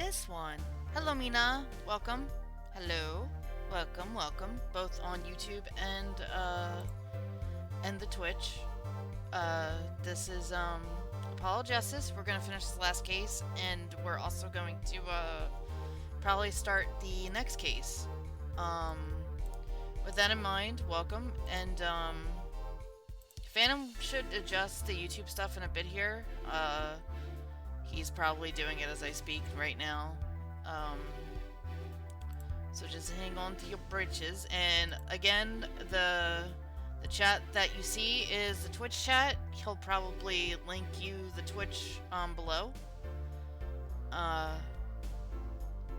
this one. Hello, Mina. Welcome. Hello. Welcome, welcome. Both on YouTube and the Twitch. This is Apollo Justice. We're gonna finish this last case, and we're also going to probably start the next case. With that in mind, welcome, and Phantom should adjust the YouTube stuff in a bit here. He's probably doing it as I speak right now. So just hang on to your britches. And again, the chat that you see is the Twitch chat. He'll probably link you the Twitch below. Oh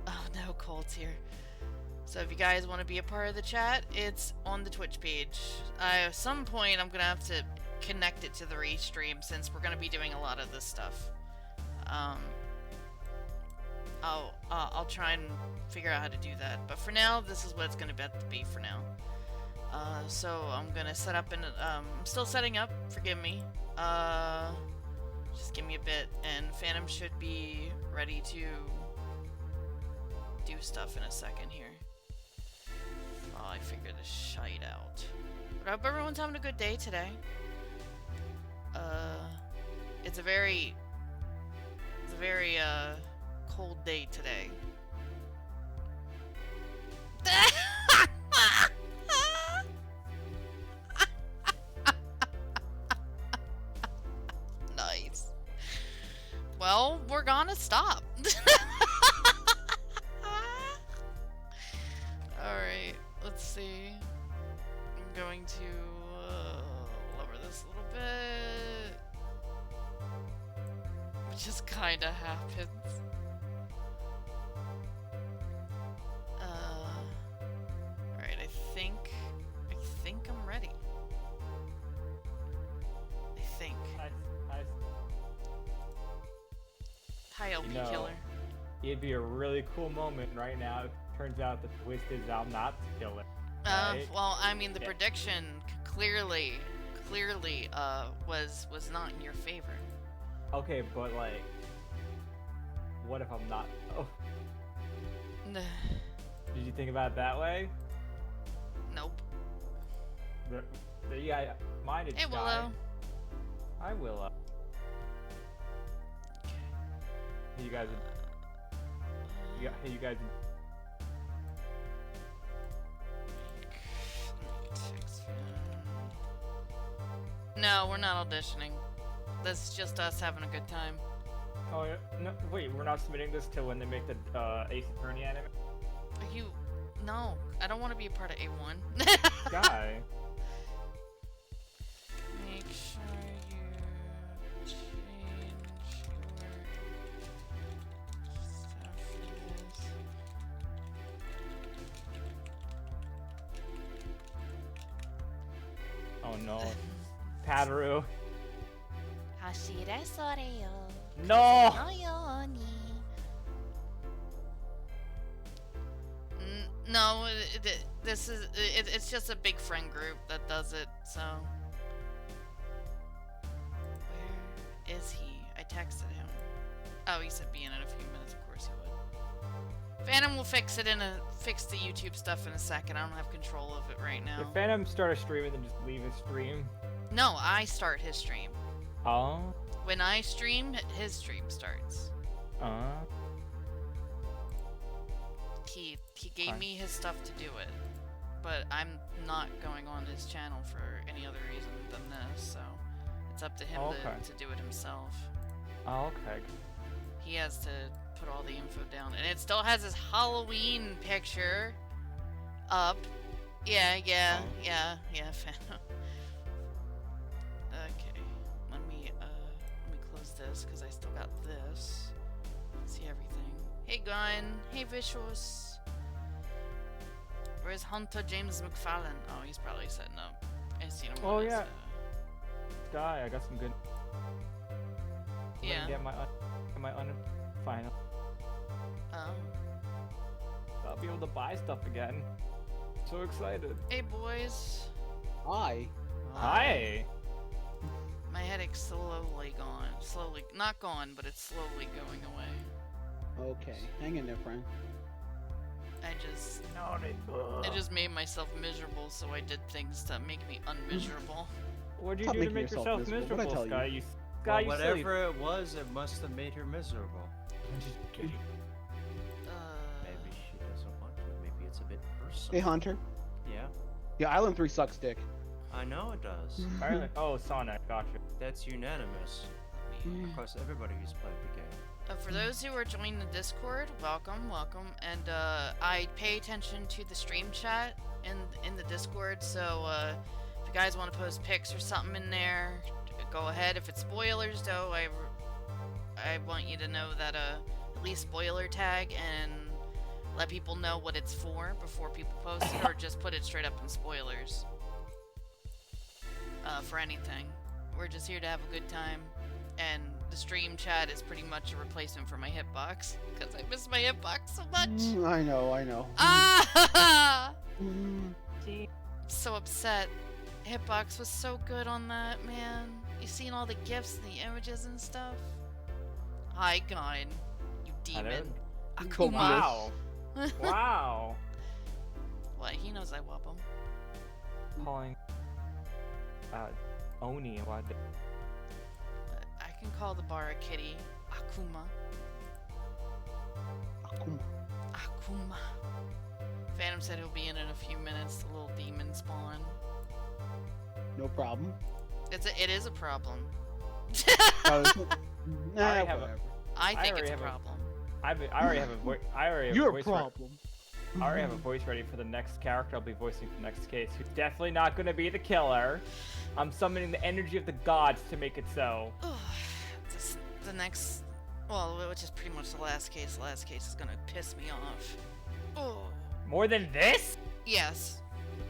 no, Colt's here. So if you guys want to be a part of the chat, it's on the Twitch page. At some point, I'm gonna have to connect it to the restream since we're gonna be doing a lot of this stuff. I'll try and figure out how to do that. But for now, this is what it's gonna have to be for now. So I'm gonna set up and I'm still setting up. Forgive me. Just give me a bit, and Phantom should be ready to do stuff in a second here. Oh, I figured this shite out. But I hope everyone's having a good day today. It's a very cold day today. Nice. Well, we're gonna stop. Alright, let's see. I'm going to lower this a little bit. It just kinda happens. Alright, I think I'm ready. I think. Hi, LP Killer. It'd be a really cool moment right now. It turns out the twist is I'm not the killer. Right? Well, I mean, the prediction clearly was not in your favor. Okay, but like, what if I'm not? Oh. Did you think about it that way? Nope. Yeah, mine is. Hey, Willow. Hi, Willow. Hey, you guys. Hey, you guys. No, we're not auditioning. This is just us having a good time. Oh, yeah. No, wait, we're not submitting this till when they make the Ace Attorney anime? No, I don't want to be a part of A1. Guy. Make sure you change your stuff for this. Oh no. Padaru. Hashire sore yo. No! No, it's just a big friend group that does it, so. Where is he? I texted him. Oh, he said be in a few minutes, of course he would. Phantom will fix the YouTube stuff in a second. I don't have control of it right now. If Phantom start a stream and then just leave his stream. No, I start his stream. Oh? When I stream, his stream starts. He gave me his stuff to do it, but I'm not going on his channel for any other reason than this, so it's up to him to do it himself. Oh, okay. He has to put all the info down, and it still has his Halloween picture up. Yeah, Phantom. Okay, let me close this because I still got this. See everything. Hey, Gun. Hey, Vicious. Where's Hunter James McFarlane? Oh, he's probably setting up. I seen him. Oh yeah. Guy, I got some good. Yeah. Get my final. Oh. I'll be able to buy stuff again. So excited. Hey, boys. Hi. Hi. My headache's slowly gone. Slowly, not gone, but it's slowly going away. Okay, hang in there, friend. I just No, I just made myself miserable, so I did things to make me unmiserable. What'd you Stop do to making make yourself yourself miserable. What'd I miserable, tell Sky? you? Sky, Well, you whatever it was, it must have made her miserable. I'm just kidding. Maybe she doesn't want to. Maybe it's a bit personal. Hey, Hunter. Yeah, Yeah, Island 3 sucks dick. I know it does. Alright, oh, Sonic, gotcha. That's unanimous. Of course, everybody who's played the game. For those who are joining the Discord, welcome, and I pay attention to the stream chat in the Discord, so if you guys want to post pics or something in there, go ahead. If it's spoilers, though, I want you to know that at least spoiler tag and let people know what it's for before people post it, or just put it straight up in spoilers. For anything, we're just here to have a good time, and the stream chat is pretty much a replacement for my hitbox, because I miss my hitbox so much. I know. Ah! Mm. I'm so upset. Hitbox was so good on that, man. You seen all the gifs and the images and stuff? Hi, Gun. You demon. Akuma. Wow. Wow. What? He knows I whoop him. Calling Oni what? I can call the bar a kitty. Akuma. Akuma. Akuma. Phantom said he'll be in a few minutes. The little demon spawn. No problem. It is a problem. Oh, nah, I have a- whatever. I think already it's a have a- problem. I already have a voice. I already have You're a a voice. problem. I already have a voice ready for the next character I'll be voicing for the next case. Who's definitely not going to be the killer. I'm summoning the energy of the gods to make it so. The next, well, which is pretty much the last case. The last case is gonna piss me off. Oh. More than this? Yes.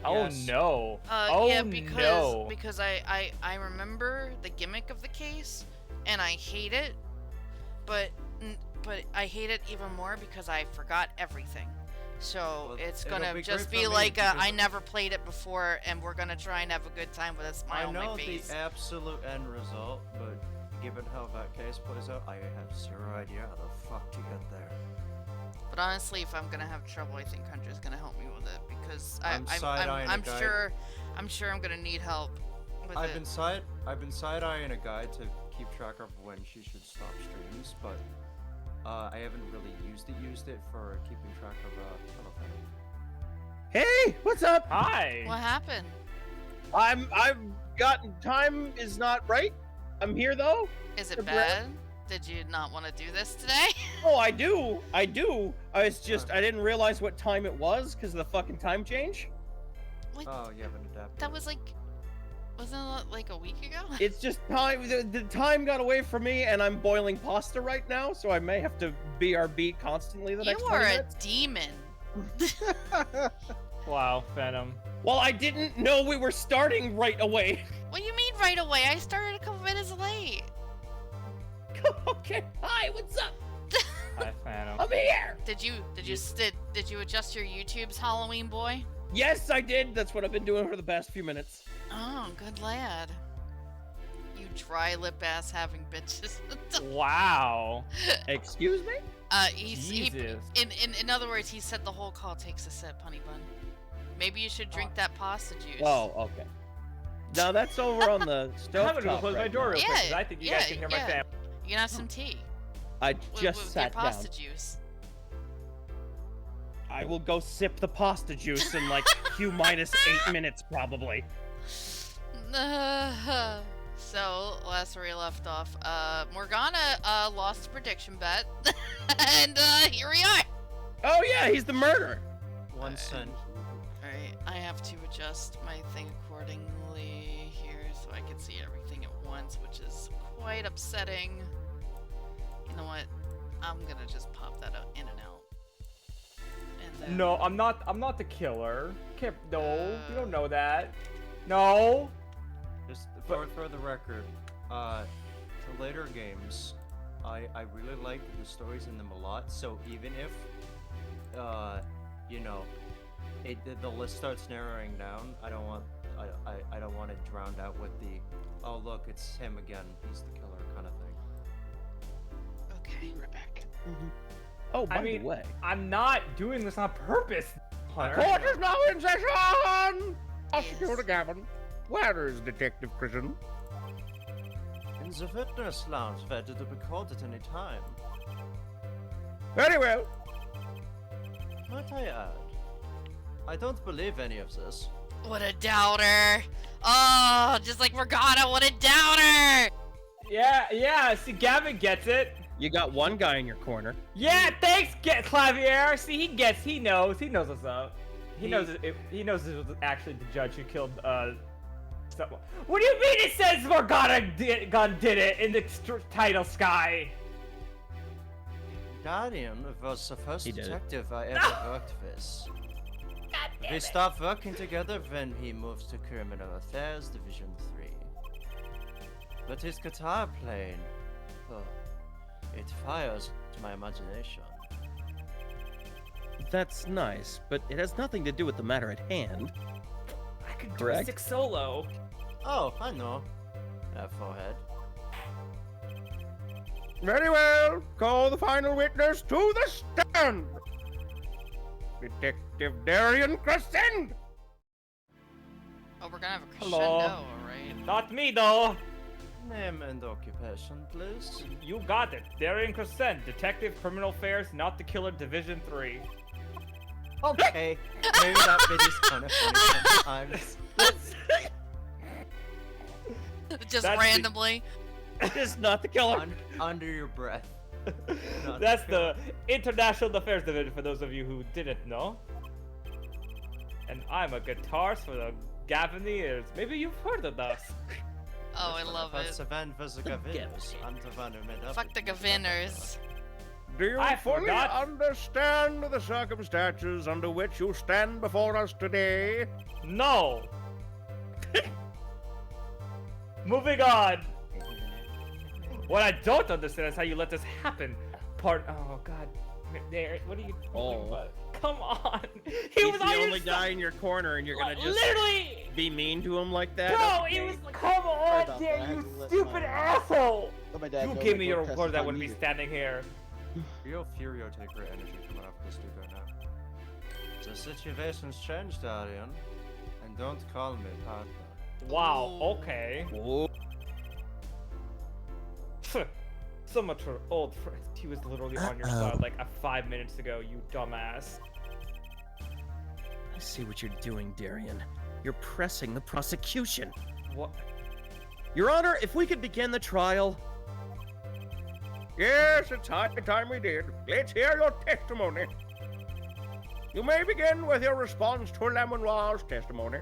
Oh Yes. no. Yeah, no. because I remember the gimmick of the case, and I hate it, but I hate it even more because I forgot everything. So Well, it's it'll gonna be just great be for me like because I never played it before, and we're gonna try and have a good time with a smile I on know my the face. absolute end result, but given how that case plays out, I have zero idea how the fuck to get there. But honestly, if I'm gonna have trouble, I think Hunter's gonna help me with it because I'm side-eyeing a guy. I'm sure I'm gonna need help with I've it. been side-eyeing a guide to keep track of when she should stop streams, but I haven't really used it for keeping track of Tunnel Phantom. Hey, what's up? Hi. What happened? I've gotten time is not right. I'm here though. Is it The bread? bad? Did you not want to do this today? Oh, I do. I didn't realize what time it was because of the fucking time change. Wait, Oh, you haven't adapted. that was like, wasn't it like a week ago? It's just time. The time got away from me, and I'm boiling pasta right now, so I may have to BRB constantly the You next are 20 a minutes. demon. Wow, Phantom. Well, I didn't know we were starting right away. What do you mean right away? I started a couple minutes late. Okay. Hi, what's up? Hi, Phantom. I'm here. Did you adjust your YouTube's Halloween boy? Yes, I did. That's what I've been doing for the past few minutes. Oh, good lad. You dry lip ass having bitches. Wow. Excuse me? He Jesus. in other words, he said the whole call takes a sip, honey bun. Maybe you should drink that pasta juice. Oh, okay. Now that's over on the I'm stove gonna go top close my right door now. real quick, 'cause Yeah, I think you yeah, guys can hear my yeah. family. You can have some tea I with just your sat pasta down. juice. I will go sip the pasta juice in like Q minus 8 minutes probably. So, last where we left off, Morgana lost a prediction bet, and here we are. Oh yeah, he's the murderer. 1 cent. Alright, I have to adjust my thing accordingly here so I can see everything at once, which is quite upsetting. You know what? I'm gonna just pop that in and out. And then, No, I'm not the killer. No, you don't know that. No. Just for the record, the later games, I really like the stories in them a lot. So even if, you know, the list starts narrowing down, I don't want it drowned out with the, oh look, it's him again, he's the killer kind of thing. Okay. Rebecca. Oh, by I mean, the way. I'm not doing this on purpose. Hunter. Court is now in session! Prosecutor Yes. Gavin, where is Detective Prison? In the witness lounge, ready to be called at any time. Very well. Might I add, I don't believe any of this. What a doubter! Oh, just like Morgana, what a doubter! Yeah, see, Gavin gets it. You got one guy in your corner. Yeah, thanks, Clavier. See, he knows what's up. He knows it was actually the judge who killed, someone. What do you mean it says Morgana did it in the title, Sky? Darian was the first He did it. detective I ever worked with. We stopped working together when he moved to Criminal Affairs Division 3. But his guitar playing, oh, it fires my imagination. That's nice, but it has nothing to do with the matter at hand. I could do a Correct. 6 solo. Oh, I know. Forehead. Very well. Call the final witness to the stand. Detective Darian Crescent. Oh, we're gonna have a Hello. crescendo, right? Not me though. Name and occupation, please. You got it. Darian Crescent, Detective Criminal Affairs, Not the Killer, Division 3. Okay. Maybe that bit is kind of funny sometimes. Just That's the- randomly. Just not the killer. Under your breath. Not That's the the International Affairs Division for those of you who didn't know. And I'm a guitarist for the Gavineers. Maybe you've heard of us. Oh, I love it. Savan was the Gavinus. I'm the one who made up. Fuck the Gaviners. Do you I fully forgot. understand the circumstances under which you stand before us today? No. Moving on. What I don't understand is how you let this happen. Oh God. There. What are you? Oh. About? Come on. He He's was the on your only side. guy in your corner, and you're gonna just Literally. be mean to him like that? Bro, Okay. it was come on, about there, that. I had you to let stupid my- asshole! Let my dad You know gave when me I your go test report if that I wouldn't be need it. standing here. Real Furio Taker energy coming off the studio now. The situation's changed, Darian. And don't call me partner. Wow. Ooh. Okay. Oh, So much for old friends. He was literally on your side like 5 minutes ago. You dumbass. I see what you're doing, Darian. You're pressing the prosecution. What? Your Honor, if we could begin the trial. Yes, it's high time we did. Let's hear your testimony. You may begin with your response to Lamenoir's testimony.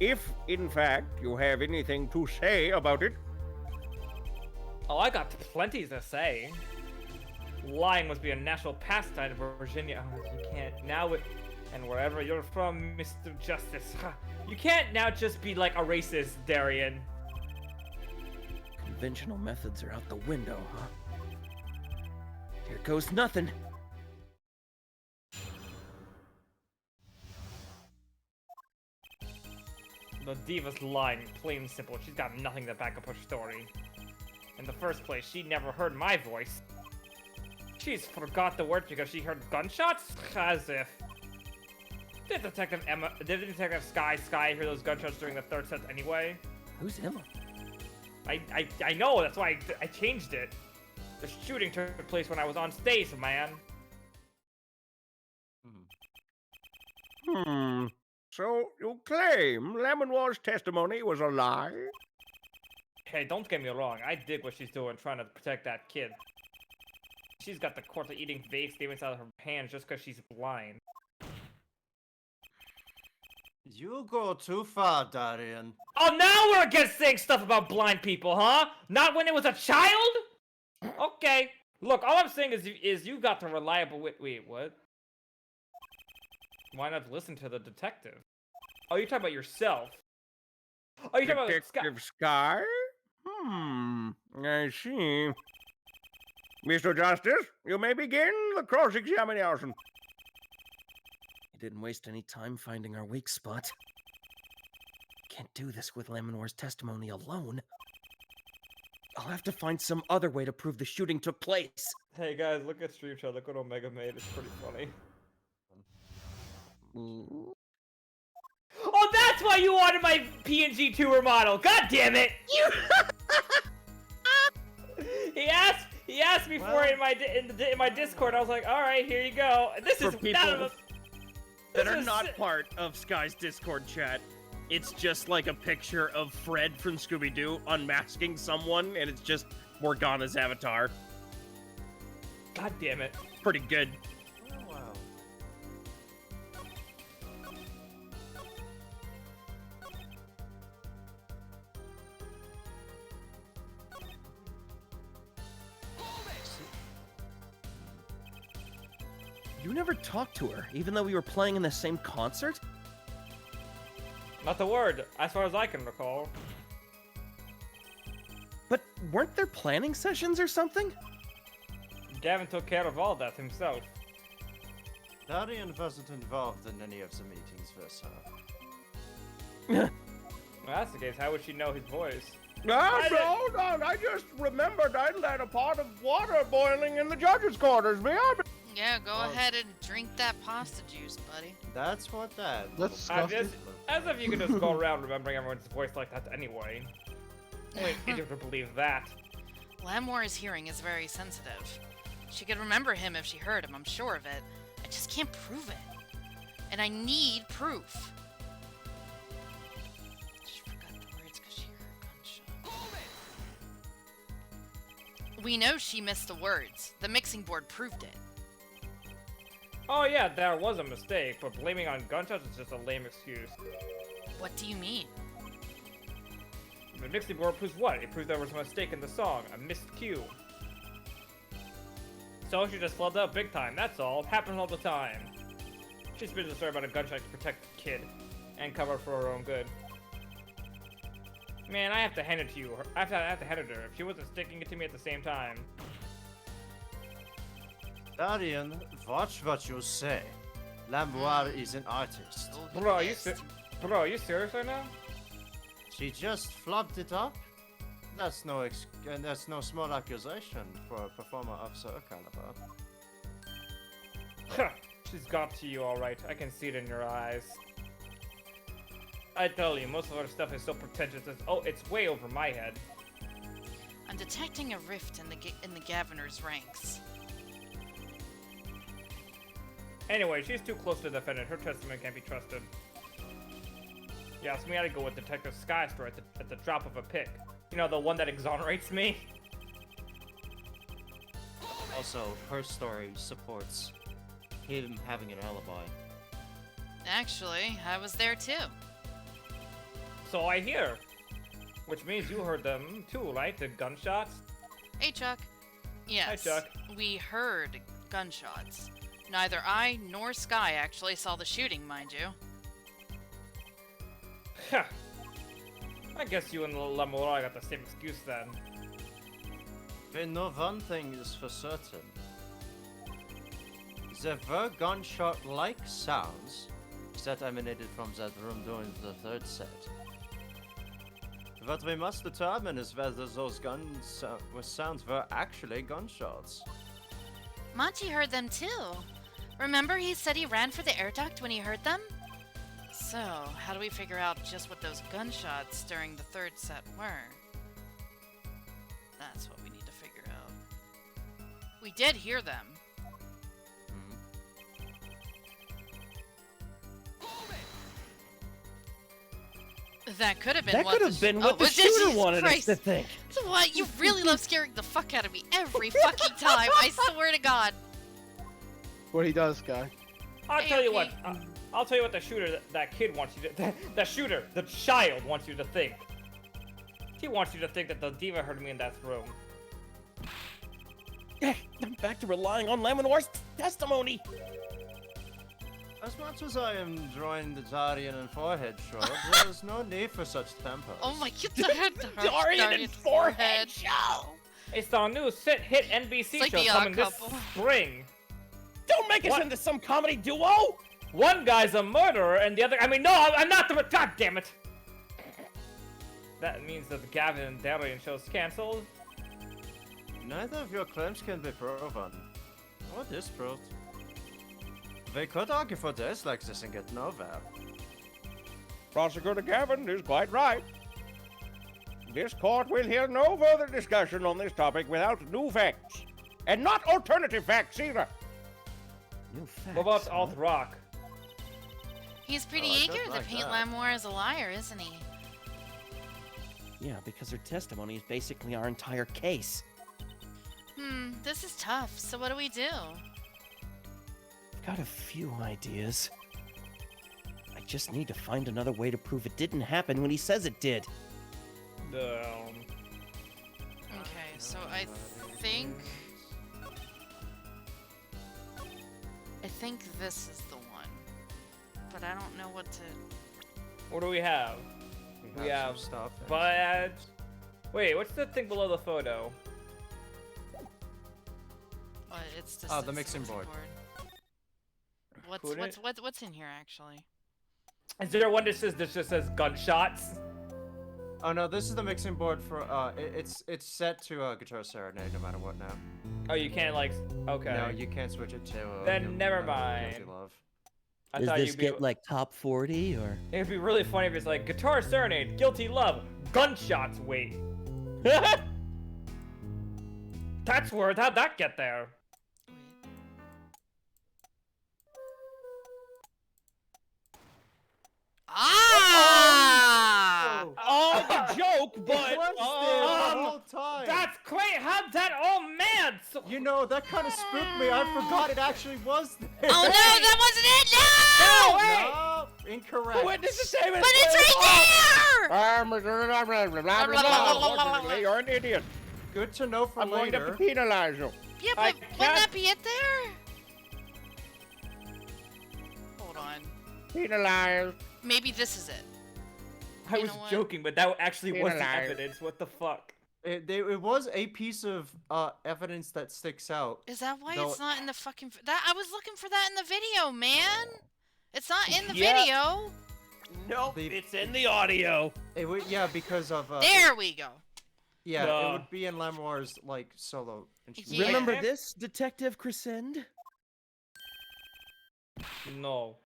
If, in fact, you have anything to say about it. Oh, I got plenty to say. Lying must be a national pastime in Virginia. Oh, you can't now it. And wherever you're from, Mr. Justice, you can't now just be like a racist, Darian. Conventional methods are out the window, huh? Here goes nothing. The diva's lying, plain and simple. She's got nothing to back up her story. In the first place, she never heard my voice. She's forgot the words because she heard gunshots? As if. Did Detective Sky hear those gunshots during the third set anyway? Who's Emma? I know, that's why I changed it. The shooting took place when I was on stage, man. So you claim Lamenoir's testimony was a lie? Hey, don't get me wrong, I dig what she's doing trying to protect that kid. She's got the court eating vague statements out of her pants just because she's blind. You go too far, Darian. Oh, now we're against saying stuff about blind people, huh? Not when it was a child? Okay. Look, all I'm saying is you got the reliable wait, what? Why not listen to the detective? Oh, you're talking about yourself. Oh, you're talking about Scott. Detective Sky? I see. Mr. Justice, you may begin the cross-examination. You didn't waste any time finding our weak spot. Can't do this with Lamenoir's testimony alone. I'll have to find some other way to prove the shooting took place. Hey guys, look at Stream Chat. Look what Omega made. It's pretty funny. Oh, that's why you wanted my PNG tour model. God damn it! He asked me for it in my Discord. I was like, all right, here you go. This For is people that are is not si- part of Sky's Discord chat, it's just like a picture of Fred from Scooby-Doo unmasking someone, and it's just Morgana's avatar. God damn it. Pretty good. Oh, wow. You never talked to her, even though we were playing in the same concert? Not the word, as far as I can recall. But weren't there planning sessions or something? Gavin took care of all that himself. Darian wasn't involved in any of the meetings, Versa. Well, that's the case. How would she know his voice? No, I just remembered I let a pot of water boiling in the judges' quarters. Yeah, go ahead and drink that pasta juice, buddy. That's what that. That's little disgusting. As if you could just go around remembering everyone's voice like that anyway. Only an idiot would believe that. Lamoire's hearing is very sensitive. She could remember him if she heard him, I'm sure of it. I just can't prove it. And I need proof. She forgot the words because she heard gunshot. We know she missed the words. The mixing board proved it. Oh yeah, there was a mistake, but blaming on gunshots is just a lame excuse. What do you mean? The mixing board proves what? It proves there was a mistake in the song, a missed cue. So she just flubbed out big time, that's all. Happens all the time. She spins a story about a gunshot to protect the kid, and cover for her own good. Man, I have to hand it to you. I have to hand it to her if she wasn't sticking it to me at the same time. Darian, watch what you say. Lamoire is an artist. Oh, Bro, are yes. you serious right now? She just flubbed it up. That's no small accusation for a performer of so caliber. Huh, she's got to you alright. I can see it in your eyes. I tell you, most of her stuff is so pretentious. It's way over my head. I'm detecting a rift in the Gaviner's ranks. Anyway, she's too close to the defendant. Her testament can't be trusted. Yeah, so we gotta go with Detective Skystar at the drop of a pick. You know, the one that exonerates me? Also, her story supports him having an alibi. Actually, I was there too. So I hear. Which means you heard them too, right? The gunshots? Hey, Chuck. Yes. Chuck. We heard gunshots. Neither I nor Sky actually saw the shooting, mind you. Huh. I guess you and Lamoura got the same excuse then. We know one thing is for certain. There were gunshot-like sounds that emanated from that room during the third set. What we must determine is whether those sounds were actually gunshots. Machi heard them too. Remember he said he ran for the air duct when he heard them? So, how do we figure out just what those gunshots during the third set were? That's what we need to figure out. We did hear them. That could have been That what could have been what the was it? shooter Jesus wanted us Christ. to think. So what? You really love scaring the fuck out of me every fucking time. I swear to God. What he does, Sky. I'll Hey, tell you okay. what. I'll tell you what the shooter, that kid wants you to. The shooter, the child wants you to think. He wants you to think that the diva heard me in that room. I'm back to relying on Lamenoir's testimony. As much as I am enjoying the Darian and forehead show, there is no need for such tempers. Oh my God. Darian and forehead show. It's the new hit NBC It's like show The coming Odd this Couple. spring. Don't make us What? into some comedy duo. One guy's a murderer and the other. I mean, no, I'm not the. God damn it. That means that the Gavin and Darian show's canceled. Neither of your claims can be proven or disproved. They could argue for days like this and get nowhere. Prosecutor Gavin is quite right. This court will hear no further discussion on this topic without new facts. And not alternative facts either. New facts. What about huh? Alt Rock? He's pretty Oh, I eager don't to like paint that. Lamour as a liar, isn't he? Yeah, because her testimony is basically our entire case. This is tough. So what do we do? I've got a few ideas. I just need to find another way to prove it didn't happen when he says it did. Okay, so I think this is the one. But I don't know what to... What do we have? We some have stuff. Badge. Wait, what's the thing below the photo? What, it's just The it's mixing board. Couldn't- What's in here actually? Is there one that just says gunshots? Oh no, this is the mixing board for it's set to Guitar Serenade no matter what now. Oh, you can't like. Okay. No, you can't switch it to. Then never mind. Guilty Love. I Does thought this you'd be. get like top 40 or? It'd be really funny if it's like Guitar Serenade, Guilty Love, Gunshots. Wait. That's weird. How'd that get there? Wait. Ah! Oh, the joke, It but was there the whole time. That's great. How'd that? Oh man. So, You know, that kind of spooked me. I forgot it actually was there. Oh no, that wasn't it! No! No, incorrect. witness the same as But it's right Unfortunately, you're an idiot. Good to know for I'm going to later. penalize you. there! Yeah, I but wouldn't can't- that be it there? Hold on. Penalize. Maybe this is it. I You was know what? joking, but that actually was the Penalized. evidence. What the fuck? It was a piece of evidence that sticks out. Is that why No. it's not in the fucking... That I was looking for that in the video, man! It's not in the Yeah. video! nope, The- it's in the audio. Yeah, because of There we go! yeah, Duh. it would be in Lamoire's like solo. Yeah. Remember this, Detective Crescend? No.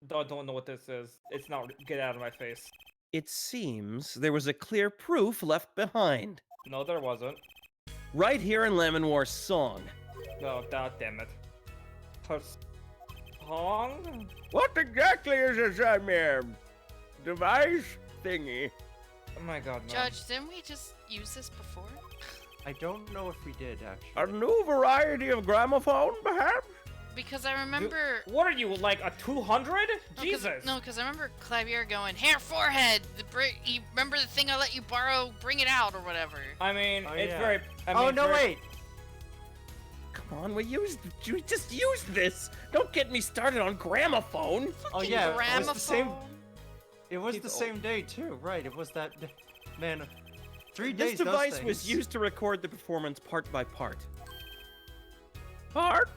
Don't know what this is. It's not. Get out of my face. It seems there was a clear proof left behind. No, there wasn't. Right here in Lemon War's song. No, god damn it. Her song? What exactly is this device thingy? Oh my god, no. Judge, didn't we just use this before? I don't know if we did actually. A new variety of gramophone, perhaps? Because I remember... What are you, like a 200? Jesus! No, because I remember Clavier going, hair, forehead! You remember the thing I let you borrow? Bring it out, or whatever. I mean, Oh, it's yeah. very. I Oh mean, no, very- wait! Come on, we just used this. Don't get me started on gramophone. Oh Fucking yeah, it was the same. gramophone. It was He's the old. same day too, right? It was that. Man, 3 This days. does device was things. used to record the performance part by part. Part?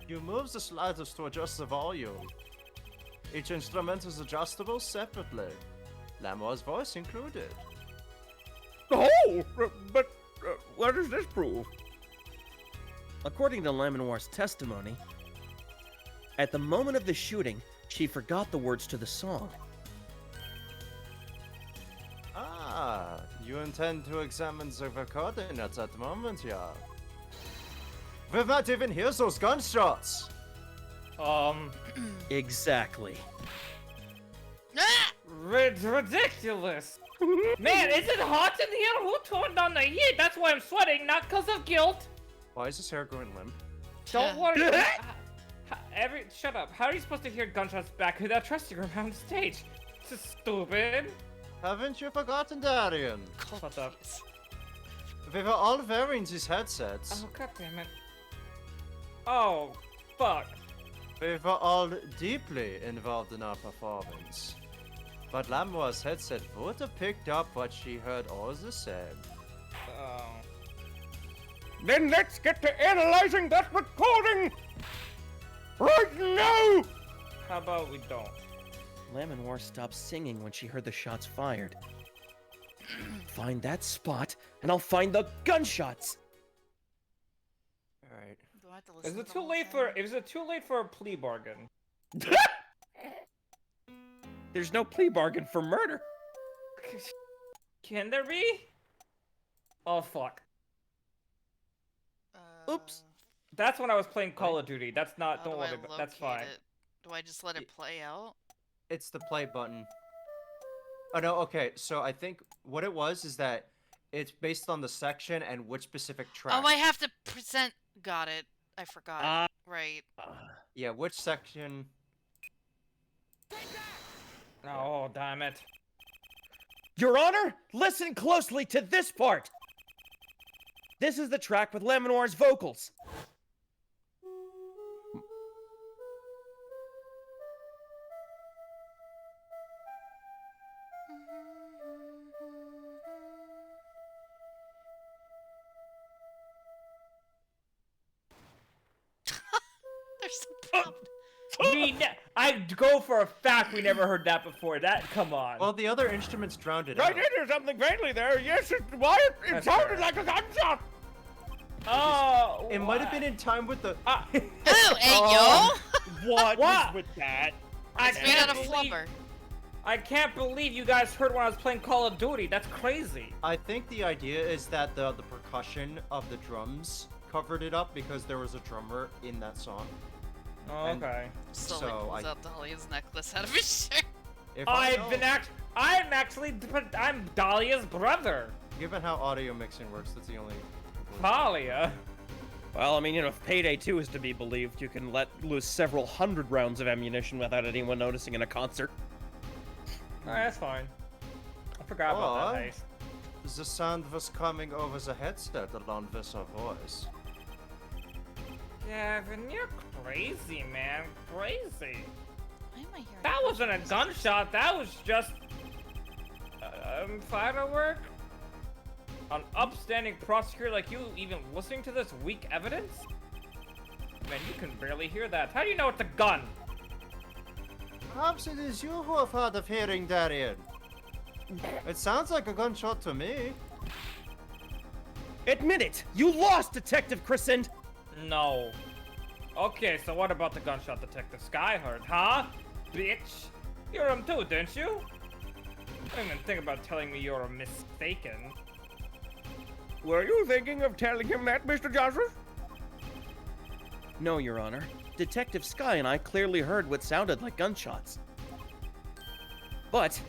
You move the sliders to adjust the volume. Each instrument is adjustable separately. Lamoire's voice included. Oh, but what does this prove? According to Lamenoir's testimony, at the moment of the shooting, she forgot the words to the song. Ah, you intend to examine the recording at that moment, yeah? We might even hear those gunshots! Exactly. Ah! Ridiculous! Man, is it hot in here? Who turned on the heat? That's why I'm sweating, not because of guilt. Why is his hair going limp? Don't worry. Shut up. How are you supposed to hear gunshots back without trusting her around the stage? This is stupid. Haven't you forgotten, Darian? Shut up. Please. We were all wearing these headsets. Oh, god damn it. Oh, fuck. We were all deeply involved in our performance. But Lamoire's headset would have picked up what she heard all the same. Oh. Then let's get to analyzing that recording! Right now! How about we don't? Lamenoir stopped singing when she heard the shots fired. Find that spot, and I'll find the gunshots. All right. Do I have to listen Is to it the too whole late thing? for? Is it too late for a plea bargain? There's no plea bargain for murder. Can there be? Oh fuck. Oops. That's when I was playing Call of Duty. That's not. How Don't do worry. I About, that's locate fine. it? Do I just let it play out? It's the play button. Oh no, okay. So I think what it was is that it's based on the section and which specific track. Oh, I have to present. Got it. I forgot. Ah. Right. Yeah, which section? Oh damn it. Your Honor, listen closely to this part. This is the track with Lamenoir's vocals. They're so proud. I go for a fact we never heard that before. That come on. Well, the other instruments drowned it I out. did hear something faintly there. Yes, it That's sounded fair. like a gunshot. Oh. It might have been in time with the. Oh, hey, yo! What What? is with that? I It's made out can't of believe. flubber. I can't believe you guys heard when I was playing Call of Duty. That's crazy. I think the idea is that the percussion of the drums covered it up because there was a drummer in that song. Oh, And- okay. Slowly So pulls I- out Dahlia's necklace out of his shirt. If I I've know- been I'm Dahlia's brother. Given how audio mixing works, that's the only. Dahlia. Well, I mean, you know, if Payday 2 is to be believed, you can let loose several hundred rounds of ammunition without anyone noticing in a concert. Alright, that's fine. I forgot about Aw. that haste. The sound was coming over the headset along with her voice. Gavin, you're crazy, man. Crazy. Why am I hearing That wasn't a gunshot. That was just firework. An upstanding prosecutor like you even listening to this weak evidence? Man, you can barely hear that. How do you know it's a gun? Perhaps it is you who have hard of hearing, Darian. It sounds like a gunshot to me. Admit it! You lost, Detective Crescent! No. Okay, so what about the gunshot Detective Sky heard, huh? Bitch. You heard him too, didn't you? Don't even think about telling me you're mistaken. Were you thinking of telling him that, Mr. Johnson? No, Your Honor. Detective Sky and I clearly heard what sounded like gunshots. But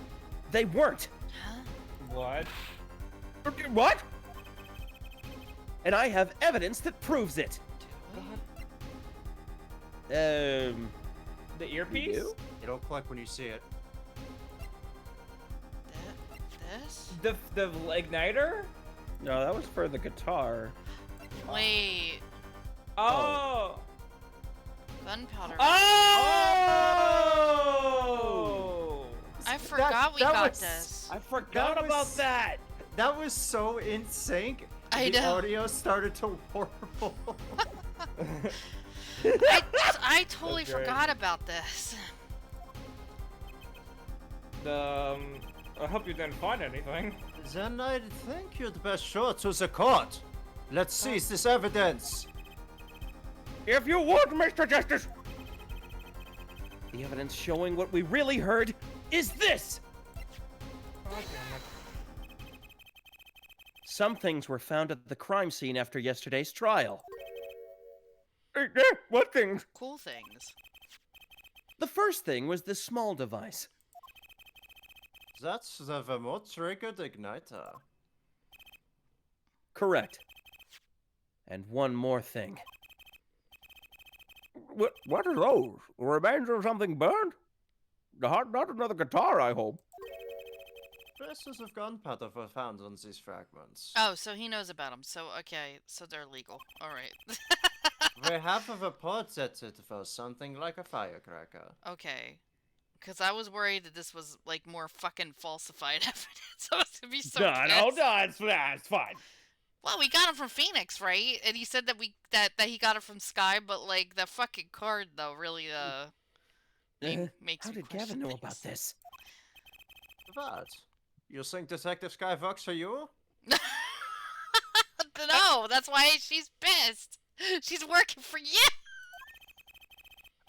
they weren't. Huh? What? What? And I have evidence that proves it. Do we? The earpiece? do? It'll click when you see it. This? The igniter? No, that was for the guitar. Wait. Oh. Gunpowder. Oh! I forgot we that got was- this. I forgot That about was- that! That was so in sync. I the know. audio started to warble. I totally That's great. forgot about this. I hope you didn't find anything. Then I think you'd best show it to the court. Let's seize this evidence. If you would, Mr. Justice. The evidence showing what we really heard is this! Oh, damn it. Some things were found at the crime scene after yesterday's trial. What things? Cool things. The first thing was this small device. That's the remote triggered igniter. Correct. And one more thing. What are those? Remains of something burned? Not another guitar, I hope. Traces of gunpowder were found on these fragments. Oh, so he knows about them. So, okay. So they're legal. Alright. We have a report that it was something like a firecracker. Okay. Because I was worried that this was, like, more fucking falsified evidence. I was gonna be so pissed. it's fine. Well, we got him from Phoenix, right? And he said that that he got it from Sky, but, like, the fucking card, though, really, makes How me did question Gavin know things. about this? But You think Detective Sky works for you? No, that's why she's pissed. She's working for you.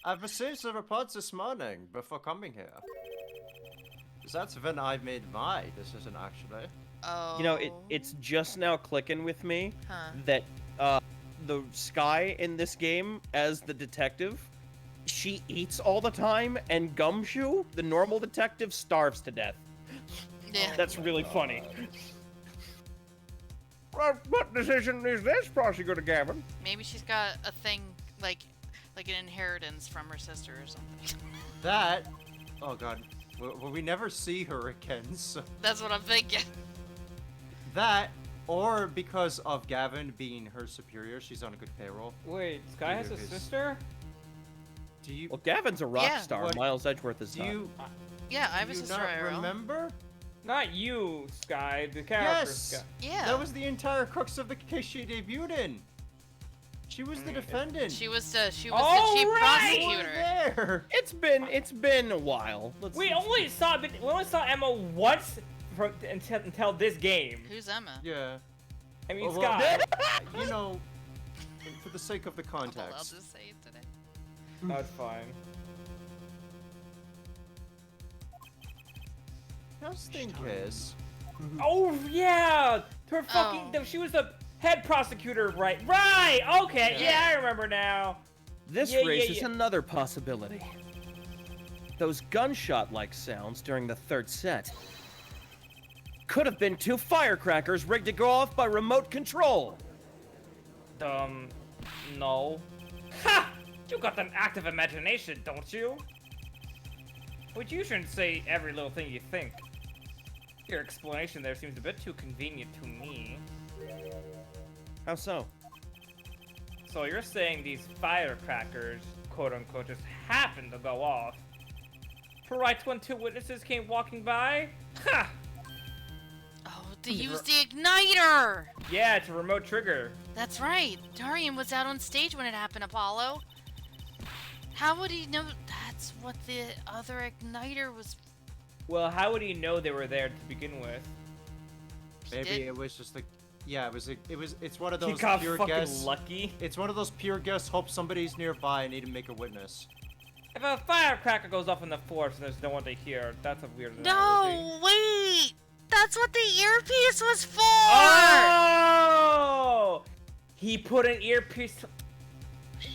I've received the reports this morning before coming here. That's when I made my decision, actually. Oh. You know, it's just now clicking with me Huh. that the Sky in this game as the detective, she eats all the time, and Gumshoe, the normal detective, starves to death. Yeah. That's really funny. What decision is this, Prosecutor Gavin? Maybe she's got a thing like an inheritance from her sister or something. That... Oh god. Well, we never see her again, so... That's what I'm thinking. That, or because of Gavin being her superior, she's on a good payroll. Wait, Sky has a Either is- sister? Do you... Well, Gavin's a rock Yeah. star. What- Miles Edgeworth is Do not. you... Yeah, I have a do you sister not IRL. remember? Not you, Sky. The character Yes! Sky. Yeah. That was the entire crux of the case she debuted in. She was the defendant. She was the chief Oh, right! You were prosecutor. there. It's been a while. We only saw Emma once until this game. Who's Emma? Yeah. I mean, Well, Sky. You know, for the sake of the I'm allowed context. to say it today. That's fine. Just in case. Oh yeah, her fucking. Oh. She was the head prosecutor, right? Right. Okay. Yeah. Yeah, I remember now. This Yeah, raises yeah. another possibility. Those gunshot-like sounds during the third set could have been two firecrackers rigged to go off by remote control. No. Ha! You got an active imagination, don't you? But you shouldn't say every little thing you think. Your explanation there seems a bit too convenient to me. How so? So you're saying these firecrackers, quote unquote, just happened to go off right when two witnesses came walking by? Ha! Oh, to use the igniter! Yeah, it's a remote trigger. That's right. Darian was out on stage when it happened, Apollo. How would he know that's what the other igniter was? Well, how would he know they were there to begin with? He Maybe did- it was just like, yeah, it's one of He those got pure fucking guess. lucky. It's one of those pure guess. Hope somebody's nearby and need to make a witness. If a firecracker goes off in the forest and there's no one to hear, that's a weird analogy. No, wait! That's what the earpiece was for! Oh! He put an earpiece.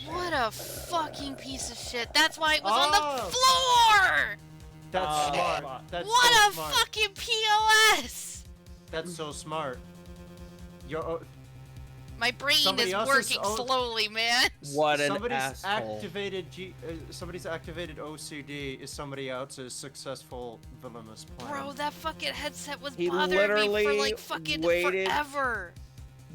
What a fucking piece of shit. That's why it was on Oh. the floor! That's Oh, smart. fuck. That's What so a smart. fucking POS! That's so smart. You're, My brain Somebody is else's working own- slowly, man. What an somebody's asshole. somebody's activated OCD is somebody else's successful villainous plan. Bro, that fucking headset was He bothering me for literally like fucking waited- forever.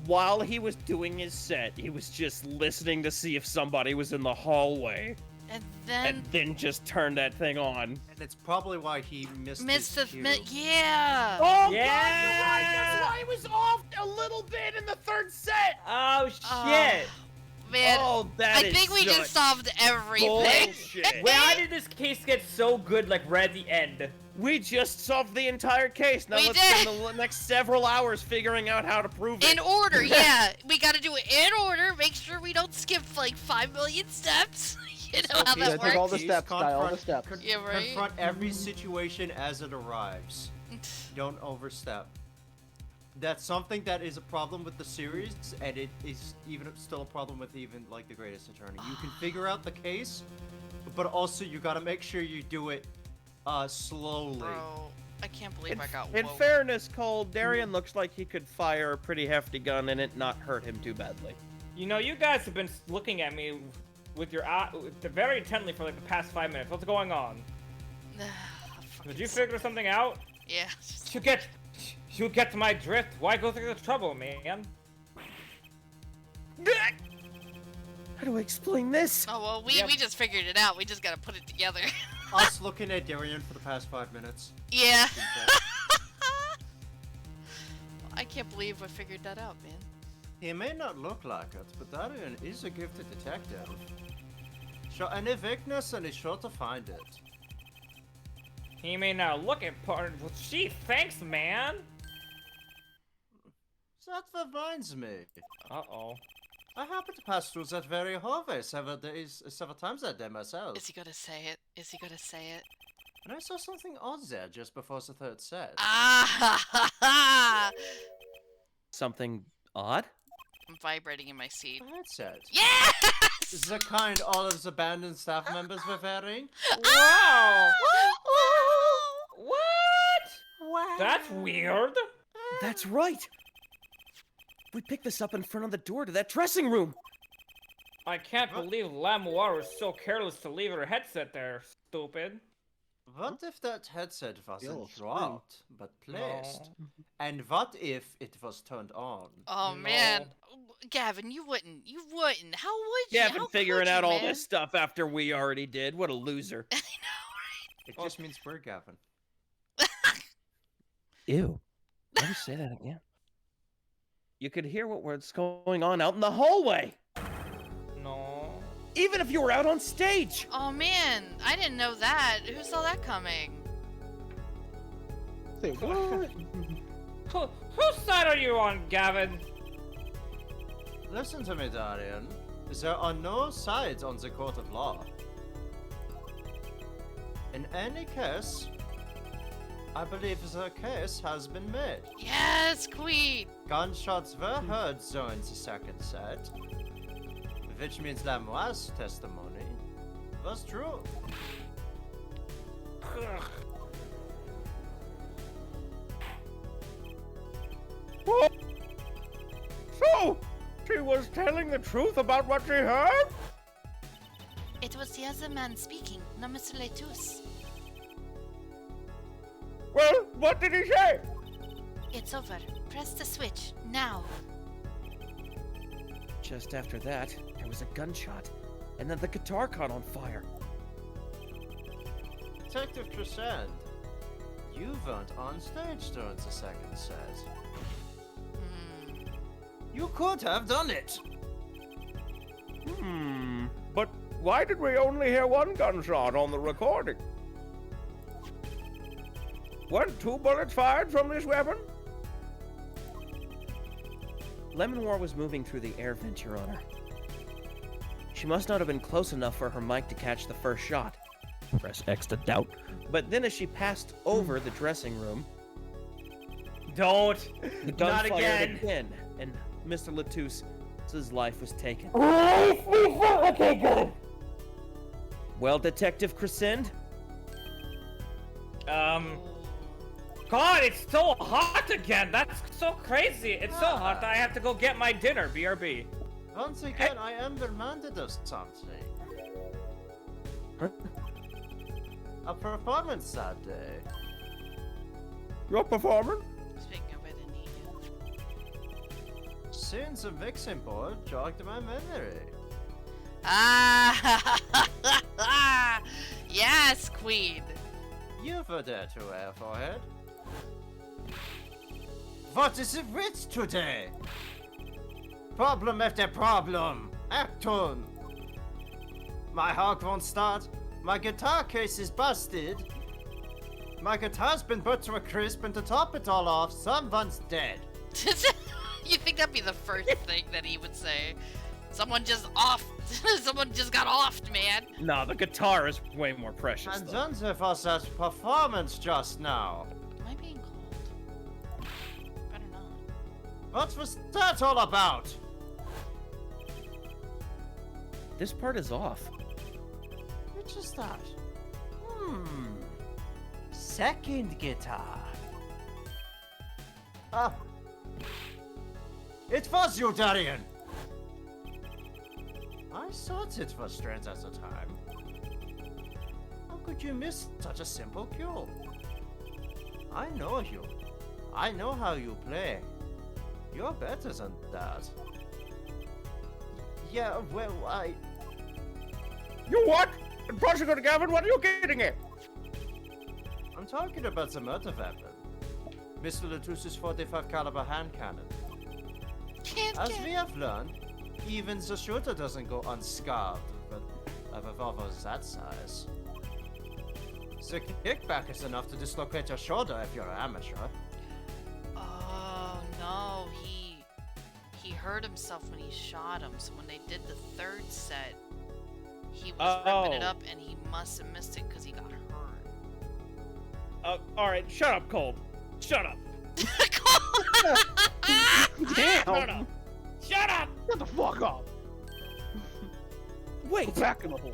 While he was doing his set, he was just listening to see if somebody was in the hallway, And then and then just turned that thing on. And it's probably why he missed missed the his cue. yeah. Oh Yeah! God, you're right. That's why he was off a little bit in the third set. Oh shit! Man, Oh, that I is think we such just solved everything. bullshit. Why did this case get so good, like right at the end? We just solved the entire case. Now We let's did. spend the next several hours figuring out how to prove it. In order, yeah. We gotta do it in order. Make sure we don't skip like 5 million steps. You know how Okay, that Yeah, take all works? the steps, Sky, all the steps. Yeah, right? Confront every situation as it arrives. Don't overstep. That's something that is a problem with the series, and it is even still a problem with even like the Greatest Attorney. You can figure out the case, but also you gotta make sure you do it slowly. Bro, I can't believe In, I got in woke. fairness, Cole, Darian looks like he could fire a pretty hefty gun and it not hurt him too badly. You know, you guys have been looking at me with your very intently for like the past 5 minutes. What's going on? Did you figure something out? Yeah. You get my drift. Why go through the trouble, man? How do I explain this? Oh well, we Yep. we just figured it out. We just gotta put it together. Us looking at Darian for the past 5 minutes. Yeah. I can't believe I figured that out, man. He may not look like it, but Darian is a gifted detective. Show any weakness and he's sure to find it. He may not look important, but gee, thanks, man. That reminds me. Uh-oh. I happened to pass through that very hallway several times that day myself. Is he gonna say it? Is he gonna say it? And I saw something odd there just before the third set. Ah! Something odd? I'm vibrating in my seat. A headset. Yes! The kind all of the abandoned staff members were wearing. Wow! What? That's weird. That's right. We picked this up in front of the door to that dressing room. I can't believe Lamoire was so careless to leave her headset there, stupid. What if that headset wasn't Yellow dropped, but placed? No. And what if it was turned on? Oh No. man, Gavin, you wouldn't. How would you? Gavin How figuring could you, out all man? this stuff after we already did. What a loser. I know, It just means we're Gavin. Ew. Let me say that again. You could hear what's going on out in the hallway. No. Even if you were out on stage. right? Oh man, I didn't know that. Who saw that coming? Say what? Whose side are you on, Gavin? Listen to me, Darian. There are no sides on the court of law. In any case, I believe the case has been made. Yes, Queen. Gunshots were heard during the second set, which means Lamoire's testimony was true. Ugh. So, she was telling the truth about what she heard? It was the other man speaking, not Mr. Letus. Well, what did he say? It's over. Press the switch now. Just after that, there was a gunshot, and then the guitar caught on fire. Detective Trisand, you weren't on stage during the second set. Hmm. You could have done it. But why did we only hear one gunshot on the recording? Weren't 2 bullets fired from this weapon? Lemon War was moving through the air vent, Your Honor. She must not have been close enough for her mic to catch the first shot. Press X to doubt. But then as she passed over the dressing room, Don't. the gun Not fired again. and Mr. Latus's life was taken. Well, Detective Crescend, God, it's so hot again. That's so crazy. It's so hot that I have to go get my dinner. BRB. Once again, I am reminded of something. Huh? A performance that day. Your performance? Speaking of it, Anita. Soon the mixing board jogged my memory. Ah! Yes, Queen. You were there too, Airforehead. What is it with today? Problem after problem. Acton. My hawk won't start. My guitar case is busted. My guitar's been put to a crisp, and to top it all off, someone's dead. You think that'd be the first thing that he would say? Someone just off. Someone just got offed, man. no, the guitar is way more precious. And Though. then there was that performance just now. Am I being cold? Better not. What was that all about? This part is off. Which is that? Second guitar. Ah. It was you, Darian! I thought it was strange at the time. How could you miss such a simple cue? I know you. I know how you play. You're better than that. Yeah, well, You what? Prosecutor Gavin, what are you getting at? I'm talking about the murder weapon. Mr. Latus's 45 caliber hand cannon. Can't As get. we have learned, even the shooter doesn't go unscarred, but a revolver that size. The kickback is enough to dislocate your shoulder if you're an amateur. Oh no, he hurt himself when he shot him. So when they did the third set, he was ripping it Oh. up, and he must have missed it because he got hurt. All right, shut up, Cold. Shut up. Damn! Shut up. Shut up. Shut the fuck up! Wait, Back in the hole.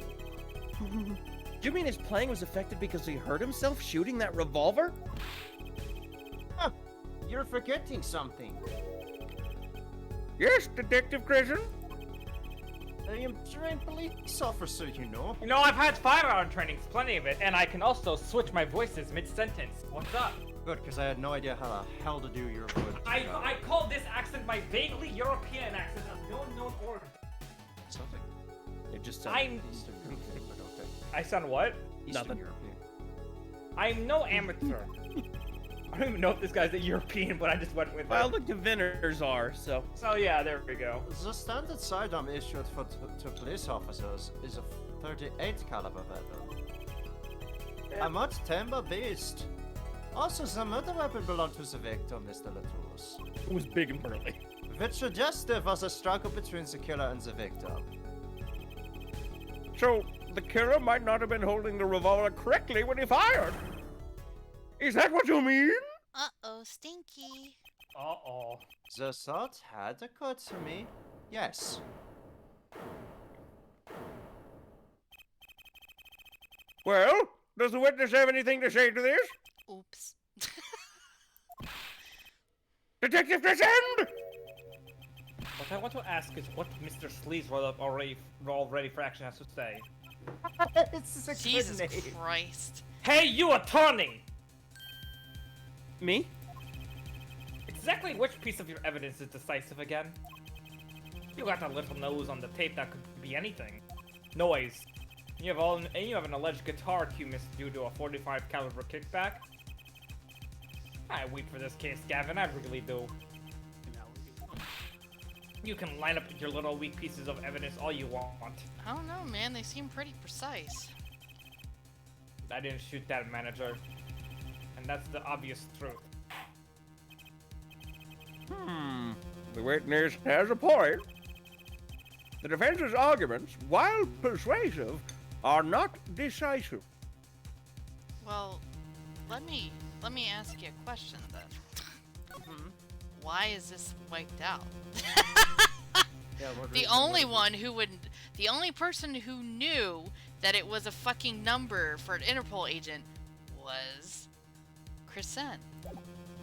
do you mean his playing was affected because he hurt himself shooting that revolver? You're forgetting something. Yes, Detective Grayson? I am trained police officer, you know. You know, I've had firearm trainings, plenty of it, and I can also switch my voices mid-sentence. What's up? Good, because I had no idea how the hell to do your good. I call this accent my vaguely European accent of no known origin. Something. It just I'm- Eastern European, but okay. I sound what? Eastern Nothing. European. I'm no amateur. I don't even know if this guy's a European, but I just went with Well, it. the diviners are, so. So yeah, there we go. The standard sidearm issued for to police officers is a 38 caliber weapon. A much timber beast. Also, the murder weapon belonged to the victim, Mr. Latouche. It was big and burly. Which suggests there was a struggle between the killer and the victim. So, the killer might not have been holding the revolver correctly when he fired. Is that what you mean? Uh-oh, stinky. Uh-oh. The thought had occurred to me. Yes. Well, does the witness have anything to say to this? Oops. Detective Grayson! What I want to ask is what Mr. Sleaze rolled up already for action has to say. It's a good Jesus name. Christ. Hey, you attorney! Me? Exactly which piece of your evidence is decisive again? You got a little nose on the tape that could be anything. Noise. You have an alleged guitar cue missed due to a 45 caliber kickback. I weep for this case, Gavin. I really do. You can line up your little weak pieces of evidence all you want. I don't know, man. They seem pretty precise. I didn't shoot that manager. And that's the obvious truth. The witness has a point. The defense's arguments, while persuasive, are not decisive. Well, let me ask you a question then. Why is this wiped out? Yeah, what The reason only would it one who would, the only person who knew that it was a fucking number for an Interpol agent was Chrisen.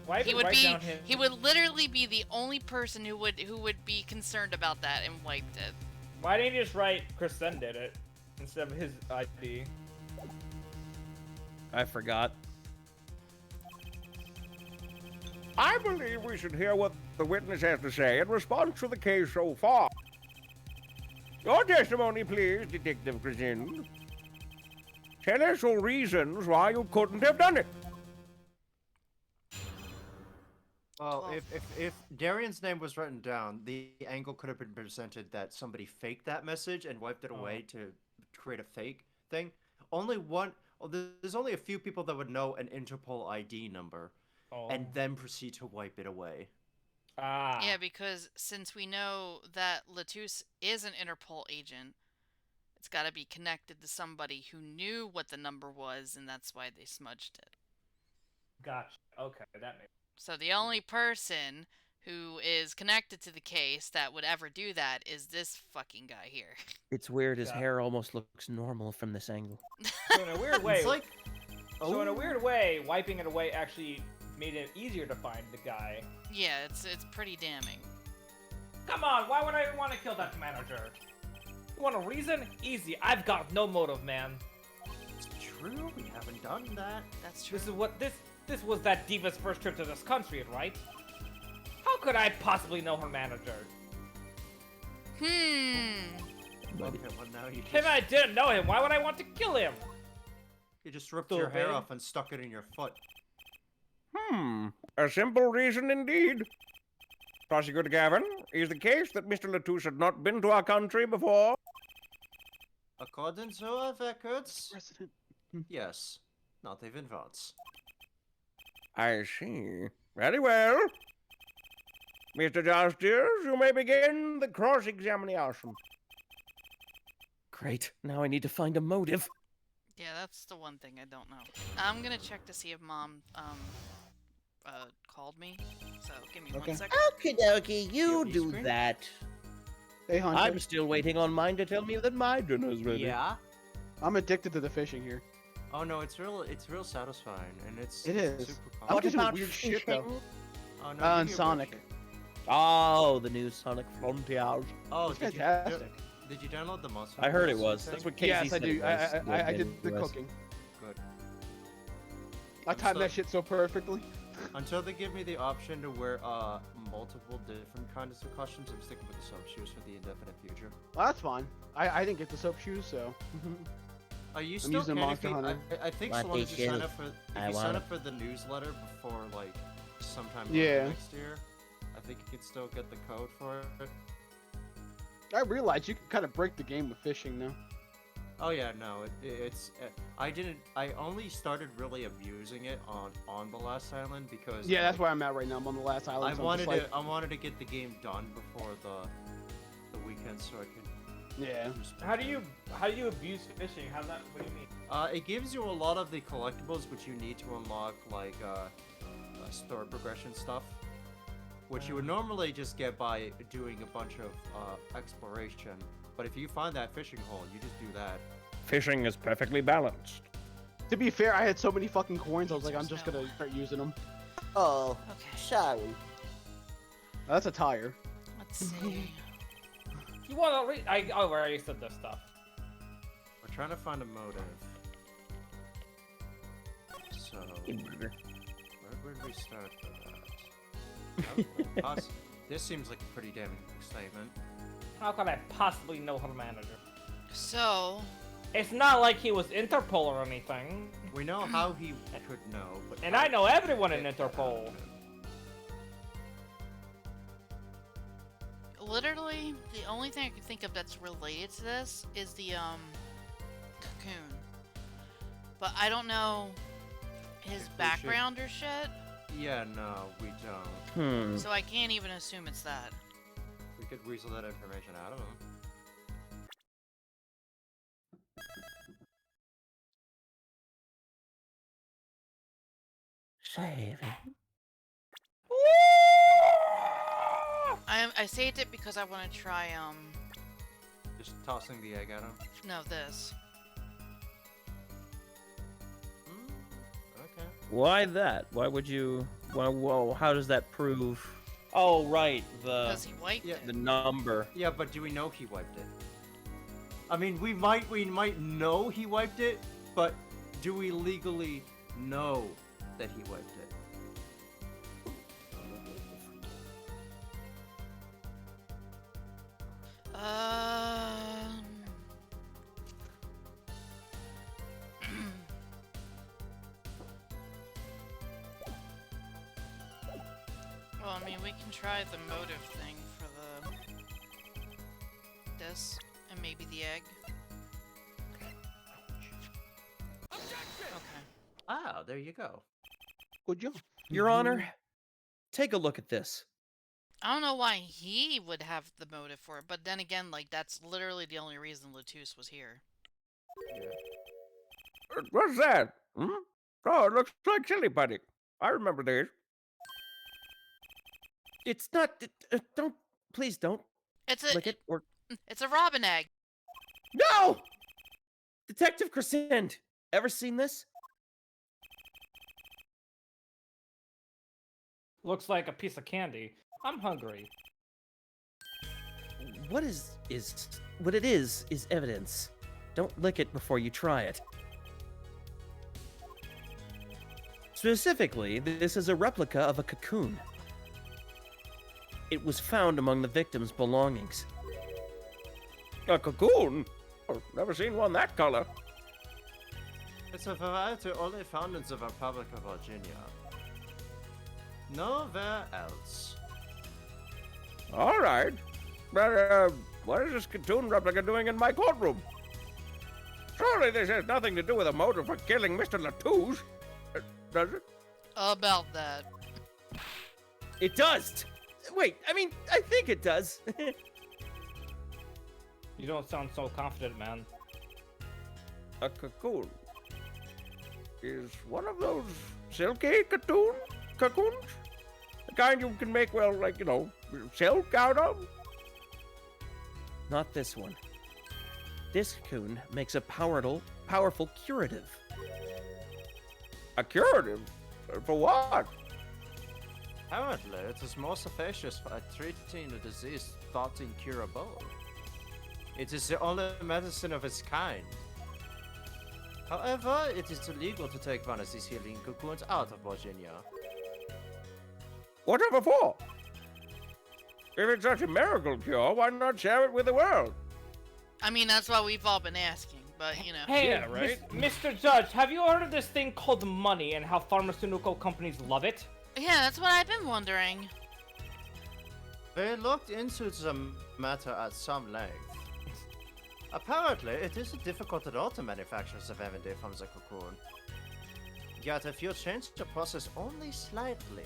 Why He even would write be, down his... he would literally be the only person who would be concerned about that and wiped it. Why didn't you just write Kristen did it instead of his ID? I forgot. I believe we should hear what the witness has to say in response to the case so far. Your testimony, please, Detective Grayson. Tell us your reasons why you couldn't have done it. Well, if Darian's name was written down, the angle could have been presented that somebody faked that message and wiped it away to create a fake thing. There's only a few people that would know an Interpol ID number Oh. and then proceed to wipe it away. Ah. Yeah, because since we know that Latouche is an Interpol agent, it's got to be connected to somebody who knew what the number was, and that's why they smudged it. Gotcha. Okay, that makes So the only person who is connected to the case that would ever do that is this fucking guy here. It's weird. His Yeah. hair almost looks normal from this angle. So in a weird way, It's like, so in a weird way, wiping it away actually made it easier to find the guy. Yeah, it's pretty damning. Come on, why would I even want to kill that manager? You want a reason? Easy. I've got no motive, man. it's true, we haven't done that. That's true. This is what this was that diva's first trip to this country, right? How could I possibly know her manager? Okay, well now you If I didn't know him, why would I want to kill him? just ripped your hair Stupid. off and stuck it in your foot. A simple reason indeed. Prosecutor Gavin, is the case that Mr. Latouche had not been to our country before? According to our records, President. yes. not even once. I see. Very well. Mr. Justice, you may begin the cross-examination. Great. Now I need to find a motive. Yeah, that's the one thing I don't know. I'm gonna check to see if Mom called me. So give me Okay. 1 second. Okie dokie, you Your do screen? that. Hey, Hunter. I'm still waiting on mine to tell me that my dinner's ready. Yeah. I'm addicted to the fishing here. Oh no, it's real satisfying, and it's It is. super I'm calm. What gonna do about weird shit though. fishing? Oh, no, And you do weird Sonic. shit. Oh, the new Sonic Frontiers. Oh, It's did you, fantastic. did you download the Monster? I heard it Manual was. thing? That's what Casey Yes, I said do. it was. I Yeah, did the it was. cooking. Good. I I'm timed that still- shit so perfectly. Until they give me the option to wear multiple different kinds of costumes, I'm sticking with the soap shoes for the indefinite future. Well, that's fine. I didn't get the soap shoes, so. You I'm still using can if Monster you, Hunter. I think My so long as you teacher. sign up for I you sign wanna- up for the newsletter before like sometime Yeah. next year, I think you can still get the code for it. I realized you can kind of break the game with fishing now. Oh yeah, no, it's I only started really abusing it on the last island because Yeah, that's where I'm at right now. I'm on the last island. I so I'm wanted just like, I wanted to get the game done before the weekend so I could. Yeah. do some How do things. you abuse fishing? What do you mean? It gives you a lot of the collectibles which you need to unlock, like story progression stuff, which you would normally just get by doing a bunch of exploration. But if you find that fishing hole, you just do that. Fishing is perfectly balanced. To be fair, I had so many fucking coins. I was like, I'm There's just no gonna one. start using them. Oh, Okay. sorry. That's a tire. Let's see. You want to read? I already said this stuff. We're trying to find a motive. So where would we start for that? This seems like a pretty damning statement. How could I possibly know her manager? So, It's not like he was Interpol or anything. We know how he could know, but And how I know everyone did in that Interpol. happen? literally, the only thing I can think of that's related to this is the cocoon. But I don't know his should- background or shit, Yeah, no, we don't. so I can't even assume it's that. We could weasel that information out of him. Saving. I saved it because I want to try Just tossing the egg at him. no, this. Okay. Why that? Why would you? Whoa, how does that prove? Oh, right, Because he wiped yeah, it. the number. Yeah, but do we know he wiped it? I mean, we might know he wiped it, but do we legally know that he wiped it? Um. Well, I mean, we can try the motive thing for this, and maybe the egg. Okay. Ah, there you go. Good job. Your Honor, take a look at this. I don't know why he would have the motive for it, but then again, like, that's literally the only reason Latus was here. What's that? Oh, it looks like Chili Putty. I remember these. It's not. Don't. Please don't It's lick it. Or it's a robin egg. no. Detective Crescent. Ever seen this? Looks like a piece of candy. I'm hungry. What what it is evidence. Don't lick it before you try it. Specifically, this is a replica of a cocoon. It was found among the victim's belongings. A cocoon? Oh, never seen one that color. It's a variety only found in the Republic of Virginia. Nowhere else. All right. But, what is this cartoon replica doing in my courtroom? Surely this has nothing to do with a motive for killing Mr. Latouche, does it? About that. It does. Wait, I mean, I think it does. You don't sound so confident, man. A cocoon is one of those silky cocoons? The kind you can make, well, like, you know, silk out of? Not this one. This cocoon makes a powerful curative. A curative? For what? Apparently, it is most efficacious for treating a disease thought incurable. It is the only medicine of its kind. However, it is illegal to take one of these healing cocoons out of Virginia. Whatever for? If it's such a miracle cure, why not share it with the world? I mean, that's what we've all been asking, but you know. Hey, Yeah, right? Mr. Judge, have you heard of this thing called money and how pharmaceutical companies love it? Yeah, that's what I've been wondering. They looked into the matter at some length. Apparently, it isn't difficult at all to manufacture the remedy from the cocoon. Yet, if you change the process only slightly,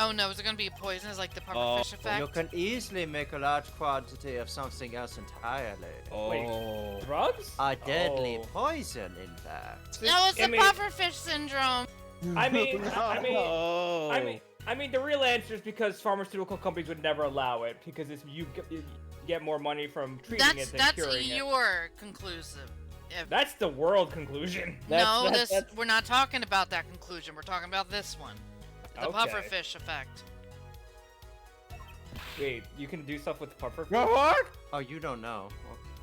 Oh no, is it gonna be poisonous like the Oh, pufferfish effect? you can easily make a large quantity of something else entirely. Oh. Drugs? A deadly Oh. poison, in fact. No, it's I the mean- pufferfish syndrome. I mean, Oh. I mean, the real answer is because pharmaceutical companies would never allow it because it's you get more money from treating it than That's curing it. your conclusive. That's the world conclusion. No, we're not talking about that conclusion. We're talking about this one. The Okay. pufferfish effect. Wait, you can do stuff with puffer? What? Oh, you don't know.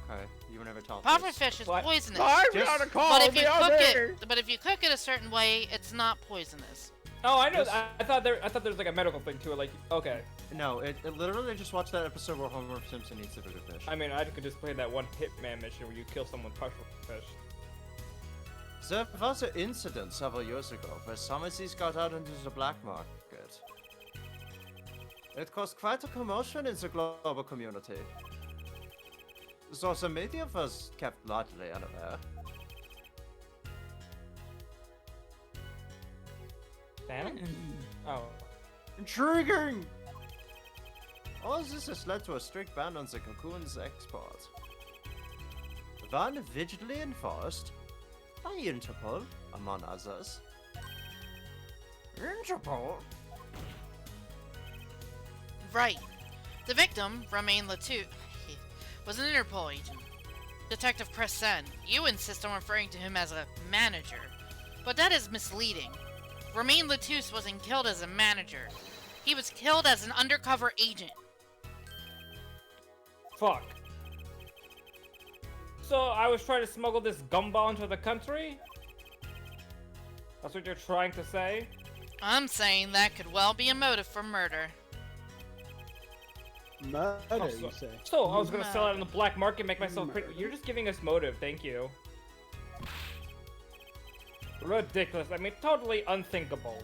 Okay, you were never taught Pufferfish is What? poisonous. I've Just- got a call But if you the cook other. it a certain way, it's not poisonous. Oh, I know. This- I thought there was like a medical thing to it. Like, okay. No, it literally just watched that episode where Homer Simpson eats the bigger fish. I mean, I could just play that one Hitman mission where you kill someone with puffer fish. There was an incident several years ago where some of these got out into the black market. It caused quite a commotion in the global community. So the media was kept largely unaware. Damn it. Oh. Intriguing! All this has led to a strict ban on the cocoon's export. One vigilantly enforced by Interpol, among others. Interpol? Right. The victim, Romain Latouche, was an Interpol agent. Detective Crescent, you insist on referring to him as a manager. But that is misleading. Romain Latouche wasn't killed as a manager. He was killed as an undercover agent. Fuck. So I was trying to smuggle this gumball into the country? That's what you're trying to say? I'm saying that could well be a motive for murder. Murder, Oh, you say? So I was gonna sell it on the black market, make myself pretty. You're just giving us motive, thank you. Ridiculous. I mean, totally unthinkable.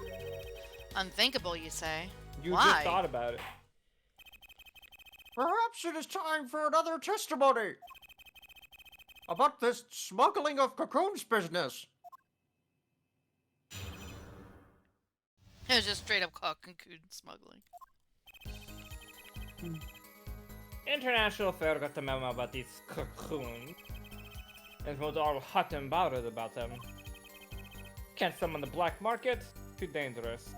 Unthinkable, you say? You Why? just thought about it. Perhaps it is time for another testimony about this smuggling of cocoons business. It was just straight up cocoon smuggling. International Affair got the memo about these cocoons. And was all hot and bothered about them. Can't sell them on the black market. Too dangerous.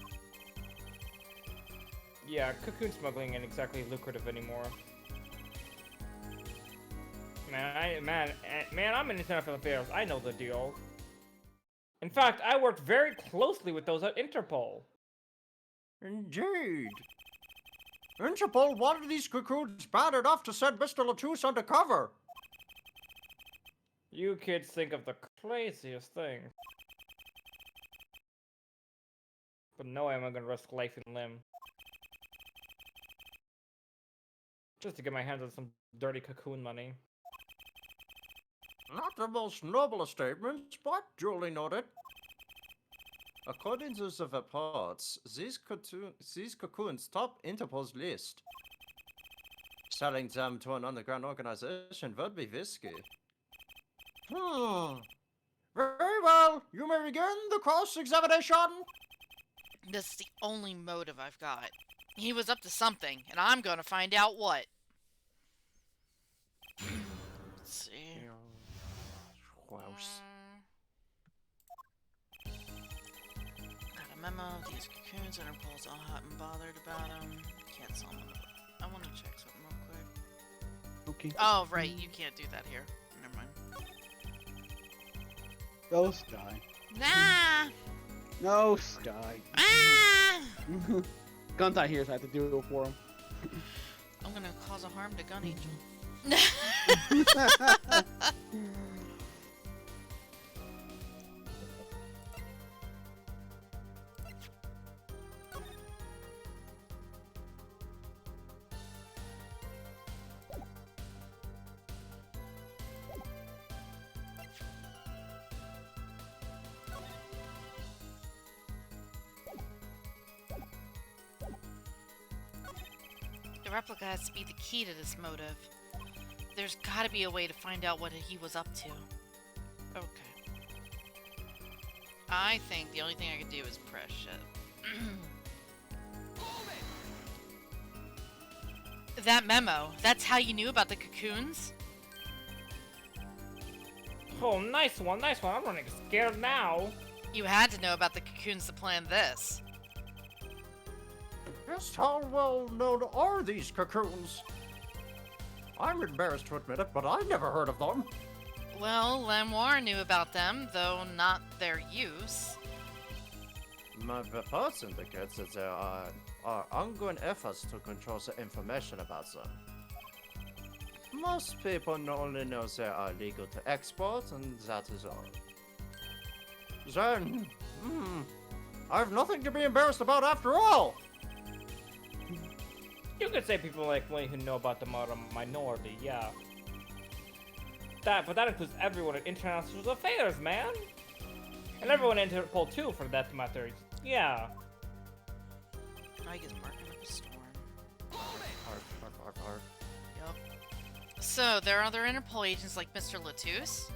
Yeah, cocoon smuggling ain't exactly lucrative anymore. Man, I'm in international affairs. I know the deal. In fact, I worked very closely with those at Interpol. Indeed. Interpol wanted these cocoons bad enough to send Mr. Latouche undercover. You kids think of the craziest thing. But no way am I gonna risk life and limb. Just to get my hands on some dirty cocoon money. Not the most noble of statements, but duly noted. According to the reports, these cocoons top Interpol's list. Selling them to an underground organization would be risky. Very well. You may begin the cross-examination. This is the only motive I've got. He was up to something, and I'm gonna find out what. Let's see. Gross. Got a memo. These cocoons, Interpol's all hot and bothered about them. Can't sell them. I want to check something real quick. Okay. Oh, right. You can't do that here. Never mind. Go Sky. Nah! No Sky. Ah! Guntai here, so I have to do it for him. I'm gonna cause a harm to Gun Angel. The replica has to be the key to this motive. There's gotta be a way to find out what he was up to. Okay. I think the only thing I could do is press shit. That memo, that's how you knew about the cocoons? Oh, nice one, nice one. I'm running scared now. You had to know about the cocoons to plan this. Just how well known are these cocoons? I'm embarrassed to admit it, but I've never heard of them. Well, Lemoire knew about them, though not their use. My report indicates that there are ongoing efforts to control the information about them. Most people only know they are legal to export, and that is all. Then, I have nothing to be embarrassed about after all! You could say people like me who know about them are a minority, yeah. But that includes everyone in international affairs, man! And everyone in Interpol too, for that matter. Yeah. I guess barking up a storm. Arf. Yup. So, there are other Interpol agents like Mr. Latouche?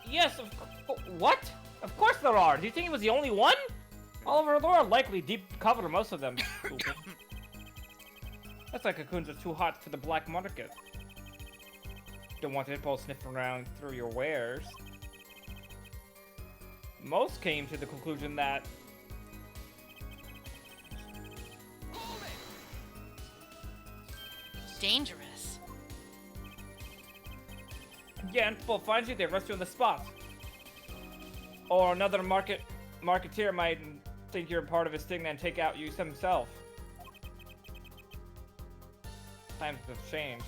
Yes, what? Of course there are! Do you think he was the only one? All over the world, likely deep cover, most of them. That's like cocoons are too hot for the black market. Don't want Interpol sniffing around through your wares. Most came to the conclusion that Dangerous. yeah, Interpol finds you, they arrest you on the spot. Or another marketeer might think you're part of his thing and take out you himself. Times have changed.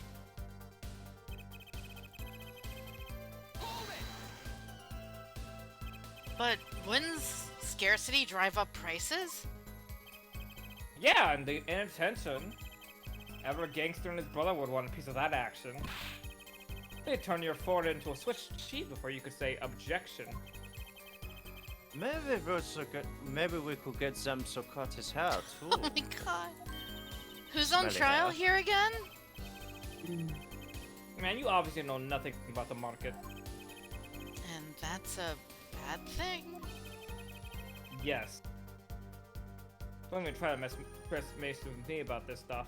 But wouldn't scarcity drive up prices? Yeah, and the inattention. Every gangster and his brother would want a piece of that action. They'd turn your Ford into a Swiss cheese before you could say objection. Maybe we could get them to cut his hair too. Oh my god. Who's on Smelly trial hair. here again? Man, you obviously know nothing about the market. And that's a bad thing? Yes. Don't even try to mess with me about this stuff.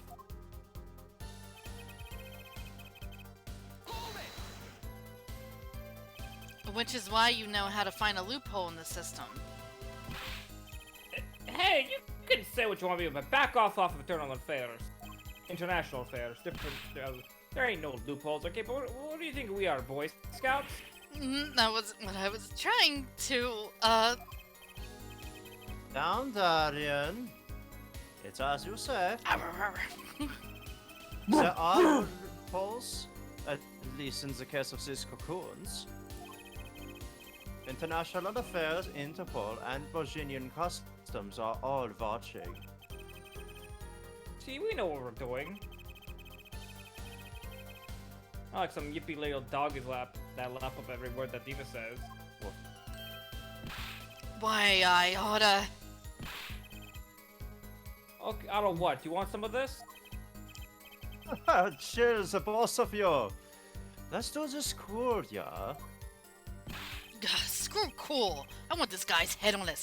Which is why you know how to find a loophole in the system. Hey, you can say what you want to be, but back off of international affairs. International affairs. Different. There ain't no loopholes, okay? But what do you think we are, Boy Scouts? That was what I was trying to, Down, Darien. It's as you say. There are loopholes, at least in the case of these cocoons. International affairs, Interpol, and Virginian customs are all watching. See, we know what we're doing. I like some yippee little dog is lap up every word that Diva says. Why, I oughta... Okay, out of what? You want some of this? Cheers, the boss of you. That's still just cool, yeah. Screw cool. I want this guy's head on a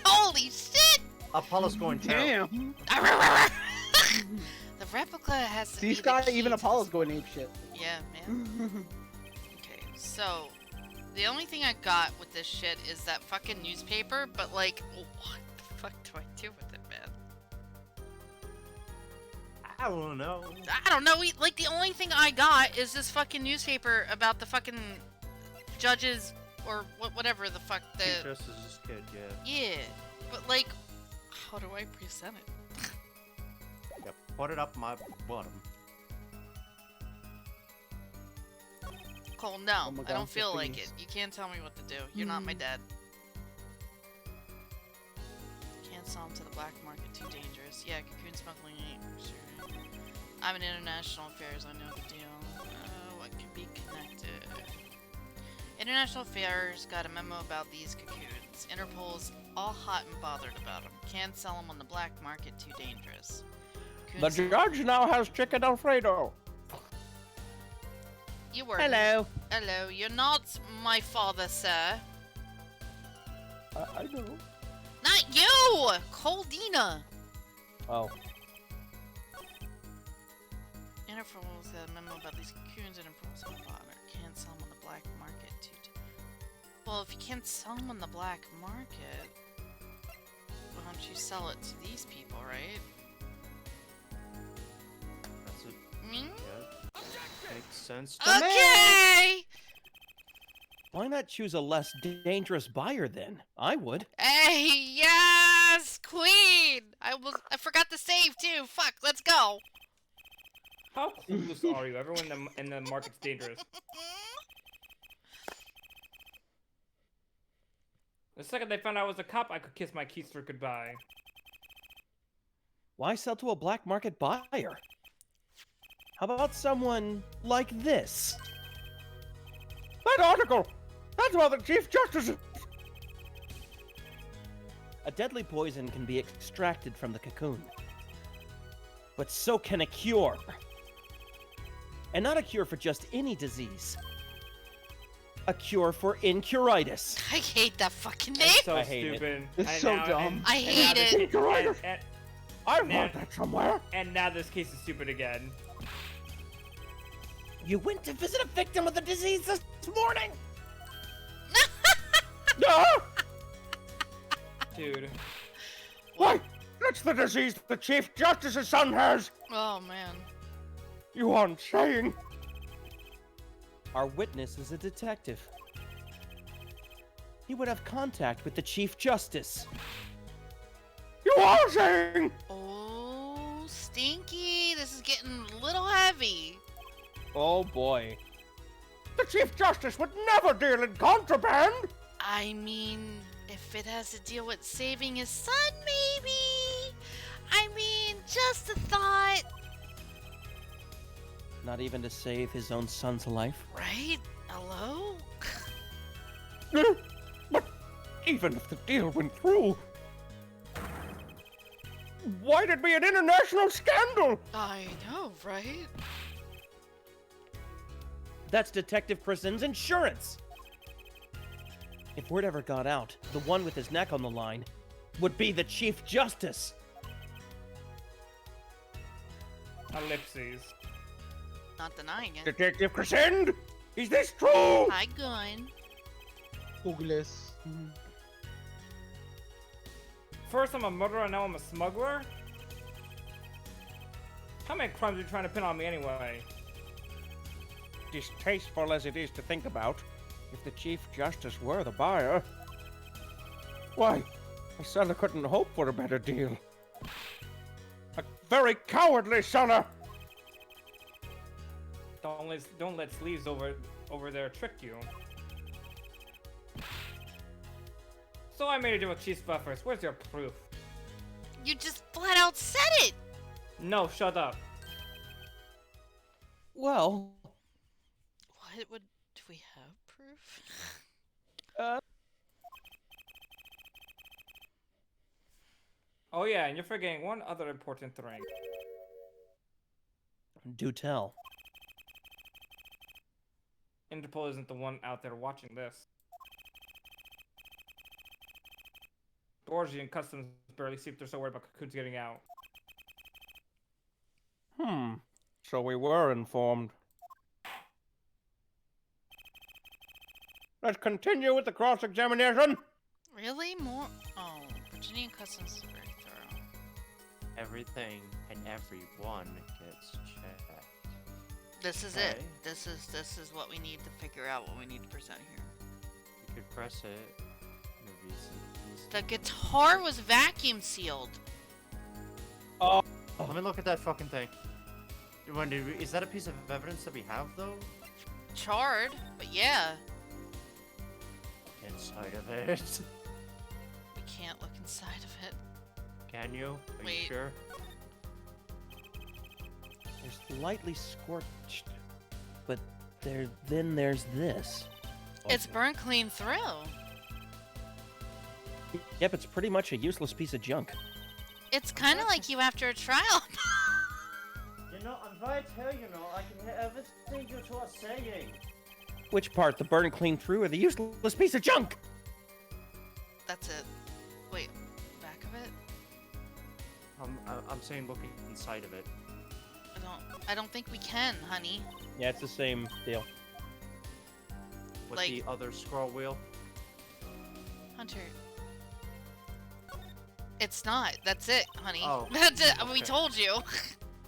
holy shit! Apollo's going down. Damn. The replica has to See, be the Scott, key even to Apollo's this- going ape shit. Yeah, man. Okay, so the only thing I got with this shit is that fucking newspaper, but like, what the fuck do I do with it, man? I don't know. I don't know. Like, the only thing I got is this fucking newspaper about the fucking judges or whatever the fuck the. Chief Justice's kid, yeah. Yeah, but like, how do I present it? Yep. Put it up my bottom. Cole, no, Oh my I God, don't feel like please. it. You can't tell me what to do. You're not my dad. Can't sell them to the black market. Too dangerous. Yeah, cocoon smuggling ain't sure. I'm in international affairs. I know the deal. What can be connected? International affairs got a memo about these cocoons. Interpol's all hot and bothered about them. Can't sell them on the black market. Too dangerous. The Cocoons- judge now has chicken Alfredo. You were. Hello. Hello. You're not my father, sir. I know. Not you! Coldina! Oh. Interpol's a memo about these cocoons and Interpol's on bother. Can't sell them on the black market. Well, if you can't sell them on the black market, why don't you sell it to these people, right? That's it. Me? Yeah. Makes sense to me. Okay! Why not choose a less dangerous buyer then? I would. Hey, yes! Queen! I forgot to save too. Fuck, let's go! How clueless are you? Everyone in the market's dangerous. The second they found out I was a cop, I could kiss my keister goodbye. Why sell to a black market buyer? How about someone like this? That article! That's what the Chief Justice. A deadly poison can be extracted from the cocoon. But so can a cure. And not a cure for just any disease. A cure for incuritis. I hate that fucking name! It's so I hate it. stupid. It's And so now- dumb. I and now hate this- it. Incuritis. And, I Man. want that somewhere. and now this case is stupid again. You went to visit a victim of the disease this morning! No! Dude. Why? That's the disease the Chief Justice's son has. Oh, man. You aren't saying. Our witness is a detective. He would have contact with the Chief Justice. You are saying. Oh, stinky. This is getting a little heavy. Oh boy. The Chief Justice would never deal in contraband. I mean, if it has to deal with saving his son, maybe? I mean, just a thought, Not even to save his own son's life. right? Hello? But even if the deal went through, why'd it be an international scandal? I know, right? That's Detective Prison's insurance! If word ever got out, the one with his neck on the line would be the Chief Justice. Ellipses. Not denying it. Detective Crescend, is this true? Hi, Gun. Googles. First I'm a murderer, and now I'm a smuggler? How many crimes are you trying to pin on me anyway? Distasteful as it is to think about, if the Chief Justice were the buyer, why, a seller couldn't hope for a better deal. A very cowardly seller. Don't let sleeves over there trick you. So I made a deal with Chief Buffers. Where's your proof? You just flat out said it! No, shut up. Well, What would... Do we have proof? Oh yeah, and you're forgetting one other important thing. do tell. Interpol isn't the one out there watching this. Borgi and Customs barely see if they're so worried about Cocoon's getting out. So we were informed. Let's continue with the cross-examination. Really? More? Oh, Virginian Customs is very thorough. Everything and everyone gets checked. This is Okay. it. This is what we need to figure out. What we need to present here. You could press it. Maybe it's The guitar was vacuum sealed. Let me look at that fucking thing. Is that a piece of evidence that we have, though? Charred, but yeah. Inside of it. We can't look inside of it. Can you? Are Wait. you sure? There's lightly scorched, but then there's this. It's burnt clean through. Yep, it's pretty much a useless piece of junk. It's kind of like you after a trial. You know, I'm right here, you know. I can hear everything you two are saying. Which part, the burn clean through or the useless piece of junk? That's it. Wait, back of it? I'm saying looking inside of it. I don't think we can, honey. Yeah, it's the same deal. With Like- the other scroll wheel. Hunter. It's not. That's it, honey. Oh, That's it. We okay. told you.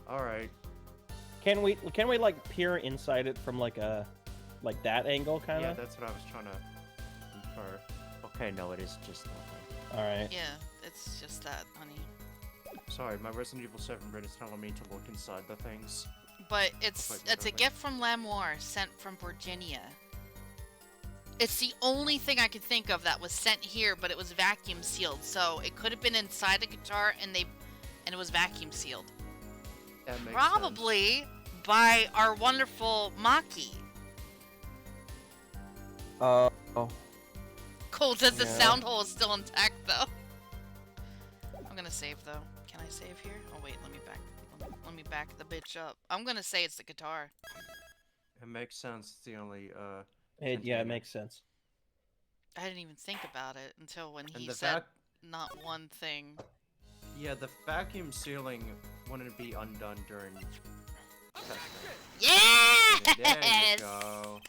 Alright. Can we like peer inside it from like that angle kind Yeah, of? that's what I was trying to infer. Okay, no, it is just nothing. All right. Yeah, it's just that, honey. Sorry, my Resident Evil 7 brain is telling me to look inside the things. But it's Quite a literally. gift from Lamour sent from Virginia. It's the only thing I could think of that was sent here, but it was vacuum sealed. So it could have been inside the guitar, and it was vacuum sealed. That makes Probably by our wonderful Maki. Oh. Cool. Does the Yeah. sound hole is still intact though? I'm gonna save though. Can I save here? Oh wait, let me back the bitch up. I'm gonna say it's the guitar. It makes sense. It's the only Yeah, it container. makes sense. I didn't even think about it until when And he the said not one thing. Yeah, the vacuum sealing wouldn't be undone during testing. Yes! There you go.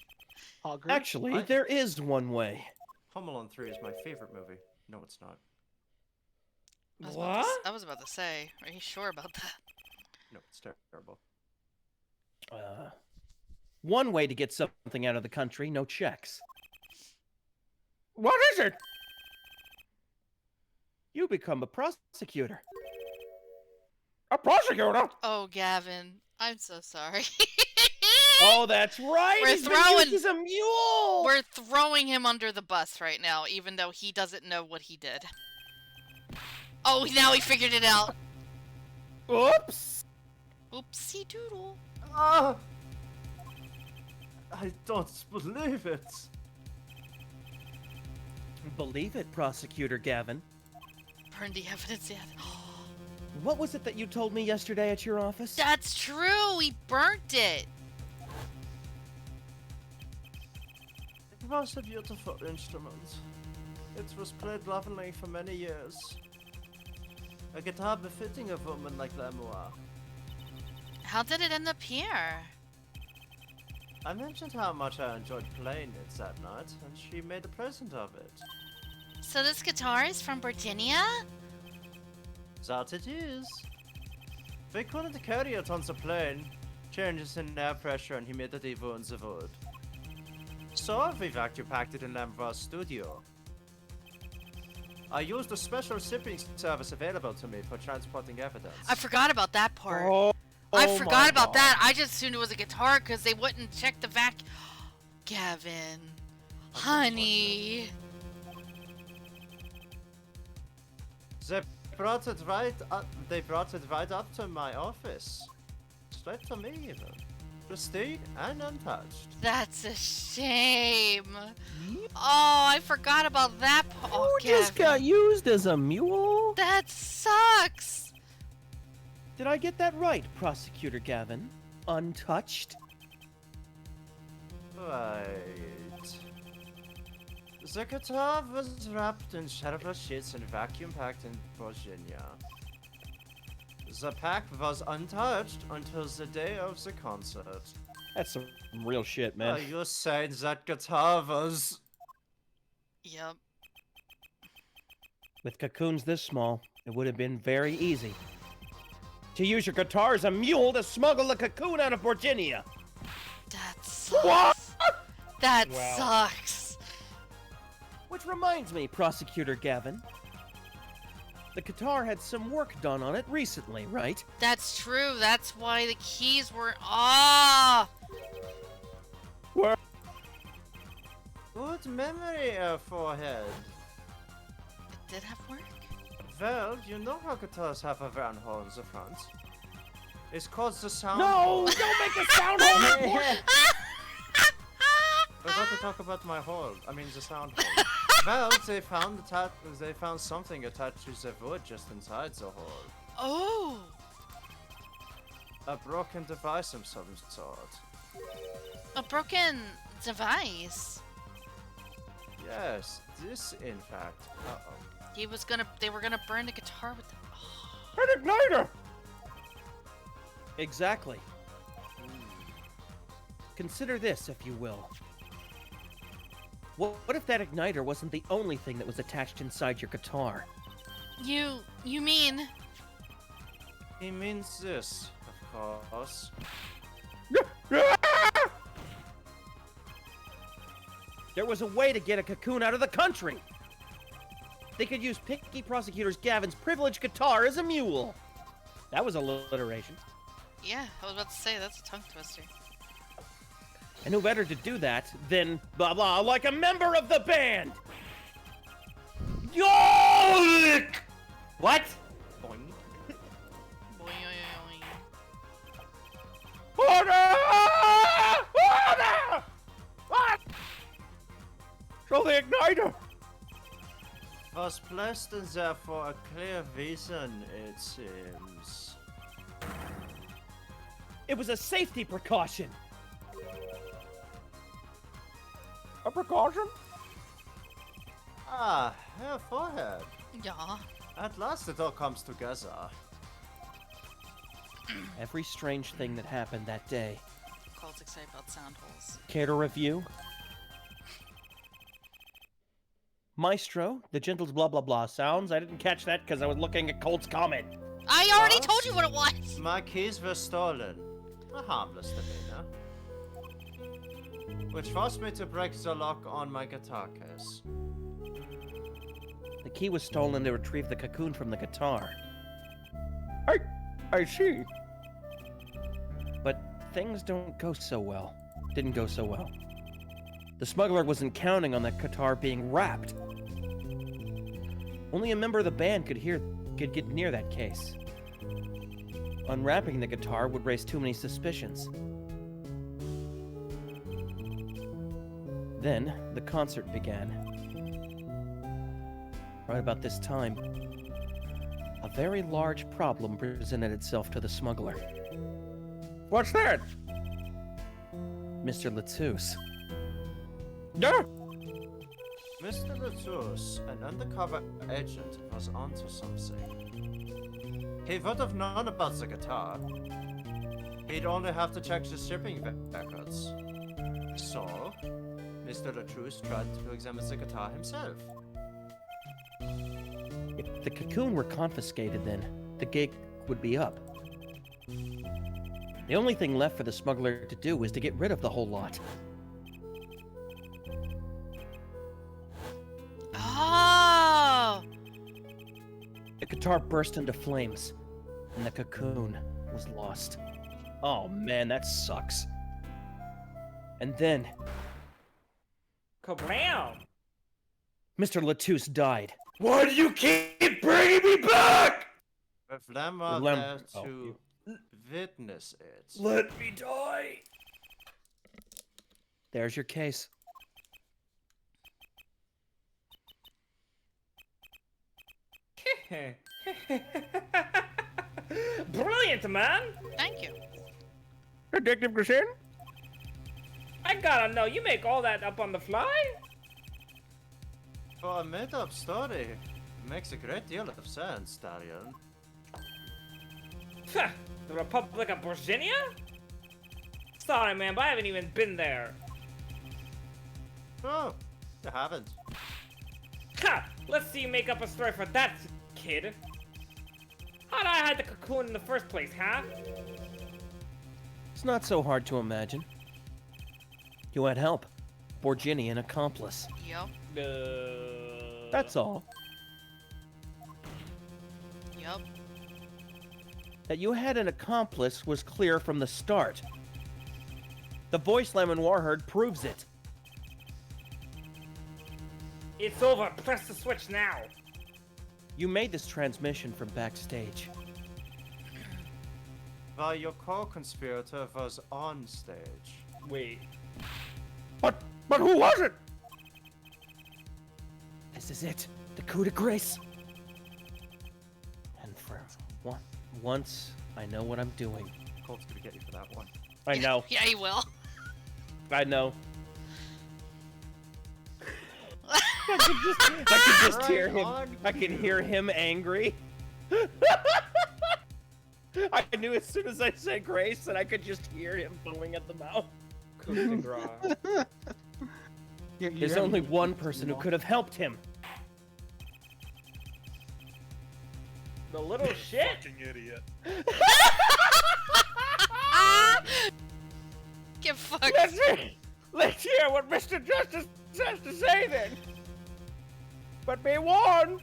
Hogger. Actually, I- there is one way. Home Alone 3 is my favorite movie. No, it's not. I was about to say, are you sure about that? No, it's terrible. One way to get something out of the country, no checks. What is it? You become a prosecutor. A prosecutor? Oh, Gavin, I'm so sorry. Oh, that's right. We're He's been throwing- used as a mule. We're throwing him under the bus right now, even though he doesn't know what he did. Oh, now he figured it out. Oops. Oopsie doodle. Ah! I don't believe it. Believe it, Prosecutor Gavin. Burn the evidence yet. What was it that you told me yesterday at your office? That's true. We burnt it. It was a beautiful instrument. It was played lovingly for many years. A guitar befitting a woman like Lamour. How did it end up here? I mentioned how much I enjoyed playing it that night, and she made a present of it. So this guitar is from Virginia? That it is. They couldn't carry it on the plane. Changes in air pressure and humidity ruins the wood. So we vacuum packed it in Lamour's studio. I used a special shipping service available to me for transporting evidence. I forgot about that part. Oh, I oh forgot my about God. that. I just assumed it was a guitar because they wouldn't check the vac. Gavin. Honey. They brought it right up. They brought it right up to my office, straight to me even, pristine and untouched. That's a shame. Oh, I forgot about that part. Oh, You just Gavin. got used as a mule? That sucks. Did I get that right, Prosecutor Gavin? Untouched? Right. The guitar was wrapped in sheriff sheets and vacuum packed in Virginia. The pack was untouched until the day of the concert. That's some real shit, man. You said that guitar was... Yep. With cocoons this small, it would have been very easy to use your guitar as a mule to smuggle a cocoon out of Virginia. That sucks. That Wow. sucks. Which reminds me, Prosecutor Gavin. The guitar had some work done on it recently, right? That's true. That's why the keys were. Ah! Good memory, Forehead. It did have work? Well, you know how guitars have a round hole in the front. It's called the sound No! hole. Don't make the sound hole! Forgot to talk about my hole. I mean the sound hole. Well, they found something attached to the wood just inside the hole. Oh! A broken device of some sort. A broken device. Yes, this in fact. They were gonna burn the guitar with the. An igniter! Exactly. Consider this, if you will. What if that igniter wasn't the only thing that was attached inside your guitar? You mean? He means this, of course. There was a way to get a cocoon out of the country! They could use Picky Prosecutor Gavin's privileged guitar as a mule! That was alliteration. Yeah, I was about to say that's a tongue twister. And who better to do that than blah blah like a member of the band? Yoink! What? Boing. Boing. Order! Order! What? Show the igniter! Was placed in there for a clear reason, it seems. It was a safety precaution. A precaution? Ah, Herr Forehead. Yeah. At last it all comes together. Every strange thing that happened that day. Cole's excited about sound holes. Care to review? Maestro, the gentle blah blah blah sounds. I didn't catch that because I was looking at Colt's comment. I already What? told you what it was. My keys were stolen. A harmless demeanor. Which forced me to break the lock on my guitar case. The key was stolen to retrieve the cocoon from the guitar. I see. But things don't go so well. Didn't go so well. The smuggler wasn't counting on that guitar being wrapped. Only a member of the band could get near that case. Unwrapping the guitar would raise too many suspicions. Then, the concert began. Right about this time, a very large problem presented itself to the smuggler. What's that? Mr. Lettuce. Yeah. Mr. Latus, an undercover agent, was onto something. He would have known about the guitar. He'd only have to check the shipping records. So, Mr. Latus tried to examine the guitar himself. If the cocoon were confiscated, then the gig would be up. The only thing left for the smuggler to do was to get rid of the whole lot. Oh! The guitar burst into flames, and the cocoon was lost. Oh man, that sucks. And then, Kablam! Mr. Lettuce died. Why do you keep bringing me back? With Lemma Lem- there oh, to witness it. Let me die. There's your case. Brilliant, man! Thank you. Detective Grisin? I gotta know, you make all that up on the fly? Well, a made-up story makes a great deal of sense, Darian. The Republic of Virginia? Sorry, man, but I haven't even been there. Oh, you haven't. Ha! Let's see you make up a story for that, kid. How'd I hide the cocoon in the first place, huh? It's not so hard to imagine. You had help. Borgini, an accomplice. Yep. That's all. Yep. That you had an accomplice was clear from the start. The voice Lemon heard proves it. It's over. Press the switch now. You made this transmission from backstage. While your co-conspirator was on stage. Wait. But who was it? This is it. The coup de grace. And for once, I know what I'm doing. Colt's gonna get you for that one. I know. Yeah, he will. I know. I could just hear him. I can hear him angry. I knew as soon as I said grace that I could just hear him foaming at the mouth. Coup de grace. There's only one person who could have helped him. The little shit? Fucking idiot. Get fucked. Let's hear what Mr. Justice has to say then. But be warned,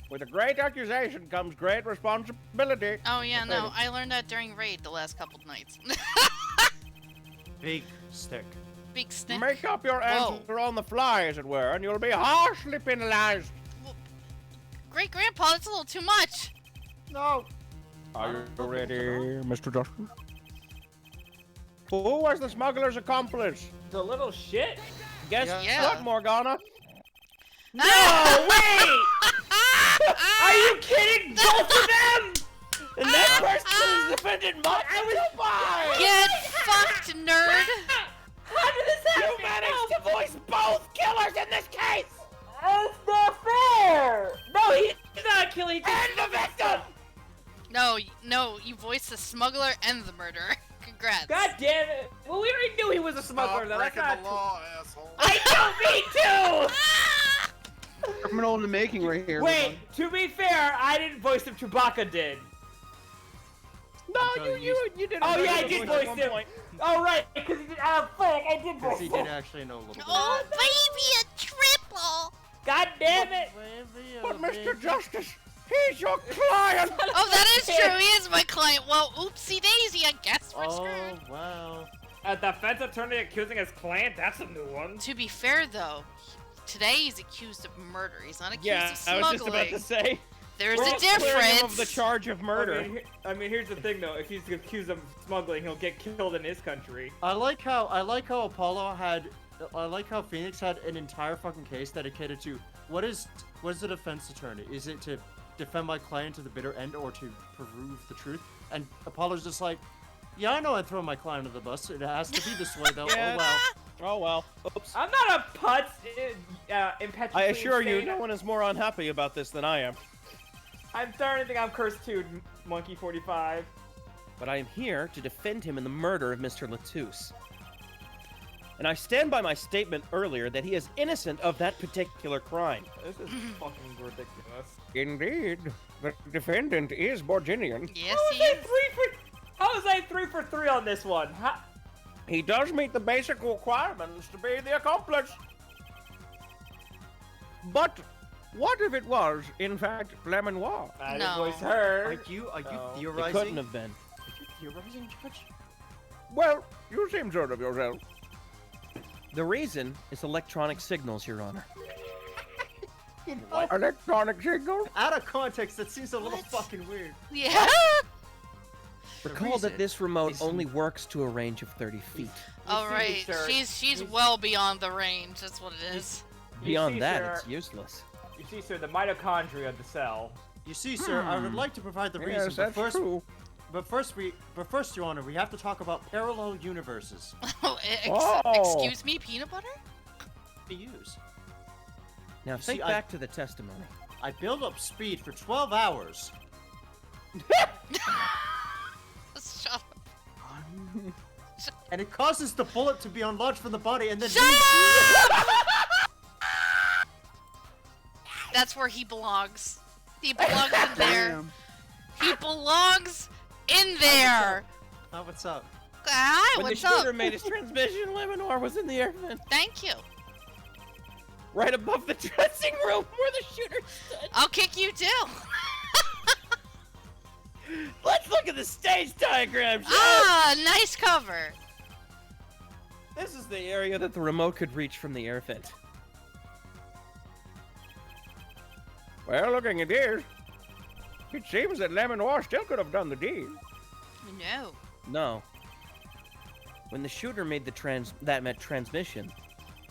with a great accusation comes great responsibility. Oh yeah, no, I learned that during raid the last couple of nights. Big stick. Big stick. Make up your Whoa. answer on the fly, as it were, and you'll be harshly penalized. Great grandpa, that's a little too much. No. Are you ready, Mr. Justice? Who was the smuggler's accomplice? The little shit? Guess Yeah. what, Morgana? No, wait! Are you kidding? Both of them? And that person is defendant Mark. I was Get fucked, nerd. How did this happen? You managed to voice both killers in this case. That's not fair! No, he's not killing. And the victim. No, you voiced the smuggler and the murderer. Congrats. God damn it! Well, we already knew he was a smuggler. Stop Though. That's breaking not the law, asshole. I know, me too. Criminal in the making right here. Wait, to be fair, I didn't voice him. Chewbacca did. No, you did. Oh yeah, I did voice him. Oh right, because he did. Oh fuck, I did voice Because he him. did actually know a little bit. Oh, baby, a triple. God damn it! But Mr. Justice, he's your client. Oh, that is true. He is my client. Well, oopsie daisy. I guess we're screwed. Wow. A defense attorney accusing his client? That's a new one. To be fair, though, today he's accused of murder. He's not accused Yeah, of I was smuggling. just about to say. There's We're a all clearing him difference. of the charge of murder. I mean, here's the thing though. If he's accused of smuggling, he'll get killed in his country. I like how Apollo had. I like how Phoenix had an entire fucking case dedicated to what is the defense attorney? Is it to defend my client to the bitter end or to prove the truth? And Apollo's just like, yeah, I know I'd throw my client under the bus. It has to be this way though. Yeah. Oh well. Oh well. Oops. I'm not a putz. Impetuously I assure you, insane. no one is more unhappy about this than I am. I'm starting to think I'm cursed too, Monkey 45. But I am here to defend him in the murder of Mr. Latouche. And I stand by my statement earlier that he is innocent of that particular crime. This is fucking ridiculous. Indeed, the defendant is Borginian. Yes, How he was I is. 3 for? How was I 3 for 3 on this one? How... He does meet the basic requirements to be the accomplice. But what if it was, in fact, Lemanoir? I No. didn't voice her. Are you Oh. It theorizing? couldn't have been. Are you theorizing, Judge? Well, you seem sure of yourself. The reason is electronic signals, Your Honor. You know, Electronic signal? out of context, that seems a little What? fucking weird. Yeah. Recall that this remote only works to a range of 30 feet. All see me, right. sir. She's You- well beyond the range. That's what it is. You Beyond see, that, sir, it's useless. You see, sir, the mitochondria of the cell. You see, sir, I would like to provide the reason, Yes, but that's first true. first, Your Honor, we have to talk about parallel universes Oh, Oh. excuse me, peanut butter? to use. Now see, think back to the testimony. I build up speed for 12 hours. Shut up. And it causes the bullet to be unlodged from the body and then Shut up! That's where he belongs. He belongs in there. Damn. He belongs in there. Oh, what's up? Hi, When what's the shooter up? made his transmission, Lemon Noir was in the air vent, Thank you. right above the dressing room where the shooter stood. I'll kick you too. Let's look at the stage diagram, Jeff! Ah, nice cover. This is the area that the remote could reach from the air vent. Well, looking at this, it seems that Lemon Noir still could have done the deed. No. No. When the shooter made the transmission,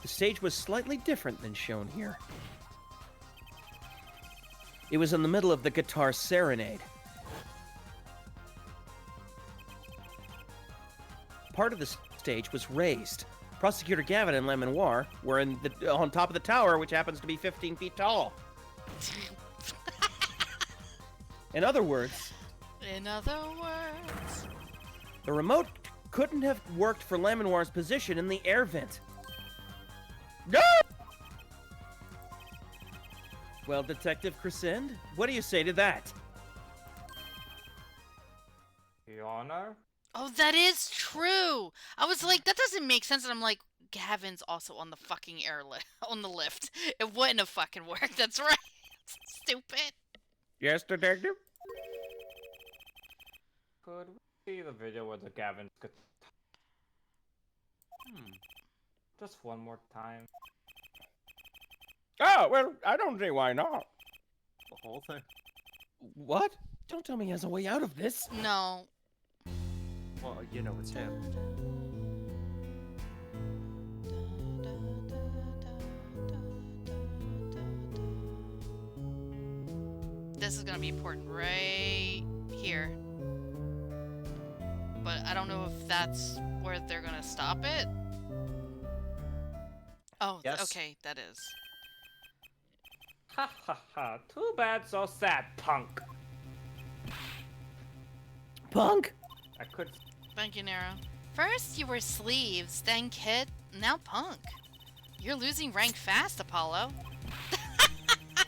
the stage was slightly different than shown here. It was in the middle of the guitar serenade. Part of the stage was raised. Prosecutor Gavin and Lemon Noir were on top of the tower, which happens to be 15 feet tall. In other words, the remote couldn't have worked for Lemon Noir's position in the air vent. No! Well, Detective Crescend, what do you say to that? Your Honor? Oh, that is true. I was like, that doesn't make sense. And I'm like, Gavin's also on the fucking on the lift. It wouldn't have fucking worked. That's right. Stupid. Yes, Detective? Could we see the video with the Gavin? Just one more time. Oh, well, I don't see why not. The whole thing? What? Don't tell me he has a way out of this. No. Well, you know, it's him. This is gonna be important right here. But I don't know if that's where they're gonna stop it. Oh, Yes. okay, that is. Ha ha ha. Too bad, so sad, punk. Punk? I could. Thank you, Nero. First you were sleeves, then kit, now punk. You're losing rank fast, Apollo.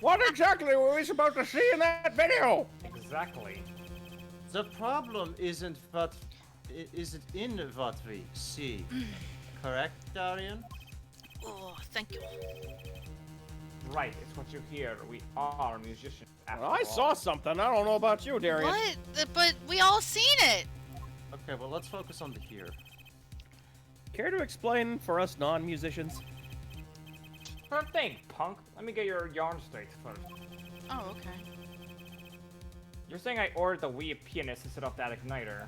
What exactly were we supposed to see in that video? Exactly. The problem isn't in what we see. Correct, Darian? Oh, thank you. Right, it's what you hear. We are musicians. After Well, I all. saw something. I don't know about you, Darian. What? But we all seen it. Okay, well, let's focus on the here. Care to explain for us non-musicians? Sure thing, punk. Let me get your yarn straight first. Oh, okay. You're saying I ordered the Wii pianist instead of that igniter.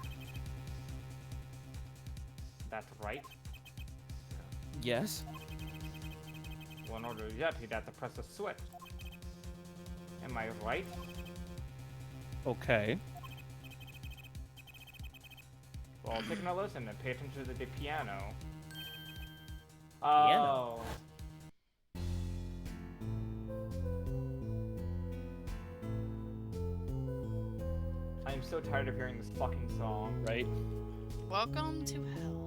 That's right. Yes. Well, in order to do that, he'd have to press a switch. Am I right? Okay. Well, taking a listen and pay attention to the piano. Piano? Oh. I'm so tired of hearing this fucking song. Right. Welcome to hell.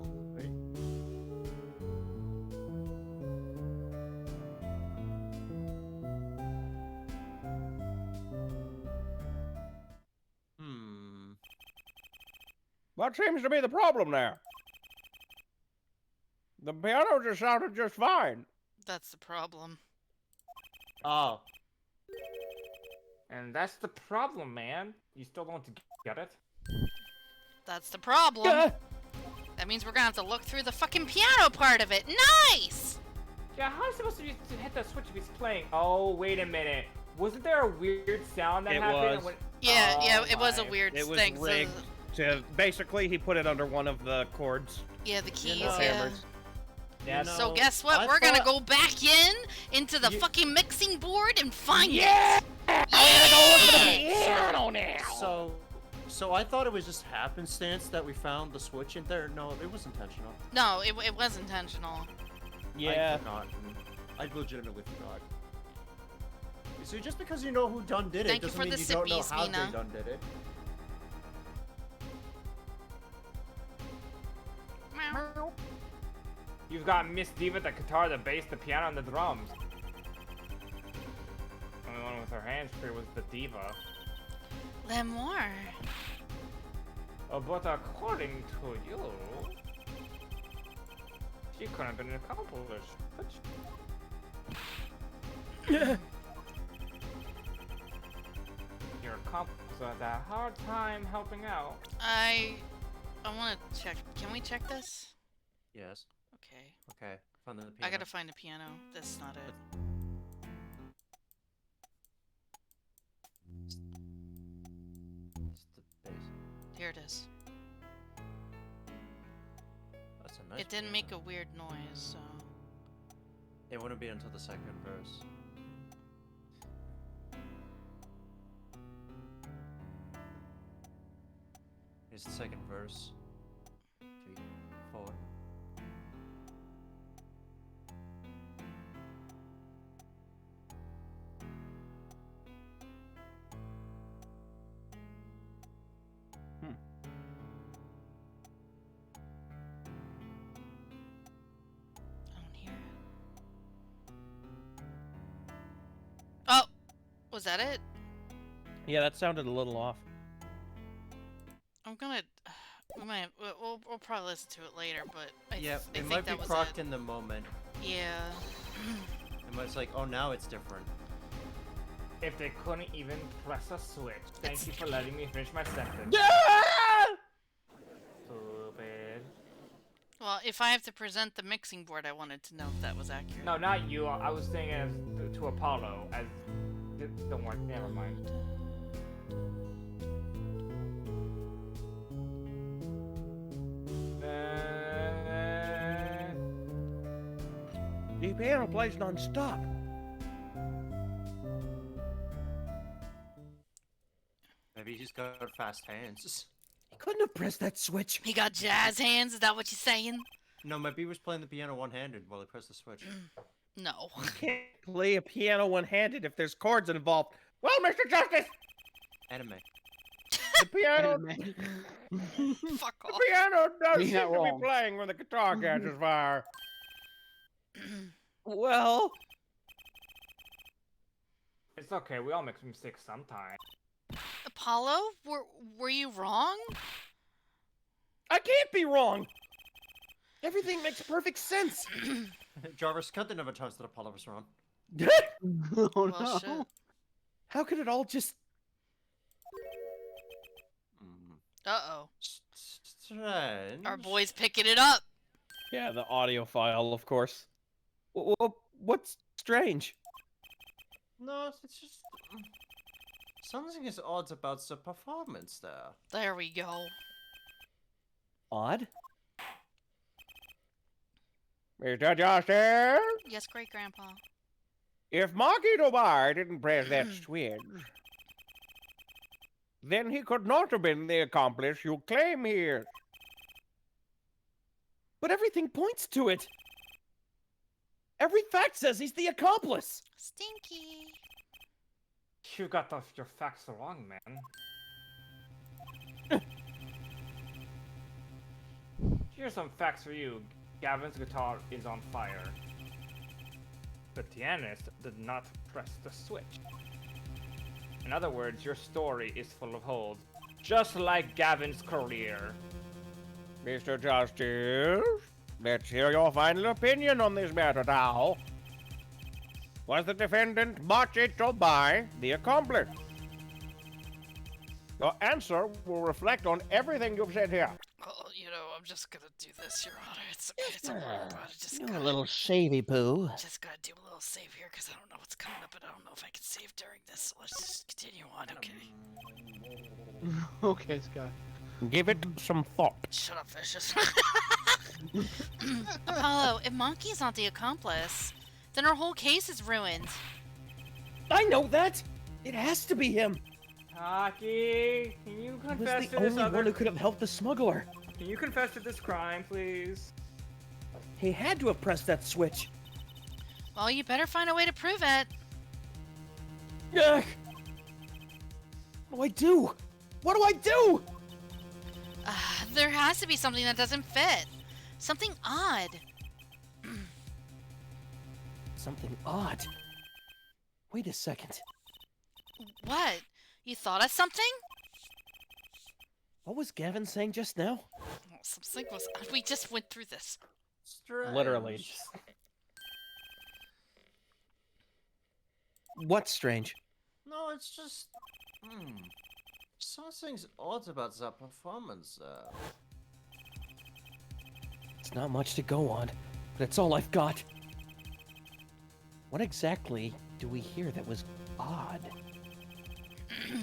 What seems to be the problem there? The piano just sounded just fine. That's the problem. Oh. And that's the problem, man. You still don't get it? That's the problem. Yeah. That means we're gonna have to look through the fucking piano part of it. Nice! Yeah, how am I supposed to hit the switch if he's playing? Oh, wait a minute. Wasn't there a weird sound that It happened? was. Yeah, Oh it was a my. weird It was thing. so- rigged. Basically, he put it under one of the chords. yeah, the keys, know- yeah. hammers. Yeah, You So know, guess what? I We're gonna thought- go back into the You- fucking mixing board and find Yeah! it. Yeah! Piano now! So I thought it was just happenstance that we found the switch in there. No, it was intentional. No, it was intentional. I forgot. I legitimately forgot. So just because you know who done did it Thank you doesn't for mean the you don't know sippies, how Mina. they done did it. Meow. You've got Miss Diva, the guitar, the bass, the piano, and the drums. Only one with her hands free was the Diva. Lemoir. Oh, but according to you, she couldn't have been accomplished. Your accomplice had a hard time helping out. I want to check. Can we check this? Yes. Okay. Okay. Found the piano. I gotta find a piano. That's not it. It's the bass. Here it is. That's a nice It didn't make a piano. weird noise, so. It wouldn't be until the second verse. Here's the second verse. 3, 4. I don't hear it. Oh! Was that it? Yeah, that sounded a little off. I'm gonna. We'll probably listen to it later, but I Yeah, I it think might be that was procced it. in the moment. Yeah. It's like, oh, now it's different. If they couldn't even press a switch, thank you for letting me finish my sentence. Stupid. Well, if I have to present the mixing board, I wanted to know if that was accurate. No, not you. I was saying as to Apollo. As don't worry. Never mind. The piano plays non-stop. Maybe he's got fast hands. He couldn't have pressed that switch. He got jazz hands. Is that what you're saying? No, maybe he was playing the piano one-handed while he pressed the switch. No. Can't play a piano one-handed if there's chords involved. Well, Mr. Justice, Anime. the piano, Fuck the off. piano does You're seem not to be wrong. playing when the guitar catches fire. Well, It's okay. We all make mistakes sometimes. Apollo, were you wrong? I can't be wrong. everything makes perfect sense. Jarvis, cut the number of times that Apollo was wrong. Oh Well, no. shit. How could it all just... Uh-oh. Strange. Our boy's picking it up. Yeah, the audio file, of course. What's strange? No, it's just something is odd about the performance there. There we go. Odd? Mr. Justice, Yes, great grandpa. if Maki Dobar didn't press that switch, then he could not have been the accomplice you claim he is. But everything points to it. Every fact says he's the accomplice. Stinky. You got your facts wrong, man. Here's some facts for you. Gavin's guitar is on fire. The pianist did not press the switch. In other words, your story is full of holes, just like Gavin's career. Mr. Justice, let's hear your final opinion on this matter now. Was the defendant Maki Dobar the accomplice? Your answer will reflect on everything you've said here. Oh, I'm just gonna do this, Your Honor. It's okay. Don't worry about it. Just You're gotta, a little shavy poo. just gotta do a little save here because I don't know what's coming up and I don't know if I can save during this. So let's just continue on, okay? Okay, Scott. Give it some thought. Shut up, Vicious. Apollo, if Monkey's not the accomplice, then our whole case is ruined. I know that. It has to be him. Taki, can you He confess was the to this only other? one who could have helped the smuggler. Can you confess to this crime, please? He had to have pressed that switch. Well, you better find a way to prove it. Ugh. What do I do? What do I do? There has to be something that doesn't fit. Something odd. Something odd. Wait a second. What? You thought of something? What was Gavin saying just now? Something was. We just went through this. Strange. Literally. What's strange? No, it's just. Something's odd about that performance. It's not much to go on, but it's all I've got. What exactly do we hear that was odd?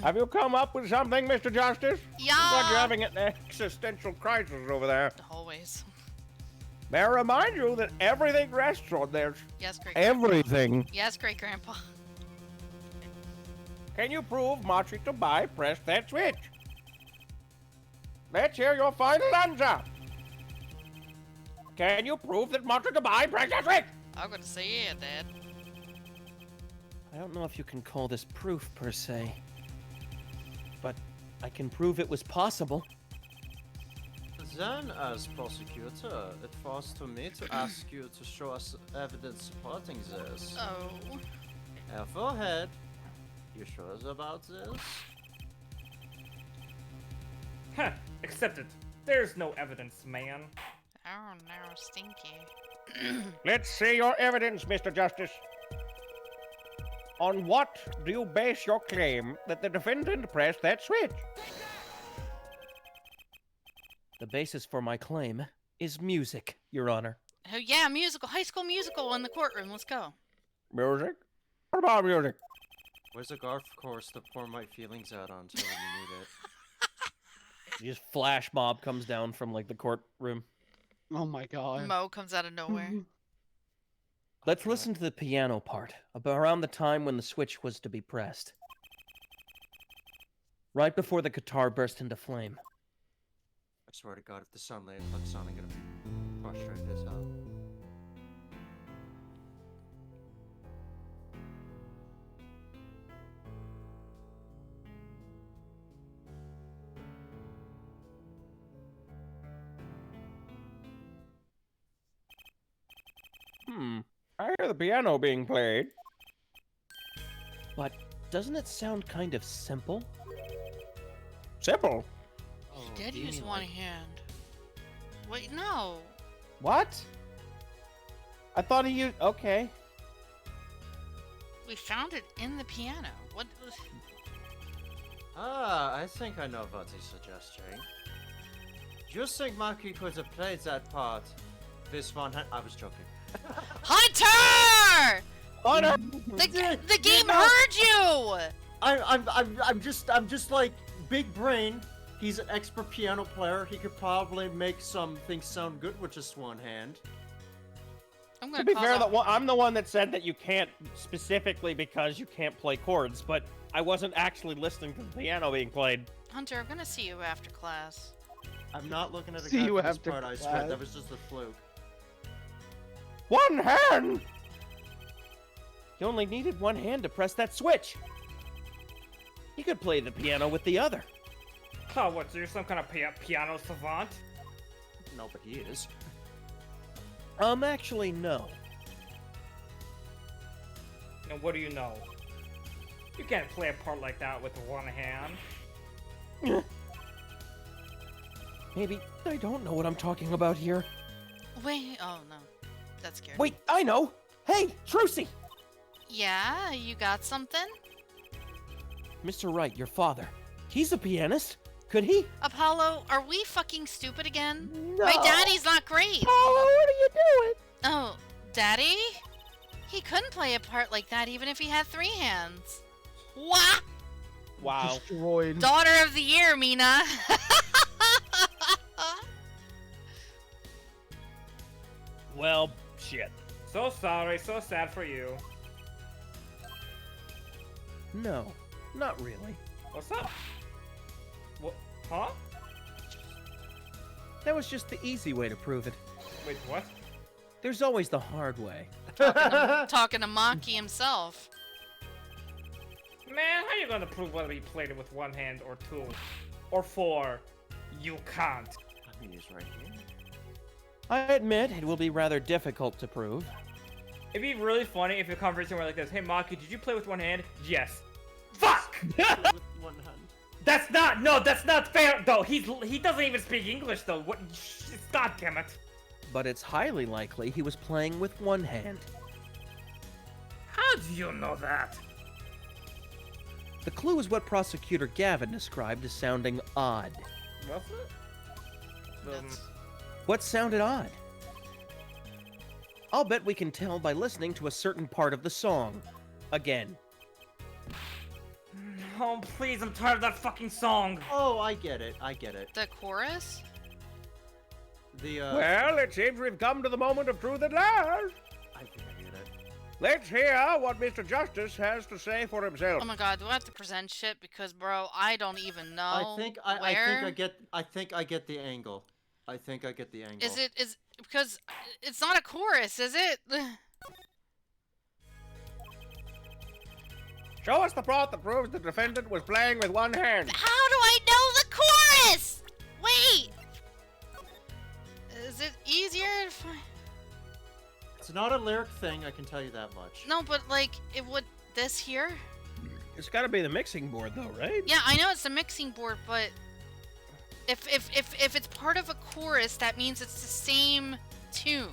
Have you come up with something, Mr. Justice? Yeah. Looks like you're having an existential crisis over there. Always. May I remind you that everything rests on this. Yes, great. Everything. Yes, great grandpa. Can you prove Machi to buy pressed that switch? Let's hear your final answer. Can you prove that Machi to buy pressed that switch? I'm gonna say yeah, Dad. I don't know if you can call this proof per se, but I can prove it was possible. Then, as prosecutor, it falls to me to ask you to show us evidence supporting this. Oh. Go ahead. You sure about this? Huh, accepted. There's no evidence, man. Oh no, stinky. Let's see your evidence, Mr. Justice. On what do you base your claim that the defendant pressed that switch? The basis for my claim is music, Your Honor. Oh yeah, musical, High School Musical in the courtroom. Let's go. Music? What about music? Where's a golf course to pour my feelings out on until you need it? Just flash mob comes down from like the courtroom. Oh my god. Mo comes out of nowhere. Let's listen to the piano part, about around the time when the switch was to be pressed. Right before the guitar burst into flame. I swear to God, if the sunlight hooks on, I'm gonna be frustrated as hell. I hear the piano being played. But doesn't it sound kind of simple? Simple. He did do you use mean, one like, hand. Wait, no. What? I thought he used... Okay. We found it in the piano. What? I think I know what he's suggesting. Do you think Maki could have played that part with one hand? I was joking. Hunter! Honor! The game heard you! I'm just like big brain. He's an expert piano player. He could probably make some things sound good with just one hand. I'm To gonna be call fair, out- I'm the one that said that you can't specifically because you can't play chords, but I wasn't actually listening to the piano being played. Hunter, I'm gonna see you after class. I'm not looking at a See guy you for this after part. I swear class. that was just a fluke. One hand! You only needed one hand to press that switch. You could play the piano with the other. Oh, what, so you're some kind of piano savant? No, but he is. Actually, no. And what do you know? You can't play a part like that with one hand. Maybe I don't know what I'm talking about here. Wait, oh no. That's scary. Wait, I know! Hey, Trucy! Yeah, you got something? Mr. Wright, your father. He's a pianist. Could he? Apollo, are we fucking stupid again? No. My daddy's not great. Apollo, what are you doing? Oh, daddy? He couldn't play a part like that even if he had 3 hands. What? Wow. Destroyed. Daughter of the year, Mina. Well, shit. So sorry, so sad for you. No, not really. What's up? What? Huh? That was just the easy way to prove it. Wait, what? There's always the hard way. Talking to Maki himself. Man, how you gonna prove whether he played it with one hand or two? Or four? You can't. I mean, he's right here. I admit it will be rather difficult to prove. It'd be really funny if a conversation were like this. Hey, Maki, did you play with one hand? Yes. Fuck! With one hand. That's not fair, though. He doesn't even speak English, though. What? God damn it. But it's highly likely he was playing with one hand. How do you know that? The clue is what Prosecutor Gavin described as sounding odd. What's it? That's... What sounded odd? I'll bet we can tell by listening to a certain part of the song. Again. Oh, please, I'm tired of that fucking song. Oh, I get it. I get it. The chorus? The Well, it seems we've come to the moment of truth at last. I think I get it. Let's hear what Mr. Justice has to say for himself. Oh my god, do I have to present shit? Because, bro, I don't even know I think I where. think I get the angle. I think I get the angle. Is because it's not a chorus, is it? Show us the part that proves the defendant was playing with one hand. How do I know the chorus? Wait. Is it easier to find? It's not a lyric thing, I can tell you that much. No, but like it would this here? It's gotta be the mixing board though, right? Yeah, I know it's a mixing board, but if it's part of a chorus, that means it's the same tune.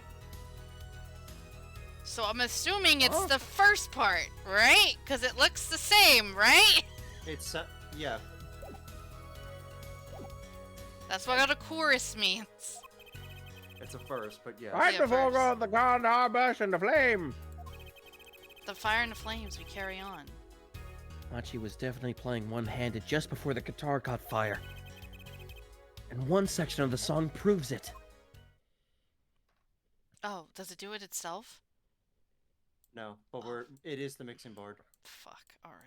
So I'm assuming it's the first part, right? Because it looks the same, right? It's yeah. That's what a chorus means. It's a verse, but yeah. Right Yeah, before first. the gun are burst into flame. The fire and the flames, we carry on. Machi was definitely playing one-handed just before the guitar caught fire. And one section of the song proves it. Oh, does it do it itself? No, but it is the mixing board. Fuck, alright.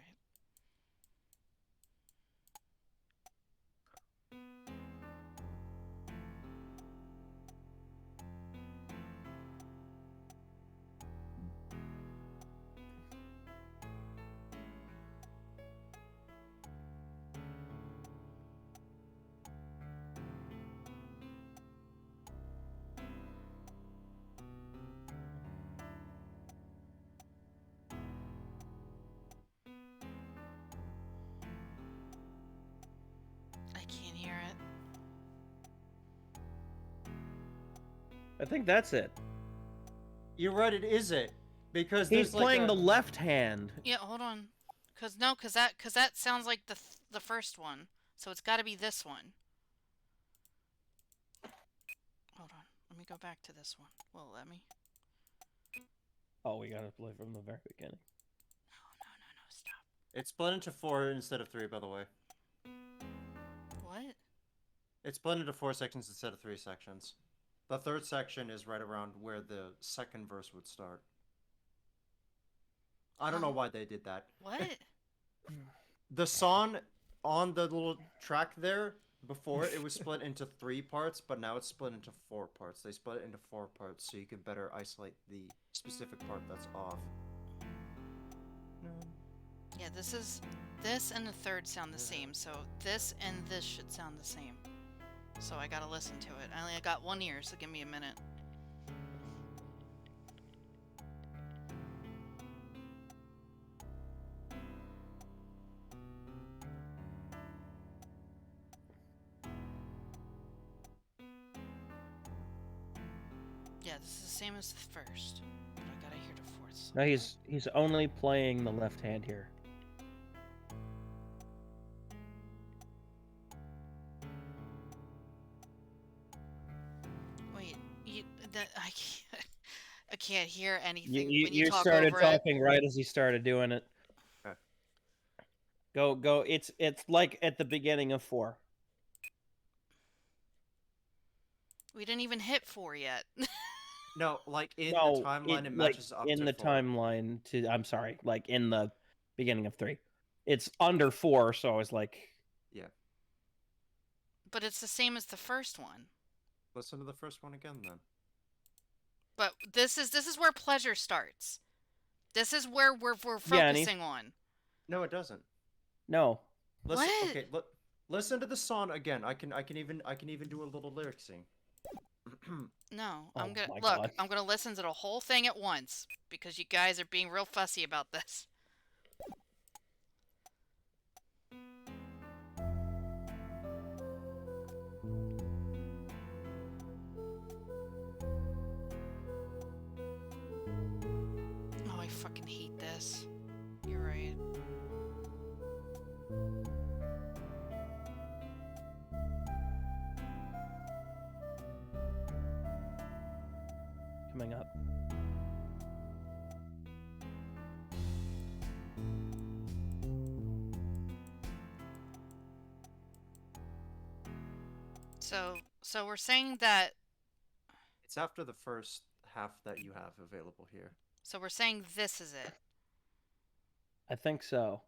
I can't hear it. I think that's it. You're right, it is it. Because He's there's like playing a- the left hand. Yeah, hold on. Cause that sounds like the first one. So it's gotta be this one. Hold on. Let me go back to this one. Will it let me? Oh, we gotta play from the very beginning. No, stop. It's split into 4 instead of 3, by the way. What? It's split into 4 sections instead of 3 sections. The third section is right around where the second verse would start. I don't know Oh. why they did that. What? The song on the little track there, before it was split into 3 parts, but now it's split into 4 parts. They split it into 4 parts so you can better isolate the specific part that's off. Yeah, this and the third sound the same, so this and this should sound the same. So I gotta listen to it. I only got one ear, so give me a minute. Yeah, this is the same as the first, but I gotta hear the fourth song. No, he's only playing the left hand here. Wait, I can't. I can't hear anything You when you talk started over talking right as he started doing it. Okay. Go. It's like at the beginning of 4. it. We didn't even hit 4 yet. No, like in No, the timeline, it like, matches up in to the 4. timeline to. I'm sorry, like in the beginning of 3. it's under 4, so I was like, But it's the same as the first one. Listen to the first one again, then. But this is where pleasure starts. This is where we're Yeah, and focusing on. No, it doesn't. no. Listen, What? Okay, listen to the song again. I can even do a little lyricsing. No, Oh I'm gonna my look. God. I'm gonna listen to the whole thing at once because you guys are being real fussy about this. Oh, I fucking hate this. You're right. Coming up. So we're saying that. It's after the first half that you have available here. So we're saying this is it. I think so.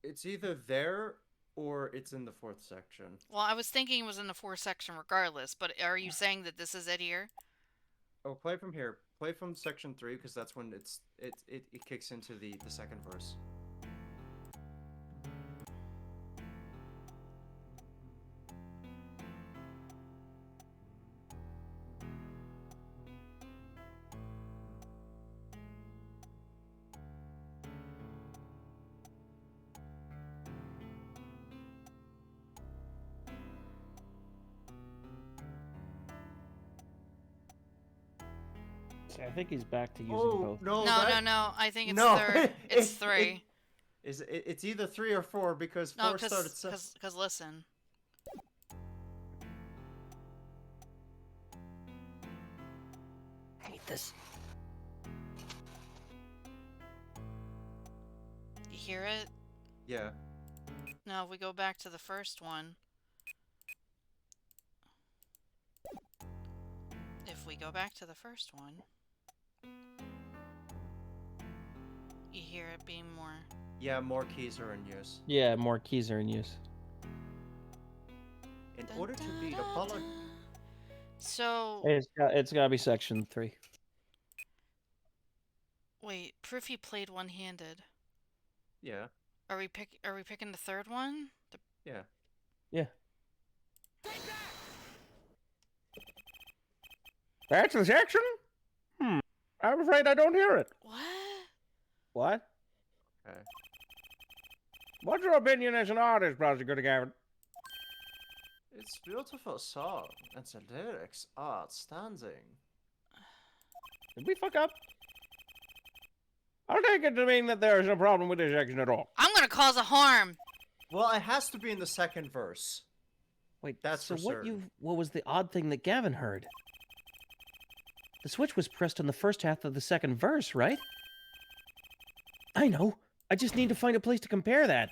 It's either there or it's in the 4th section. Well, I was thinking it was in the 4th section regardless, but are you saying that this is it here? Oh, play from here. Play from section 3 because that's when it kicks into the second verse. See, I think he's back to using Oh both. no! No. I think it's No, third. It's 3. It's either 3 or 4 because 4 No, started. because listen. I hate this. You hear it? Yeah. No, if we go back to the first one. If we go back to the first one, you hear it being more. Yeah, more keys are in use. Yeah, more keys are in use. In order to beat Apollo. So It's gotta be section 3. wait, proof he played one-handed. Yeah. Are we picking the third one? Yeah. Yeah. That's the section? I'm afraid I don't hear it. What? What? Okay. What's your opinion as an artist, Prosecutor Gavin? It's a beautiful song, and the lyrics are outstanding. Did we fuck up? I'll take it to mean that there is no problem with this section at all. I'm gonna cause a harm. Well, it has to be in the second verse. Wait, That's so for what certain. what was the odd thing that Gavin heard? The switch was pressed on the first half of the second verse, right? I know. I just need to find a place to compare that.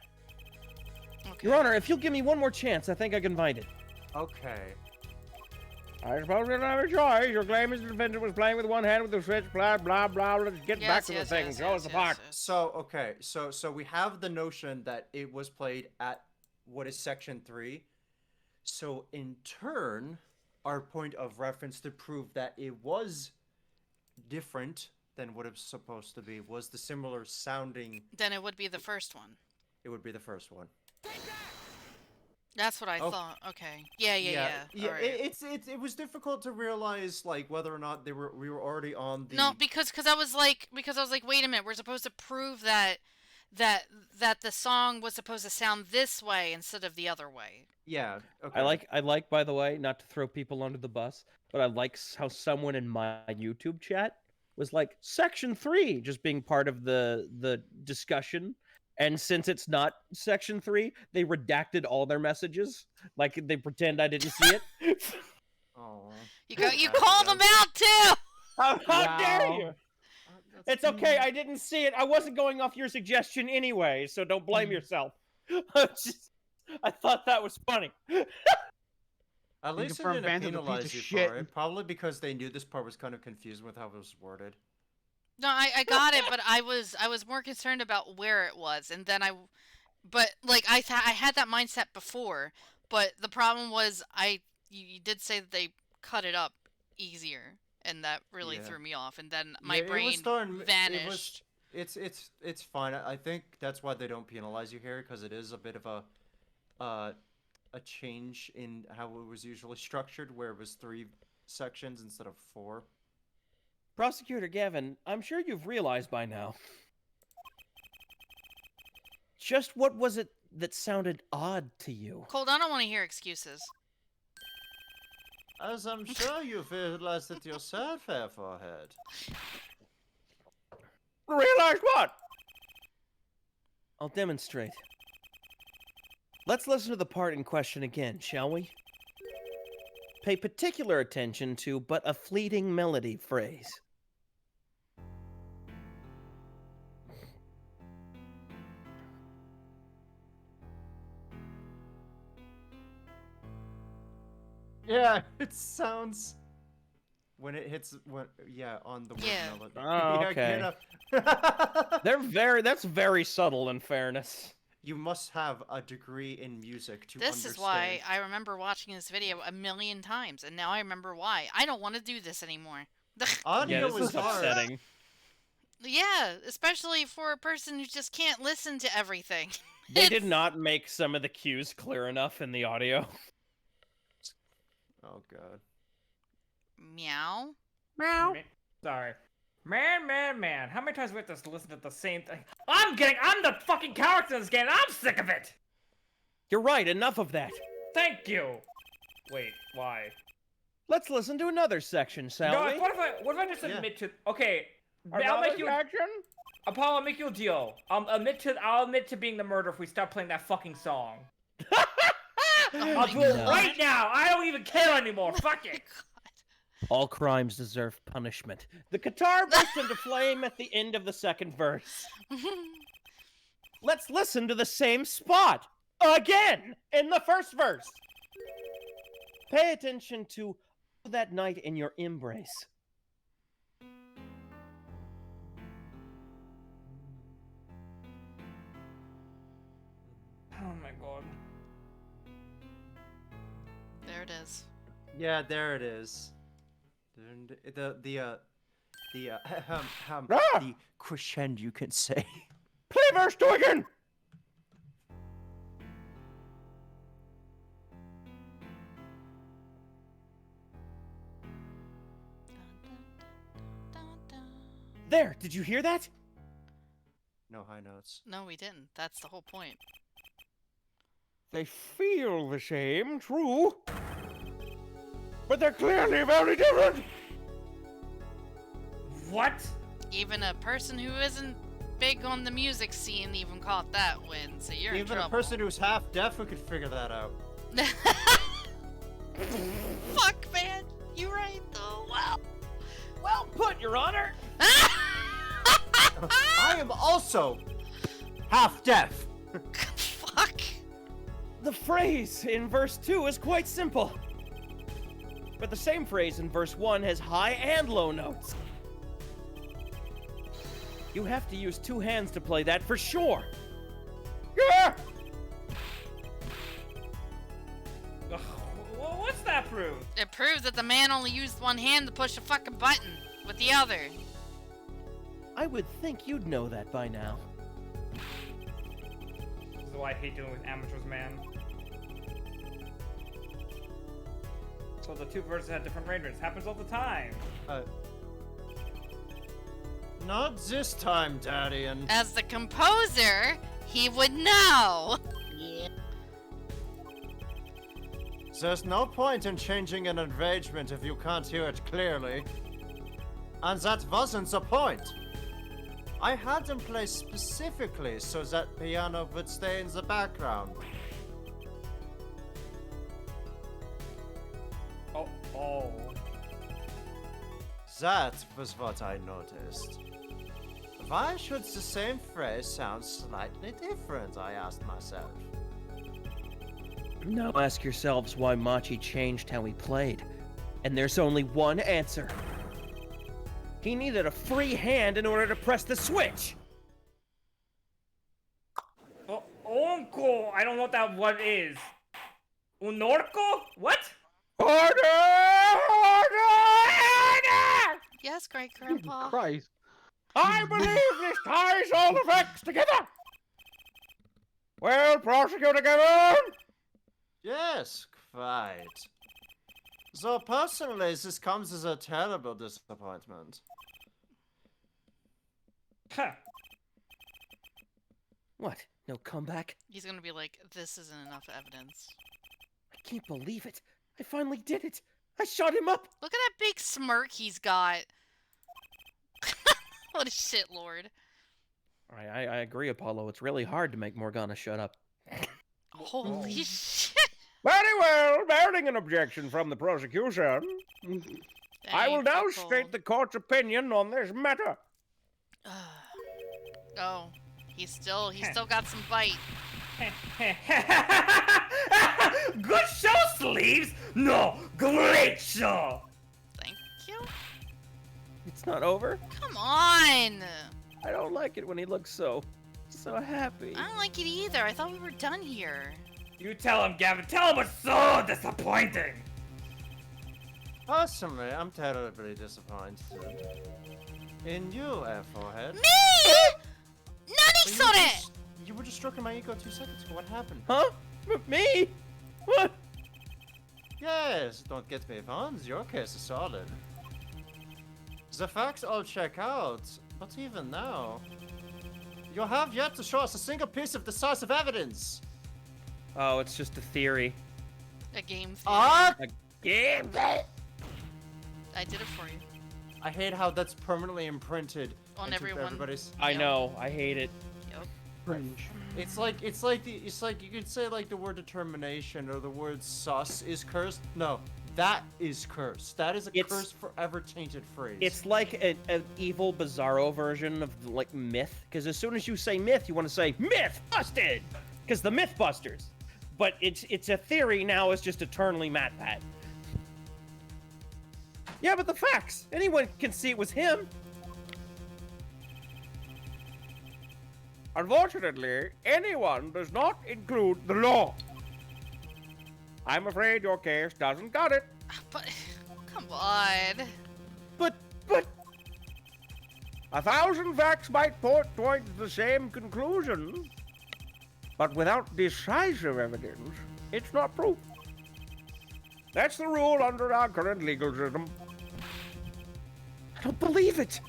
Okay. Your Honor, if you'll give me one more chance, I think I can find it. Okay. I suppose we don't have a choice. Your claim is the defendant was playing with one hand with the switch, blah, blah, blah. Let's get back to the thing. Show us the part. So, okay. So we have the notion that it was played at what is section 3. So in turn, our point of reference to prove that it was different than what it was supposed to be was the similar sounding. Then it would be the first one. It would be the first one. That's what I Oh. thought. Okay. Yeah. All right. It was difficult to realize like whether or not we were already on the. No, because I was like wait a minute, we're supposed to prove that the song was supposed to sound this way instead of the other way. Yeah. Okay. I like, by the way, not to throw people under the bus, but I like how someone in my YouTube chat was like, Section 3, just being part of the discussion. And since it's not Section 3, they redacted all their messages. Like, they pretend I didn't see it. Oh. You called them out too. How dare Wow. you? It's okay, I didn't see it. I wasn't going off your suggestion anyway, so don't blame yourself. I thought that was funny. At least they confirm didn't Phantom's a piece penalize of you shit. for it. Probably because they knew this part was kind of confusing with how it was worded. No, I got it, but I was more concerned about where it was, and then but like I had that mindset before, but the problem was you did say that they cut it up easier, and that really Yeah. threw me off, and then my Yeah, it was brain starting- vanished. It's fine. I think that's why they don't penalize you here, because it is a bit of a change in how it was usually structured, where it was 3 sections instead of 4. Prosecutor Gavin, I'm sure you've realized by now. Just what was it that sounded odd to you? Cold, I don't want to hear excuses. As I'm sure you've realized it yourself, Fair Forehead. Realize what? I'll demonstrate. Let's listen to the part in question again, shall we? Pay particular attention to "but a fleeting melody" phrase. Yeah, it sounds when it hits on the word Yeah. melody. Oh, Yeah, okay. get up. That's very subtle, in fairness. You must have a degree in music to This understand. is why I remember watching this video a million times, and now I remember why. I don't want to do this anymore. Audio Yeah, this is is hard. upsetting. Yeah, especially for a person who just can't listen to everything. They did not make some of the cues clear enough in the audio. Oh god. Meow. Sorry. Man. How many times do we have to listen to the same thing? I'm the fucking character in this game, and I'm sick of it! You're right, enough of that. Thank you! Wait, why? Let's listen to another section, shall No, we? what if I just Yeah. admit to... Okay, I'll Another make you... action? Apollo, I'll make you a deal. I'll admit to being the murderer if we stop playing that fucking song. I'll do it No. right now! I don't even care anymore! Fuck it! All crimes deserve punishment. The guitar bursts into flame at the end of the second verse. Let's listen to the same spot again in the first verse. Pay attention to that night in your embrace. Oh my god. There it is. Yeah, there it is. The Ah! the crescendo, you can say. Play verse 2 again! There, did you hear that? No high notes. No, we didn't. That's the whole point. They feel the same, true. But they're clearly very different. What? Even a person who isn't big on the music scene even caught that win, so you're in Even trouble. a person who's half deaf who could figure that out. Fuck, man. You right, though. Wow. Well put, Your Honor. I am also half deaf. Fuck. The phrase in verse 2 is quite simple. But the same phrase in verse 1 has high and low notes. You have to use 2 hands to play that for sure. Yeah! Ugh, what's that prove? It proves that the man only used one hand to push a fucking button with the other. I would think you'd know that by now. This is why I hate dealing with amateurs, man. So the 2 verses had different ranges. Happens all the time. Not this time, Daddy, and As the composer, he would know. there's no point in changing an arrangement if you can't hear it clearly. And that wasn't the point. I had them play specifically so that piano would stay in the background. Oh. That was what I noticed. Why should the same phrase sound slightly different, I asked myself. Now ask yourselves why Machi changed how he played. And there's only one answer. He needed a free hand in order to press the switch. Oh, Uncle, I don't know what that word is. Unorco? What? Order! Yes, great grandpa. Christ. I believe this ties all the facts together. Well, Prosecutor Gavin? Yes, quite. So personally, this comes as a terrible disappointment. Huh. What? No comeback? He's gonna be like, this isn't enough evidence. I can't believe it. I finally did it. I shot him up. Look at that big smirk he's got. What a shitlord. I agree, Apollo. It's really hard to make Morgana shut up. Holy shit. Very well, bearing an objection from the prosecution, I will Thank now you, state Cold. the court's opinion on this matter. Oh, he's still got some bite. Good show, Sleeves! No, great show! Thank you. It's not over. Come on. I don't like it when he looks so happy. I don't like it either. I thought we were done here. You tell him, Gavin. Tell him it's so disappointing. Personally, I'm terribly disappointed. In you, Airforehead. Me? But Nanisore! you were just stroking my ego 2 seconds ago. What happened? Huh? Me? What? Yes, don't get me wrong. Your case is solid. The facts all check out, but even now, you have yet to show us a single piece of decisive evidence. Oh, it's just a theory. A game theory. Ah! Yeah. I did it for you. I hate how that's permanently imprinted On into everyone. everybody's. I Yep. know. I hate it. Yep. Cringe. It's like you could say like the word determination or the word sus is cursed. No, that is cursed. That is a It's- cursed forever tainted phrase. It's like an evil Bizarro version of like myth. Because as soon as you say myth, you want to say myth busted. Because the Mythbusters. But it's a theory now. It's just eternally MatPat. Yeah, but the facts. Anyone can see it was him. Unfortunately, anyone does not include the law. I'm afraid your case doesn't got it. But come on. But 1,000 facts might point towards the same conclusion, but without decisive evidence, it's not proof. That's the rule under our current legal system. I don't believe it.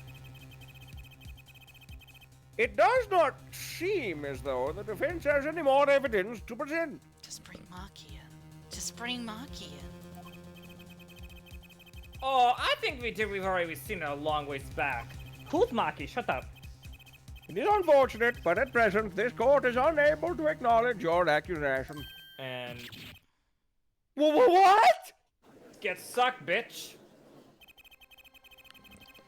It does not seem as though the defense has any more evidence to present. Just bring Maki in. Just bring Maki in. Oh, I think we've already seen it a long ways back. Who's Maki? Shut up. It is unfortunate, but at present, this court is unable to acknowledge your accusation. And What? get sucked, bitch.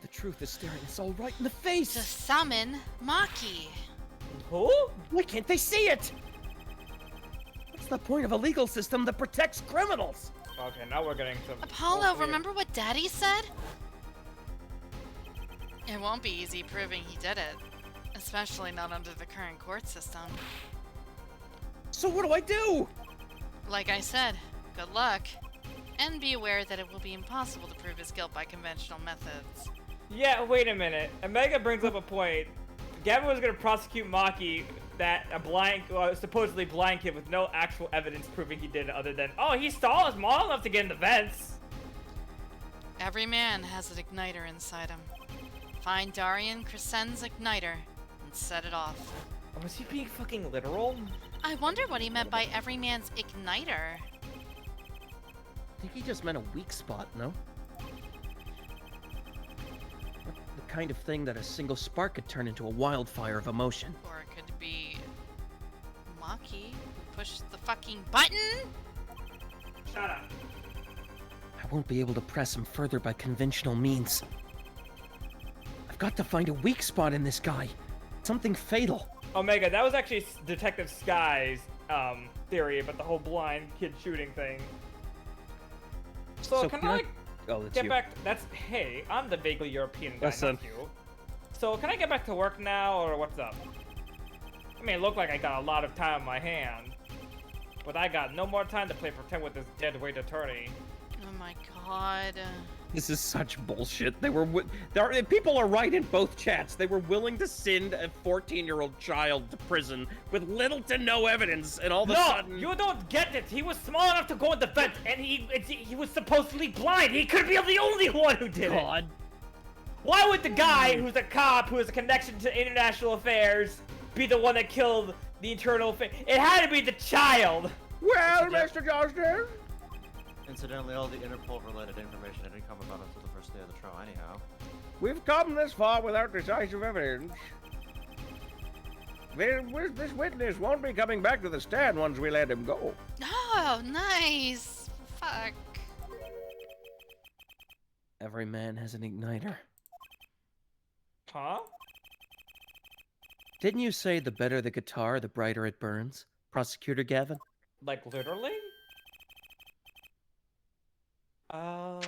The truth is staring us all right in the To face. summon Maki. Who? Why can't they see it? What's the point of a legal system that protects criminals? Okay, now we're getting some. Apollo, weird. remember what Daddy said? It won't be easy proving he did it. Especially not under the current court system. So what do I do? Like I said, good luck. And be aware that it will be impossible to prove his guilt by conventional methods. Yeah, wait a minute. Omega brings up a point. Gavin was gonna prosecute Maki that a supposedly blind kid with no actual evidence proving he did it other than, oh, he saw small enough to get in the vents. Every man has an igniter inside him. Find Darian Crescen's igniter and set it off. Was he being fucking literal? I wonder what he meant by every man's igniter. I think he just meant a weak spot, no? The kind of thing that a single spark could turn into a wildfire of emotion. Or it could be Maki who pushed the fucking button? Shut up. I won't be able to press him further by conventional means. I've got to find a weak spot in this guy. Something fatal. Omega, that was actually Detective Sky's theory about the whole blind kid shooting thing. So, can I Oh, it's Get you. back. That's hey. I'm the vaguely European guy, Listen. not you. So can I get back to work now, or what's up? I mean, it looked like I got a lot of time on my hand, but I got no more time to play pretend with this deadweight attorney. Oh my god. This is such bullshit. People are right in both chats. They were willing to send a 14-year-old child to prison with little to no evidence, and all of a No, sudden... you don't get it. He was small enough to go in the vent, and he was supposedly blind. He could be the only one who did it. God. Why would the guy who's a cop, who has a connection to international affairs, be the one that killed the internal affair? It had to be the child. Well, Mr. Justice, Incidentally, all the Interpol-related information didn't come about until the first day of the trial anyhow. we've come this far without decisive evidence. This witness won't be coming back to the stand once we let him go. Oh, nice. Fuck. Every man has an igniter. Huh? Didn't you say the better the guitar, the brighter it burns? Prosecutor Gavin? Like literally? Oh.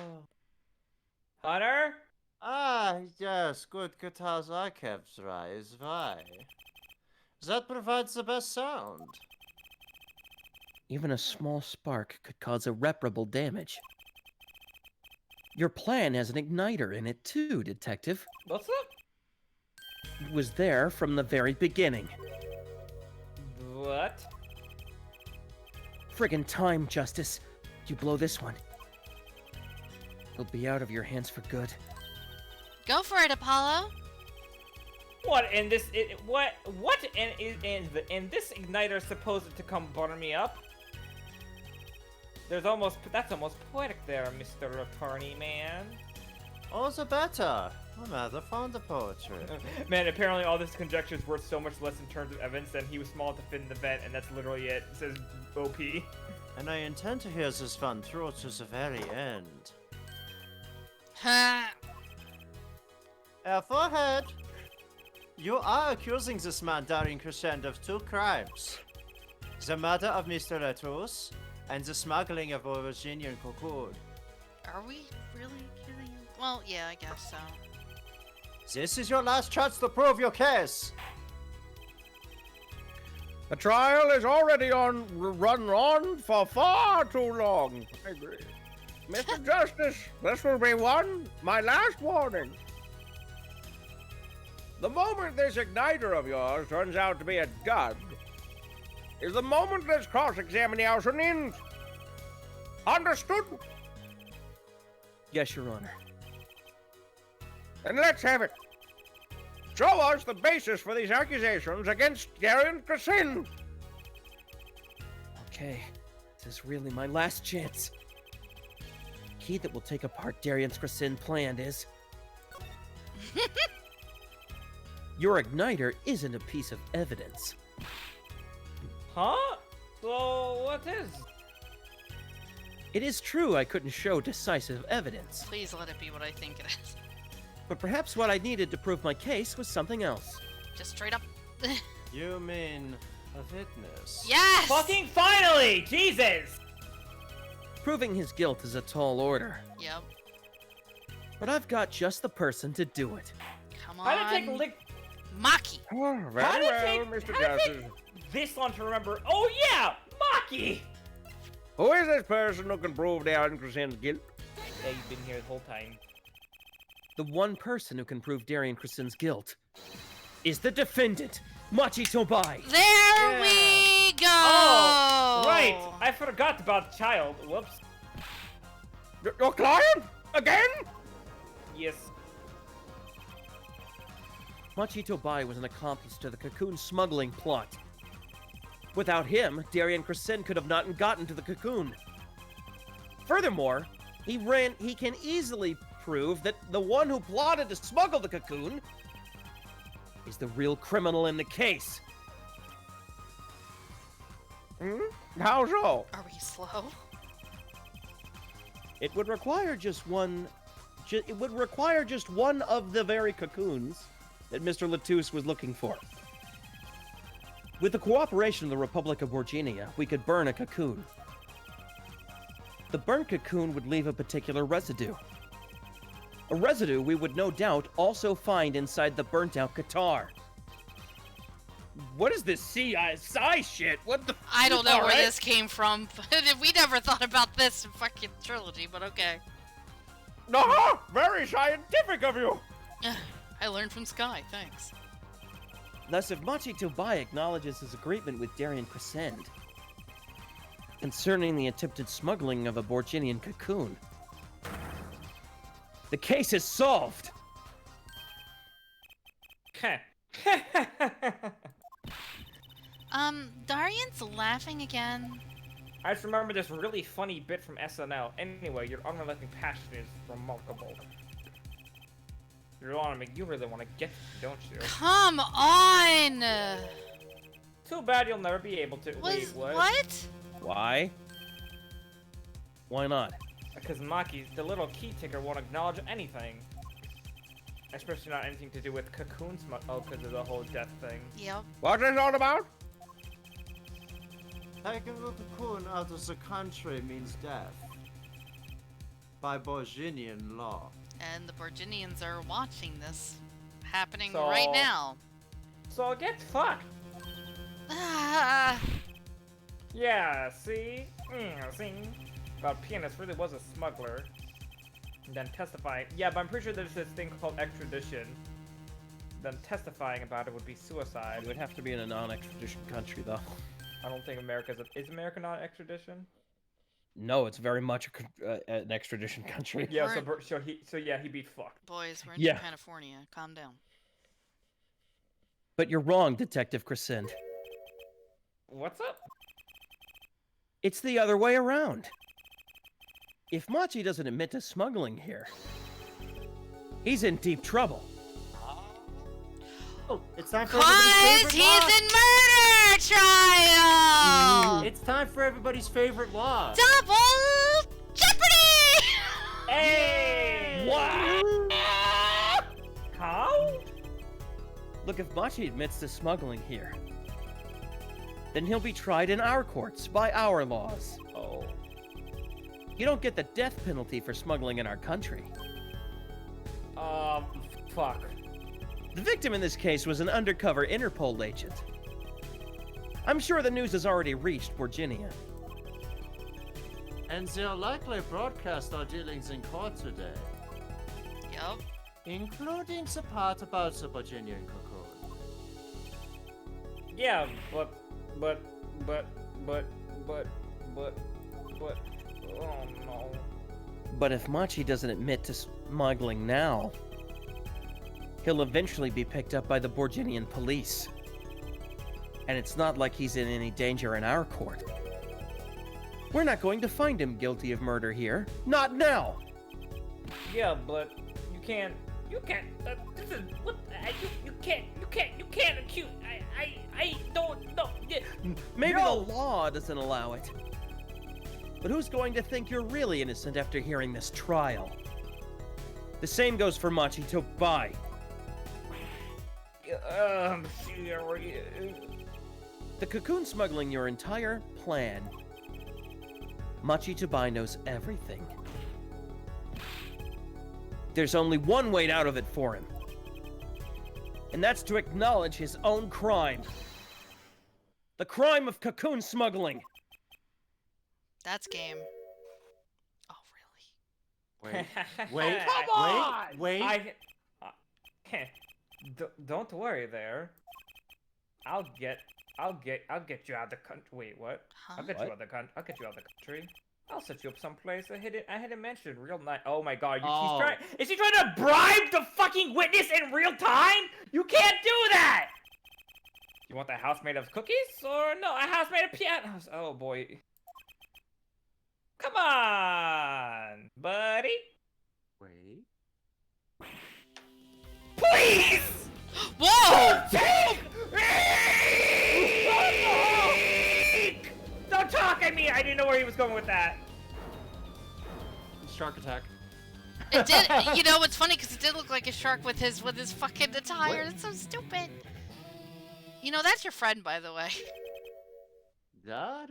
Hunter? Ah, yes, good guitars are kept dry, is why. That provides the best sound. Even a small spark could cause irreparable damage. Your plan has an igniter in it too, Detective. What's up? It was there from the very beginning. What? Friggin' time, Justice. You blow this one. It'll be out of your hands for good. Go for it, Apollo. What? And this? What? And this igniter supposed to come burn me up? That's almost poetic there, Mr. Attorney Man. All the better. I'm rather fond of poetry. Man, apparently all this conjecture is worth so much less in terms of evidence than he was small enough to fit in the vent, and that's literally it. It says OP. And I intend to hear this one through to the very end. Ha. Forehead! You are accusing this man, Darian Crescent, of 2 crimes. The murder of Mr. Latus, and the smuggling of a Virginian cocoon. Are we really killing him? Well, yeah, I guess so. This is your last chance to prove your case! The trial is already run on for far too long. I agree. Mr. Justice, this will be my last warning. The moment this igniter of yours turns out to be a dud is the moment this cross-examination ends. Understood? Yes, Your Honor. Then let's have it. Show us the basis for these accusations against Darian Crescent. Okay, this is really my last chance. The key that will take apart Darian's Crescent plan is... Your igniter isn't a piece of evidence. Huh? So what is? It is true I couldn't show decisive evidence, Please let it be what I think it is. but perhaps what I needed to prove my case was something else. Just straight up. You mean a witness? Yes! Fucking finally! Jesus! Proving his guilt is a tall order, Yep. but I've got just the person to do it. Come How did it on. take Maki. Oh, How very did it well, take- Mr. how did it Justice. this long to remember? Oh yeah! Maki! Who is this person who can prove Darian Crescent's guilt? Yeah, you've been here the whole time. The one person who can prove Darian Crescent's guilt is the defendant, Machi Tobai. There we go! Oh, right! I forgot about the child. Whoops. Your client? Again? Yes. Machi Tobai was an accomplice to the Cocoon smuggling plot. Without him, Darian Crescent could have not gotten to the Cocoon. Furthermore, he can easily prove that the one who plotted to smuggle the Cocoon is the real criminal in the case. How so? Are we slow? It would require just one of the very cocoons that Mr. Latus was looking for. With the cooperation of the Republic of Virginia, we could burn a cocoon. the burnt cocoon would leave a particular residue. A residue we would no doubt also find inside the burnt-out guitar. What is this CSI shit? What the? I don't know where Alright. this came from. We never thought about this in fucking Trilogy, but okay. No, very scientific of you. I learned from Sky, thanks. Thus, if Machi Tobai acknowledges his agreement with Darien Crescent concerning the attempted smuggling of a Borginian cocoon, the case is solved. Darian's laughing again. I just remember this really funny bit from SNL. Anyway, your unrelenting passion is remarkable. You really want to get it, don't you? Come on! Too bad you'll never be able to. Wait, what? Why? Why not? Because Maki, the little key ticker, won't acknowledge anything. Especially not anything to do with cocoon smut. Oh, because of the whole death thing. Yep. What's this all about? Taking a cocoon out of the country means death. By Borginian law. And the Borginians are watching this happening So- right now. So get fucked. Ah, Yeah, see? See? Well, Pianist really was a smuggler. And then testifying. Yeah, but I'm pretty sure there's this thing called extradition. Then testifying about it would be suicide. It would have to be in a non-extradition country, though. I don't think America's is America not extradition? No, it's very much an extradition country. Yeah, We're- so yeah, he'd be fucked. boys, we're in Yeah. California. Calm down. But you're wrong, Detective Crescent. What's up? It's the other way around. If Machi doesn't admit to smuggling here, he's in deep trouble. Oh, it's time for Cause everybody's he's favorite in murder trial! law. It's time for everybody's favorite law. Double Jeopardy! Hey! What? How? Look, if Machi admits to smuggling here, then he'll be tried in our courts by our laws. Oh. You don't get the death penalty for smuggling in our country. Fuck. The victim in this case was an undercover Interpol agent. I'm sure the news has already reached Borginia. And they'll likely broadcast our dealings in court today. Yup. Including the part about the Borginian cocoon. Yeah, but, oh no. But if Machi doesn't admit to smuggling now, he'll eventually be picked up by the Borginian police. And it's not like he's in any danger in our court. We're not going to find him guilty of murder here. Not now! Yeah, but you can't, this is, what, you can't accuse, I don't know. Maybe No! the law doesn't allow it. But who's going to think you're really innocent after hearing this trial? The same goes for Machi Tobai. The cocoon smuggling your entire plan. Machi Tobai knows everything. There's only one way out of it for him. And that's to acknowledge his own crime. The crime of cocoon smuggling. That's game. Oh, really? Wait, Come on! Wait. Don't worry there. I'll get you out of the country. Wait, what? Huh? I'll get you out of the country. I'll set you up someplace. I hadn't mentioned real nice. Oh my god, Oh. is he trying to bribe the fucking witness in real time? You can't do that! You want the house made of cookies? Or no, a house made of pianos? Oh boy. Come on, buddy. Wait. Please! Whoa! Don't talk at me! I didn't know where he was going with that. Shark attack. It did. You know, it's funny because it did look like a shark with his fucking attire. That's so stupid. You know, that's your friend, by the way. Not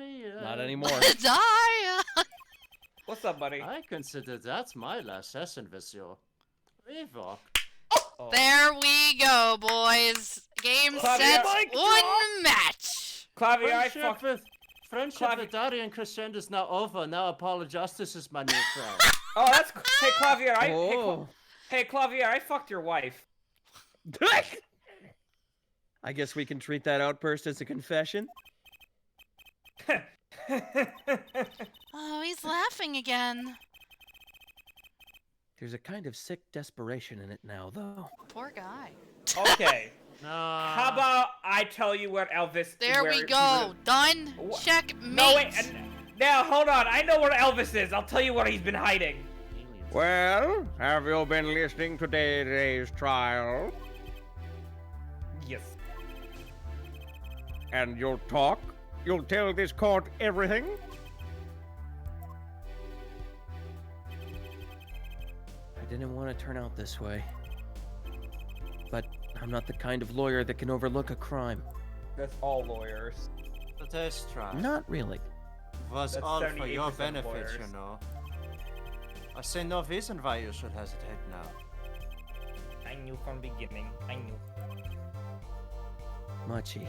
anymore. Daria. What's up, buddy? I consider that my last session with you. Revok. Oh. There we go, boys. Game Claudia. set, Mic one match. Clavier, I fuck. Friendship with Daddy and Crescendo is now over. Now Apollo Justice is my new friend. Oh, that's. Hey, Clavier, Oh. Hey, Clavier, I fucked your wife. I guess we can treat that outburst as a confession. Oh, he's laughing again. There's a kind of sick desperation in it now, though. Poor guy. Okay. No. How about I tell you where Elvis? There where we he go. lives? Done. Wha- Checkmate. No, wait. Now, hold on. I know where Elvis is. I'll tell you where he's been hiding. Well, have you been listening to today's trial? Yes. And you'll talk? You'll tell this court everything? I didn't want to turn out this way. But I'm not the kind of lawyer that can overlook a crime. That's all lawyers. The test trial Not really. was That's all for your 78% benefit, lawyers. you know. I see no reason why you should hesitate now. I knew from the beginning. I knew. Machi.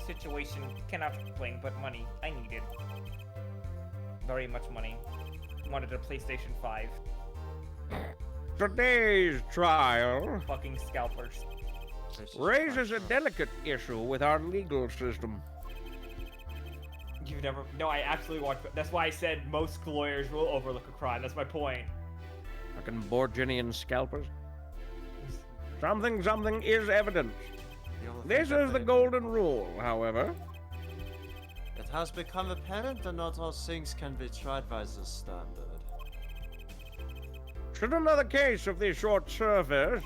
Situation cannot explain, but money. I needed. Very much money. Wanted a PlayStation 5. Today's trial Fucking scalpers. This is raises a fine. delicate issue with our legal system. You've never. No, I absolutely watched. That's why I said most lawyers will overlook a crime. That's my point. Fucking Borginian scalpers. Something is evidence. The only thing This that is the they- golden rule, however. It has become apparent that not all things can be tried by this standard. Should another case of this short surface,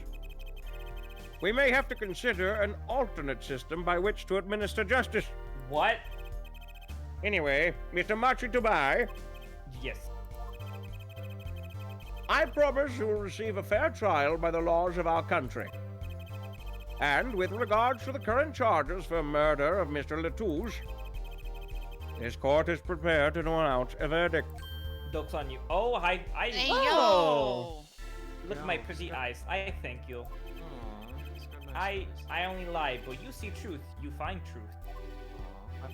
we may have to consider an alternate system by which to administer justice. What? Anyway, Mr. Machi Tubai, Yes. I promise you will receive a fair trial by the laws of our country. And with regards to the current charges for murder of Mr. Latouche, this court is prepared to pronounce a verdict. Jokes on you. Oh, I. Hey, Oh! Look at my No, pretty it's good. eyes. I thank you. Aw, it's got nice I eyes. I only lie, but you see truth. You find truth. Aw,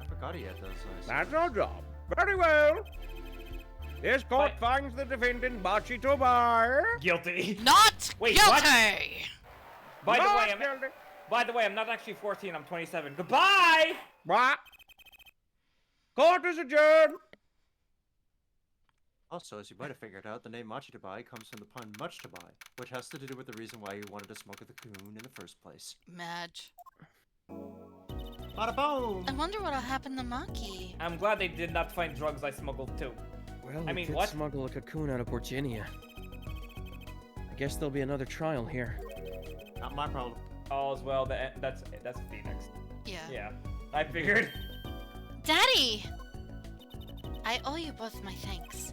I forgot he had those eyes. That's our job. Very well. This court But- finds the defendant Machi Tubai. Guilty. Not Wait, guilty. what? By the not way, guilty. I'm not actually 14. I'm 27. Goodbye. What? Court is adjourned. Also, as you might have figured out, the name Machi to buy comes from the pun much to buy, which has to do with the reason why you wanted to smoke the cocoon in the first place. Madge. Bada boom! I wonder what'll happen to Maki. I'm glad they did not find drugs I smuggled too. Well, I we mean, did what? smuggle a cocoon out of Virginia. I guess there'll be another trial here. Not my problem. All as well. That's Phoenix. Yeah. Yeah. I figured. Daddy! I owe you both my thanks.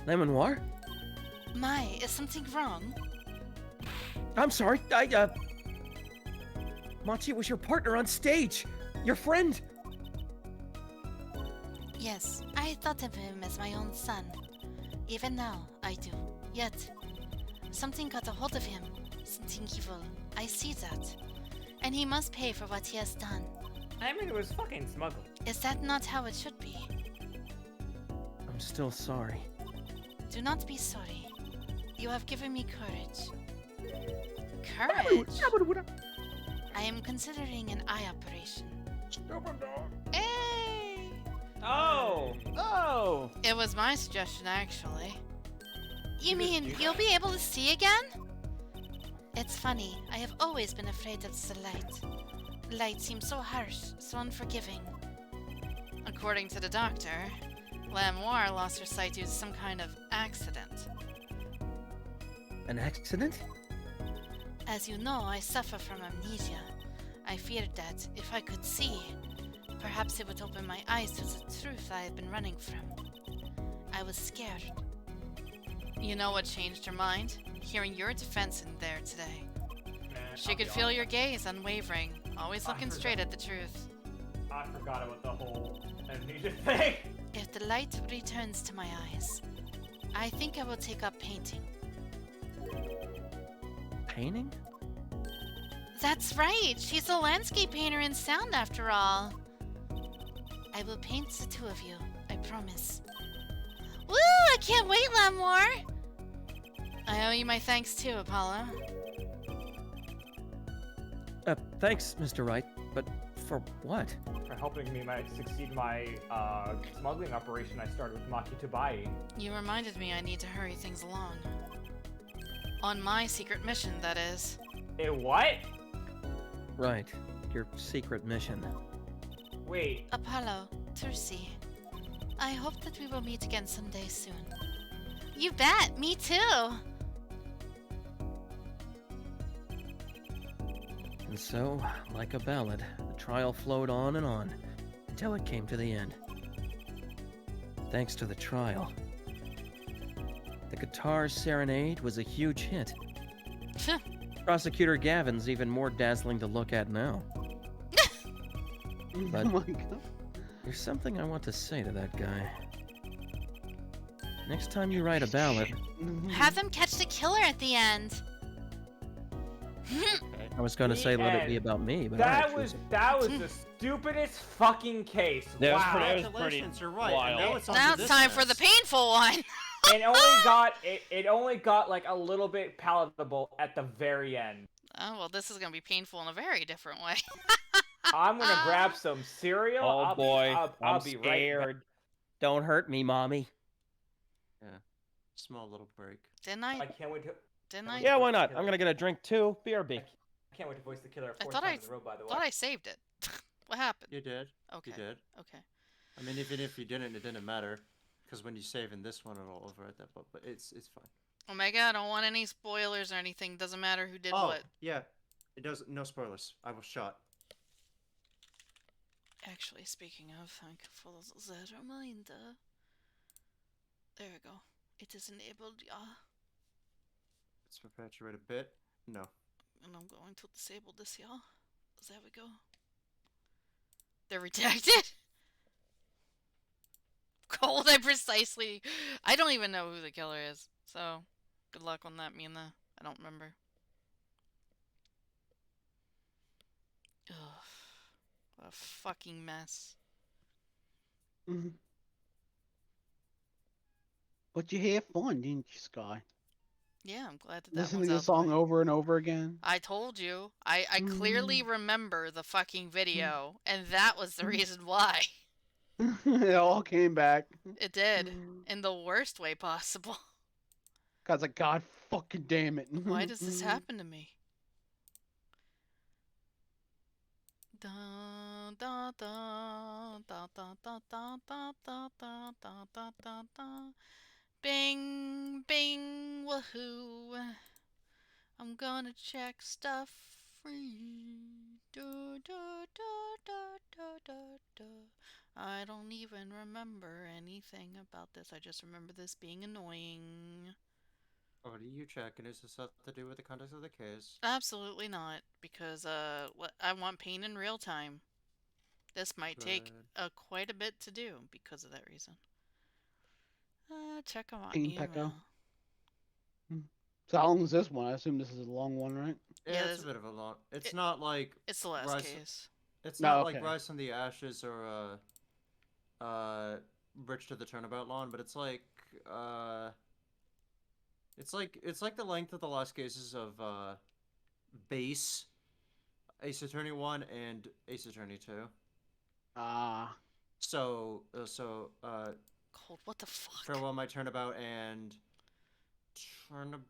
Lemon War? My, is something wrong? I'm sorry, Machi was your partner on stage! Your friend! Yes, I thought of him as my own son. Even now, I do. Yet, something got a hold of him. Something evil. I see that. And he must pay for what he has done. I mean, it was fucking smuggled. Is that not how it should be? I'm still sorry. Do not be sorry. You have given me courage. Courage? I am considering an eye operation. Hey! Oh. Oh! It was my suggestion, actually. You mean you'll be able to see again? It's funny, I have always been afraid of the light. Light seems so harsh, so unforgiving. According to the doctor, Lamoire lost her sight due to some kind of accident. An accident? As you know, I suffer from amnesia. I feared that, if I could see, perhaps it would open my eyes to the truth I had been running from. I was scared. You know what changed her mind? Hearing your defense in there today. She could feel your gaze unwavering, always looking straight at the truth. I forgot about the whole amnesia thing. If the light returns to my eyes. I think I will take up painting. Painting? That's right! She's a landscape painter in sound after all. I will paint the two of you, I promise. Woo! I can't wait, Lamore! I owe you my thanks too, Apollo. Thanks, Mr. Wright, but for what? For helping me succeed my smuggling operation I started with Maki Tobai. You reminded me I need to hurry things along. On my secret mission, that is. What? Right, your secret mission. Wait, Apollo, Tursi, I hope that we will meet again someday soon. You bet, me too! And so, like a ballad, the trial flowed on until it came to the end. Thanks to the trial, the guitar serenade was a huge hit. Prosecutor Gavin's even more dazzling to look at now. But- Oh my god. There's something I want to say to that guy. Next time you write a ballad, Have them catch the killer at the end! Okay. I was going to say let it be about me, but that was the stupidest fucking case. That was Wow. pretty- Congratulations, you're right. wild. And now it's on Now to it's this time for the mess. painful one! It only got like a little bit palatable at the very end. Oh, well, this is gonna be painful in a very different way. I'm gonna grab some cereal. Oh I'll boy, I'll I'm be right scared. don't hurt me, mommy. Small little break. Didn't back. I I? can't wait to. Didn't I I? Yeah, why not? I'm gonna get a drink too. BRB. I can't wait to voice the killer I four thought times in a row. By the way. Thought I saved it. What happened? You did. Okay. You did. Okay. I mean, even if you didn't, it didn't matter. Because when you save in this one, it'll overwrite that. But it's fine. Omega, I don't want any spoilers or anything. Doesn't matter who did Oh, what. yeah. It does. No spoilers. I was shot. Actually, speaking of, thank you for the reminder. There we go. It is enabled, yeah. Let's perpetuate a bit. No. And I'm going to disable this, yeah. There we go. They're redacted? Cold, I precisely... I don't even know who the killer is. So, good luck on that, Mina. I don't remember. Ugh. What a fucking mess. Mhm. But you had fun, didn't you, Sky? Yeah, I'm glad that that Listening one's to out the the song way. over and over again. I told you. I clearly remember the fucking video, and that was the reason why. It all came back. It did. In the worst way possible. God's like, God fucking damn it. Why does this happen to me? Da da da da da da da da da da da da da da. Bing bing woohoo. I'm gonna check stuff free. Do do do do do do do. I don't even remember anything about this. I just remember this being annoying. What are you checking? Is this something to do with the context of the case? Absolutely not, because I want pain in real time. This might take Good. quite a bit to do because of that reason. Check them out. Pain Pecco. So how long is this one? I assume this is a long one, right? Yeah, Yeah, it's there's- a bit of a long. It's it- not like It's the last Rise- case. it's No, not okay. like Rise from the Ashes or Bridge to the Turnabout Lawn, but it's like it's like the length of the last cases of Base, Ace Attorney 1 and Ace Attorney 2. Ah. So Cold. What the fuck? Farewell My Turnabout and Turnabout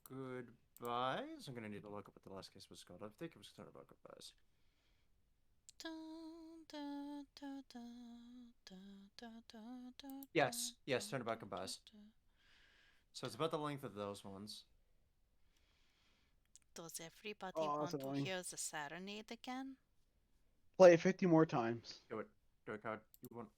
Goodbyes. I'm gonna need to look up what the last case was called. I think it was Turnabout Goodbyes. Dun, dun, dun, dun, dun, dun, dun, dun, Yes, yes, dun, Turnabout dun, Goodbyes. dun. So it's about the length of those ones. Does everybody Oh, want that's to annoying. hear the serenade again? Play it 50 more times. Do it, card. You want?